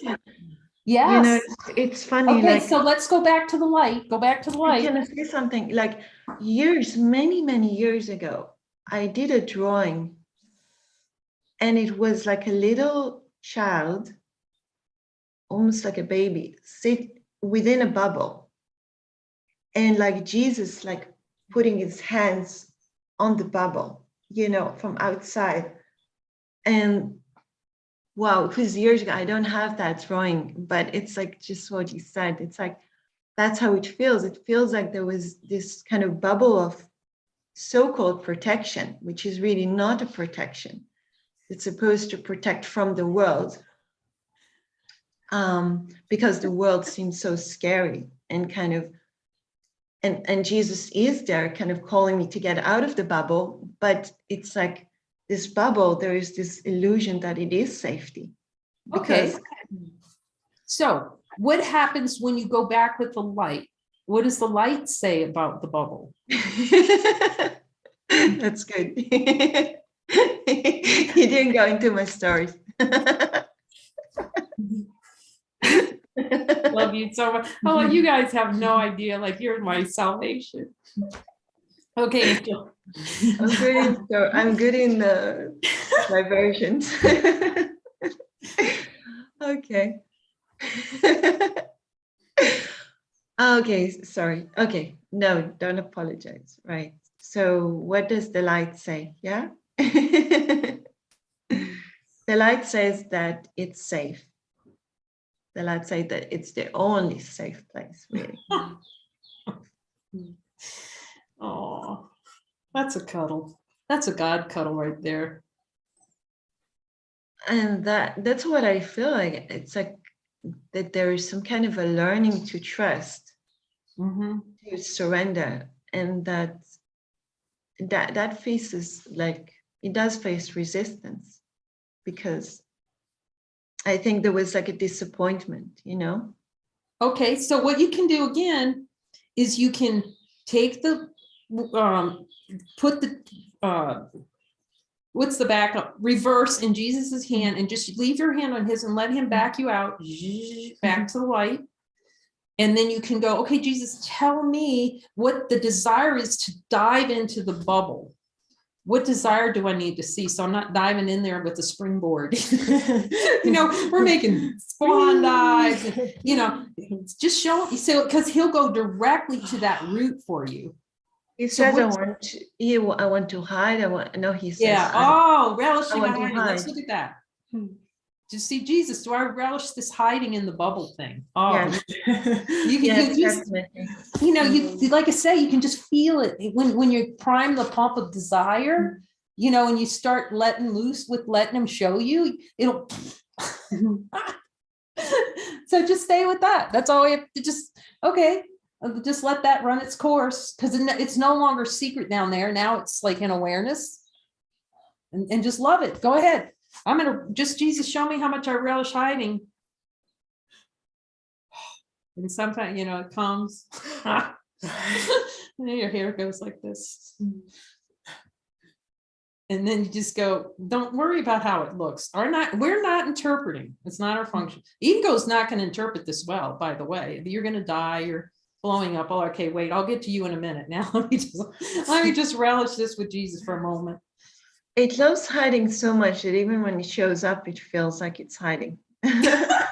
Yes. You know, it's funny. Okay, like, so let's go back to the light. Go back to the light. I'm gonna say something. Like many years ago, I did a drawing, and it was like a little child, almost like a baby, sit within a bubble, and like Jesus, like putting his hands on the bubble, you know, from outside, and wow, it was years ago. I don't have that drawing, but it's like just what you said. It's like, that's how it feels. It feels like there was this kind of bubble of so-called protection, which is really not a protection. It's supposed to protect from the world, because the world seems so scary and kind of, and Jesus is there kind of calling me to get out of the bubble, but it's like this bubble, there is this illusion that it is safety. Okay. So what happens when you go back with the light? What does the light say about the bubble? That's good. You didn't go into my stories. Love you so much. Oh, you guys have no idea. Like, you're my salvation. Okay, Angel. I'm good in the diversions. Okay. Okay, sorry. Okay, no, don't apologize. Right. So what does the light say? Yeah. The light says that it's safe. The light says that it's the only safe place, really. Oh, that's a cuddle. That's a God cuddle right there. And that's what I feel like. It's like that there is some kind of a learning to trust, to surrender, and that faces, like, it does face resistance, because I think there was like a disappointment, you know? Okay, so what you can do again is you can take the, put the, what's the backup? Reverse in Jesus's hand, and just leave your hand on his and let him back you out, back to the light. And then you can go, okay, Jesus, tell me what the desire is to dive into the bubble. What desire do I need to see? So I'm not diving in there with the springboard. You know, we're making swan dives, and, you know, just show him. So, because he'll go directly to that root for you. He So says, I want to hide. He says, yeah. Oh, relishing I want to hiding. Let's hide. look at that. Just see, Jesus, do I relish this hiding in the bubble thing? Oh, Yes. you can Yes, just, definitely. you know, you, like I say, you can just feel it when you prime the pump of desire, you know, and you start letting loose with letting him show you, it'll. So just stay with that. That's all we have to just, okay, just let that run its course, because it's no longer secret down there. Now it's like an awareness, and just love it. Go ahead. I'm gonna just, Jesus, show me how much I relish hiding. And sometimes, you know, it comes. And then your hair goes like this. And then you just go, don't worry about how it looks. We're not interpreting. It's not our function. Ego's not going to interpret this well, by the way. You're going to die, you're blowing up. Oh, okay, wait, I'll get to you in a minute. Now let me just relish this with Jesus for a moment. It loves hiding so much that even when it shows up, it feels like it's hiding. And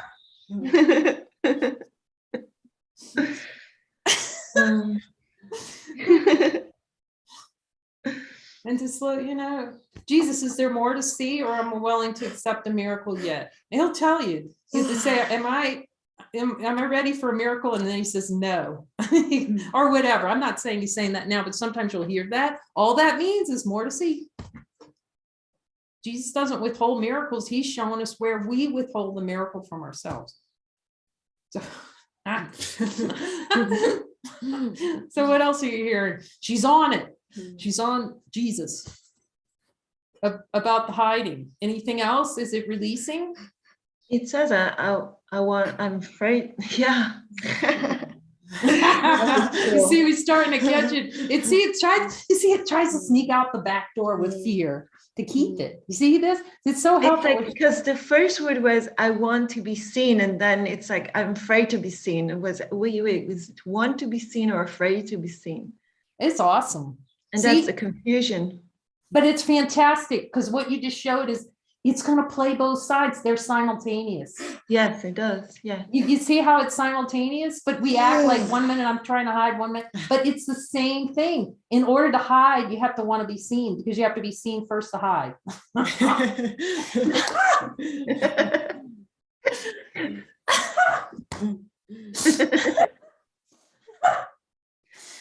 just let, you know, Jesus, is there more to see, or am I willing to accept a miracle yet? And he'll tell you. He'll say, am I ready for a miracle? And then he says no. Or whatever. I'm not saying he's saying that now, but sometimes you'll hear that. All that means is more to see. Jesus doesn't withhold miracles. He's showing us where we withhold the miracle from ourselves. So, so what else are you hearing? She's on it. She's on Jesus. About the hiding. Anything else? Is it releasing? It says, I'm afraid. Yeah. You see, we're starting to catch it. It tries to sneak out the back door with fear to keep it. You see this? It's so helpful. It's like, because the first word was, I want to be seen. And then it's like, I'm afraid to be seen. It was, wait, was it want to be seen or afraid to be seen? It's awesome. And that's the confusion. But it's fantastic, because what you just showed is it's going to play both sides. They're simultaneous. Yes, it does. Yeah. You see how it's simultaneous, but we act like 1 minute I'm trying to hide, 1 minute, but it's the same thing. In order to hide, you have to want to be seen, because you have to be seen first to hide.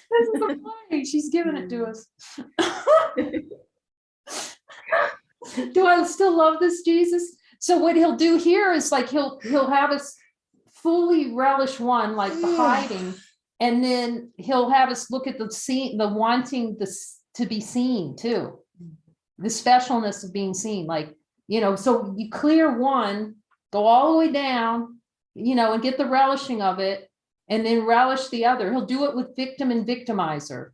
This is a play. She's giving it to us. Do I still love this, Jesus? So what he'll do here is like he'll have us fully relish one, like the hiding, and then he'll have us look at the scene, the wanting this to be seen too, the specialness of being seen. Like, you know, so you clear one, go all the way down, you know, and get the relishing of it, and then relish the other. He'll do it with victim and victimizer,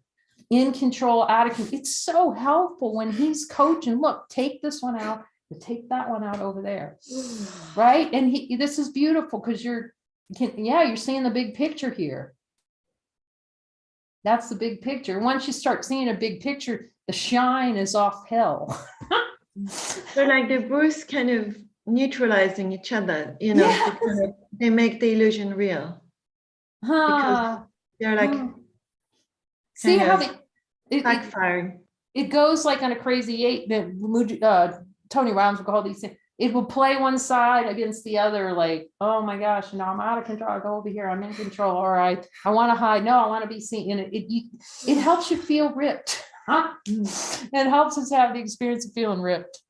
in control, out of control. It's so helpful when he's coaching. Look, take this one out, take that one out over there, right? And this is beautiful because you're seeing the big picture here. That's the big picture. Once you start seeing a big picture, the shine is off hell. So like they're both kind of neutralizing each other, you know, Yes. because they make the illusion real. Because they're like See kind how of it backfiring. it goes like on a crazy eight. Tony Robbins would call these things. It will play one side against the other, like, oh my gosh, no, I'm out of control. I go over here, I'm in control. All right, I want to hide. No, I want to be seen. And it helps you feel ripped. Huh? It helps us have the experience of feeling ripped,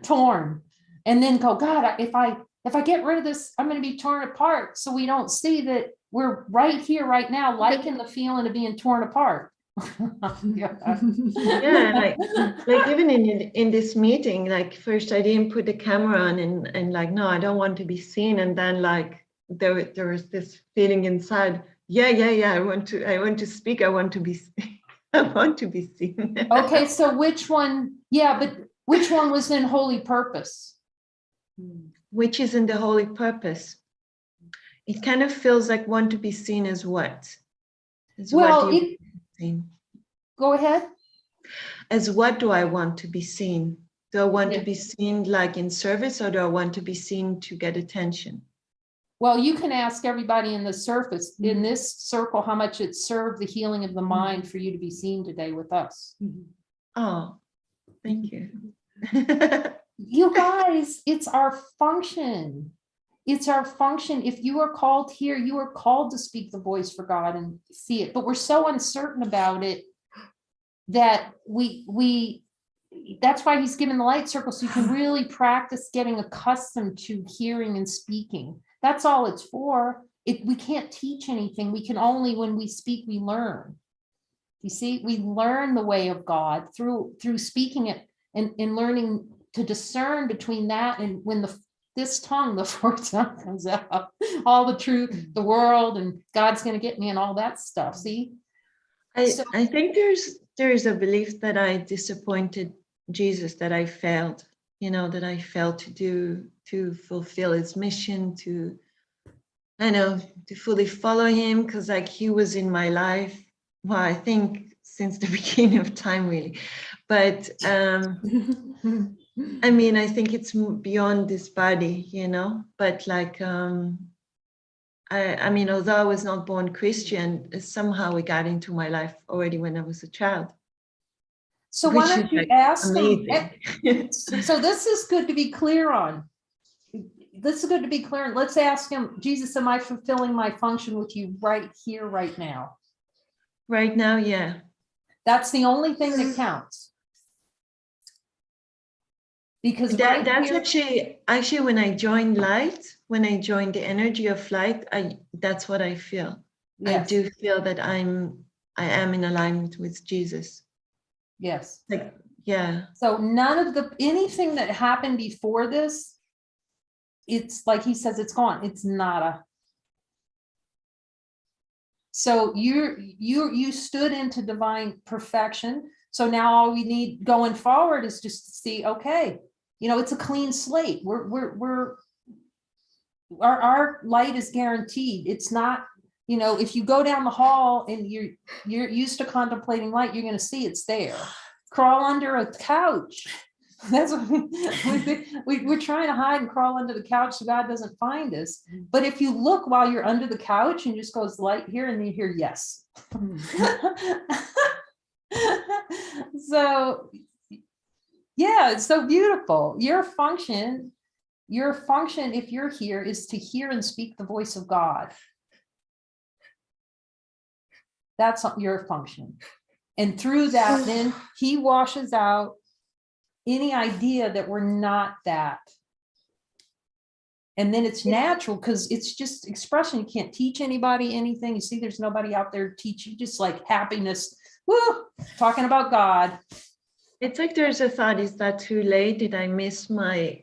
torn, and then go, God, if I get rid of this, I'm going to be torn apart. So we don't see that we're right here, right now, liking the feeling of being torn apart. Yeah, like even in this meeting, like first I didn't put the camera on and like, no, I don't want to be seen. And then like there was this feeling inside, yeah, I want to speak, I want to be I want to be seen. Okay, so which one? Yeah, but which one was in holy purpose? Which is in the holy purpose? It kind of feels like want to be seen as what? As Well, what do you seen? Go ahead. As what do I want to be seen? Do I want Yeah. to be seen like in service, or do I want to be seen to get attention? Well, you can ask everybody in the surface, in this circle, how much it served the healing of the mind for you to be seen today with us. Oh, thank you. You guys, it's our function. It's our function. If you are called here, you are called to speak the voice for God and see it. But we're so uncertain about it that that's why he's given the light circle, so you can really practice getting accustomed to hearing and speaking. That's all it's for. We can't teach anything. We can only, when we speak, we learn. You see, we learn the way of God through speaking it and learning to discern between that and when this tongue, the fourth tongue comes out, all the truth, the world, and God's going to get me and all that stuff. See? I think there's a belief that I disappointed Jesus, that I failed, that I failed to fulfill his mission, to fully follow him, because like he was in my life. Well, I think since the beginning of time, really. But I mean, I think it's beyond this body, but like, I mean, although I was not born Christian, somehow it got into my life already when I was a child. So why don't you ask him? So this is good to be clear on. This is good to be clear. Let's ask him, Jesus, am I fulfilling my function with you right here, right now? Right now, yeah. That's the only thing that counts. Because that's actually when I joined light, when I joined the energy of light, that's what I feel. Yes. I do feel that I am in alignment with Jesus. Yes. Like, yeah. So none of anything that happened before this, it's like he says, it's gone. It's nada. So you stood into divine perfection. So now all we need going forward is just to see, okay, it's a clean slate. Our light is guaranteed. It's not, if you go down the hall and you're used to contemplating light, you're going to see it's there. Crawl under a couch. That's what we're trying to hide and crawl under the couch so God doesn't find us. But if you look while you're under the couch and just goes light here and you hear yes. So yeah, it's so beautiful. Your function, if you're here, is to hear and speak the voice of God. That's your function. And through that, then he washes out any idea that we're not that. And then it's natural because it's just expression. You can't teach anybody anything. You see, there's nobody out there teaching, just like happiness. Woo, talking about God. It's like there's a thought, is that too late? Did I miss my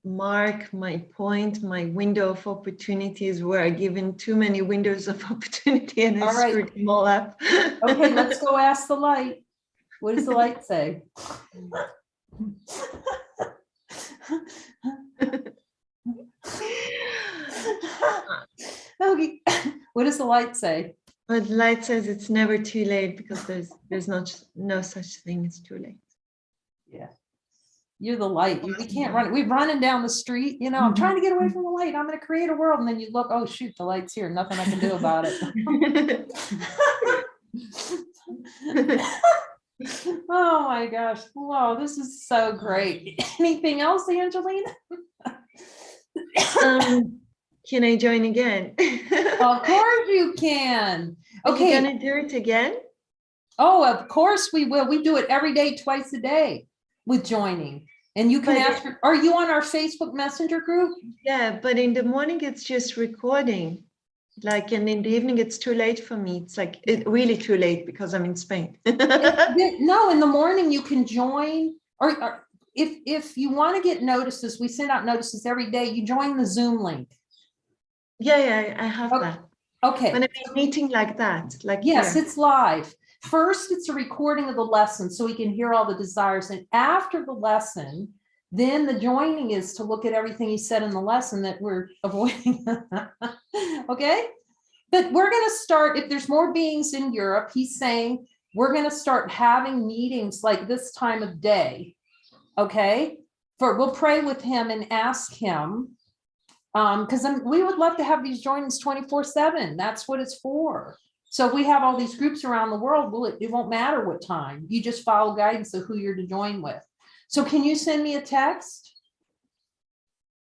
mark, my point, my window of opportunities? Were I given too many windows of opportunity and I All right. screwed them all up? Okay, let's go ask the light. What does the light say? Okay, what does the light say? But light says it's never too late, because there's no such thing as too late. Yeah, you're the light. We can't run. We're running down the street. You know, I'm trying to get away from the light. I'm going to create a world, and then you look. Oh shoot, the light's here. Nothing I can do about it. Oh my gosh! Wow, this is so great. Anything else, Angelina? Can I join again? Of course you can. Okay. Are you gonna do it again? Oh, of course we will. We do it every day, twice a day with joining. And you can ask, are you on our Facebook Messenger group? Yeah, but in the morning it's just recording. Like, and in the evening it's too late for me. It's like really too late because I'm in Spain. No, in the morning you can join, or if you want to get notices, we send out notices every day. You join the Zoom link. Yeah, I have that. Okay. When I'm in a meeting like that, like yes, here. it's live. First, it's a recording of the lesson so we can hear all the desires. And after the lesson, then the joining is to look at everything he said in the lesson that we're avoiding. Okay. But we're going to start, if there's more beings in Europe, he's saying we're going to start having meetings like this time of day. Okay. We'll pray with him and ask him. Because we would love to have these joinings 24/7. That's what it's for. So we have all these groups around the world. Well, it won't matter what time. You just follow guidance of who you're to join with. So can you send me a text?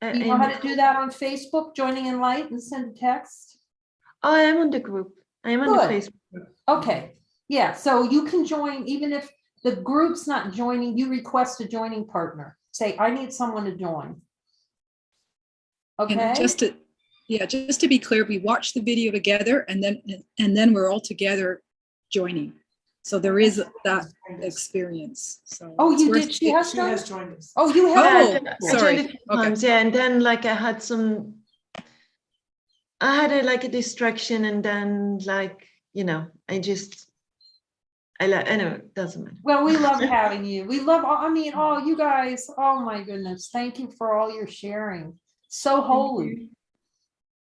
Do you know how to do that on Facebook, Joining in Light, and send a text? Oh, I am on the group. I am on the Facebook group. Okay. Yeah. So you can join, even if the group's not joining, you request a joining partner. Say, I need someone to join. Okay. And just to be clear, we watch the video together and then we're all together joining. So there is that experience. So oh, you did. She has joined us. Oh, you have. Oh, sorry. Okay. Yeah, and then like I had a distraction, and then like, you know, anyway, it doesn't matter. Well, we love having you. We love, you guys, oh my goodness. Thank you for all your sharing. So holy.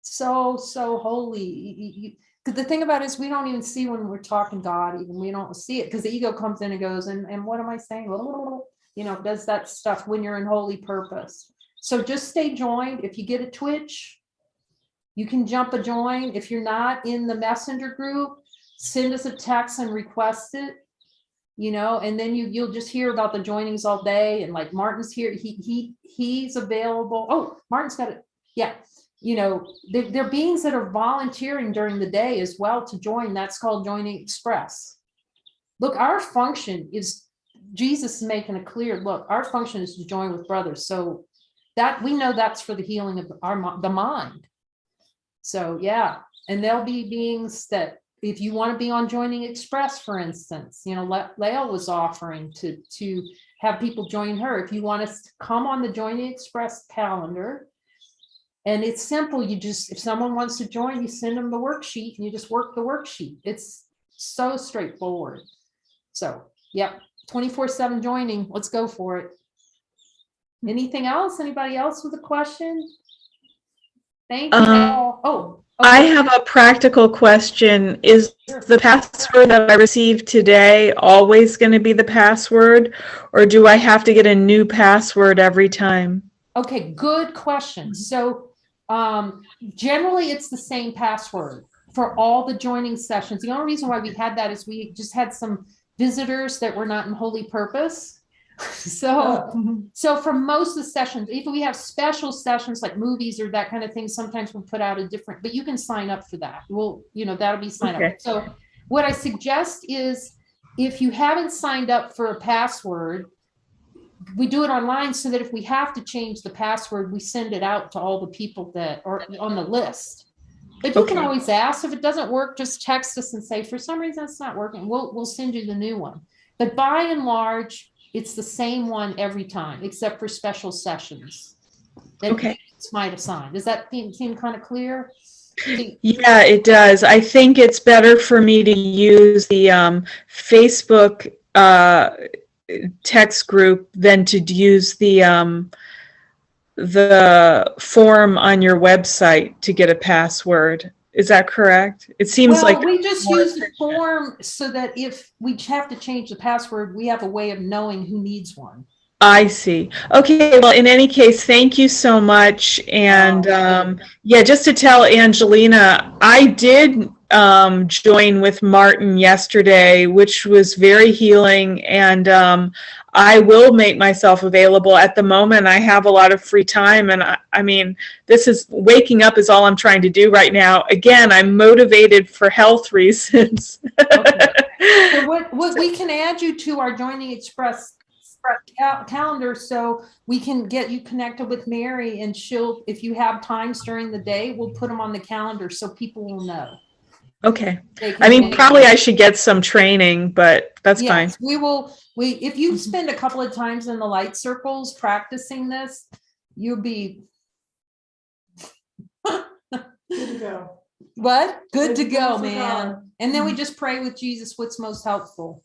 So holy. Because the thing about it is we don't even see when we're talking God, even we don't see it because the ego comes in and goes, and what am I saying? You know, does that stuff when you're in holy purpose. So just stay joined. If you get a twitch, you can jump a join. If you're not in the messenger group, send us a text and request it, you know, and then you'll just hear about the joinings all day. And like Martin's here, he's available. Oh, Martin's got it. Yeah. You know, they're beings that are volunteering during the day as well to join. That's called Joining Express. Look, our function is, Jesus is making it clear, look, our function is to join with brothers. So that we know that's for the healing of the mind. So yeah, and there'll be beings that, if you want to be on Joining Express, for instance, you know, Lael was offering to have people join her. If you want us to come on the Joining Express calendar, and it's simple. You just, if someone wants to join, you send them the worksheet and you just work the worksheet. It's so straightforward. So, yep, 24/7 joining. Let's go for it. Anything else? Anybody else with a question? Thank you all. Oh, I have a practical question. Is the password that I received today always going to be the password, or do I have to get a new password every time? Okay, good question. So generally it's the same password for all the joining sessions. The only reason why we had that is we just had some visitors that were not in holy purpose. So for most of the sessions, if we have special sessions like movies or that kind of thing, sometimes we'll put out a different, but you can sign up for that. Well, that'll be signed up. So what I suggest is if you haven't signed up for a password, we do it online so that if we have to change the password, we send it out to all the people that are on the list. But you can always ask. If it doesn't work, just text us and say, for some reason it's not working. We'll send you the new one. But by and large, it's the same one every time, except for special sessions that might assign. Does that seem kind of clear? Yeah, it does. I think it's better for me to use the Facebook text group than to use the form on your website to get a password. Is that correct? It seems like we just use the form so that if we have to change the password, we have a way of knowing who needs one. I see. Okay, well, in any case, thank you so much. And yeah, just to tell Angelina, I did join with Martin yesterday, which was very healing. And I will make myself available. At the moment, I have a lot of free time. And I mean, this is waking up is all I'm trying to do right now. Again, I'm motivated for health reasons. So what we can add you to our Joining Express calendar so we can get you connected with Mary, and she'll, if you have times during the day, we'll put them on the calendar so people will know. Okay. I mean, probably I should get some training, but that's fine. If you spend a couple of times in the light circles practicing this, you'll be Good to go. what? Good to go, for man. God. And then we just pray with Jesus what's most helpful.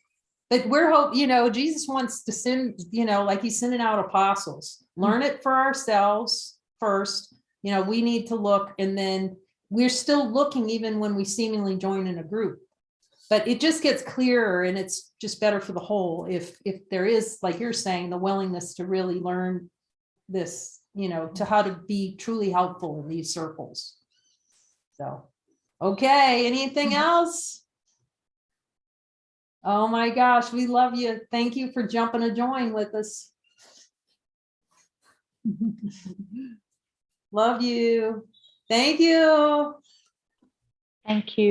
But we're hope, Jesus wants to send, like he's sending out apostles. Learn it for ourselves first. We need to look, and then we're still looking even when we seemingly join in a group. But it just gets clearer, and it's just better for the whole if there is, like you're saying, the willingness to really learn this, to how to be truly helpful in these circles. So, okay, anything else? Oh my gosh, we love you. Thank you for jumping a join with us. Love you. Thank you. Thank you.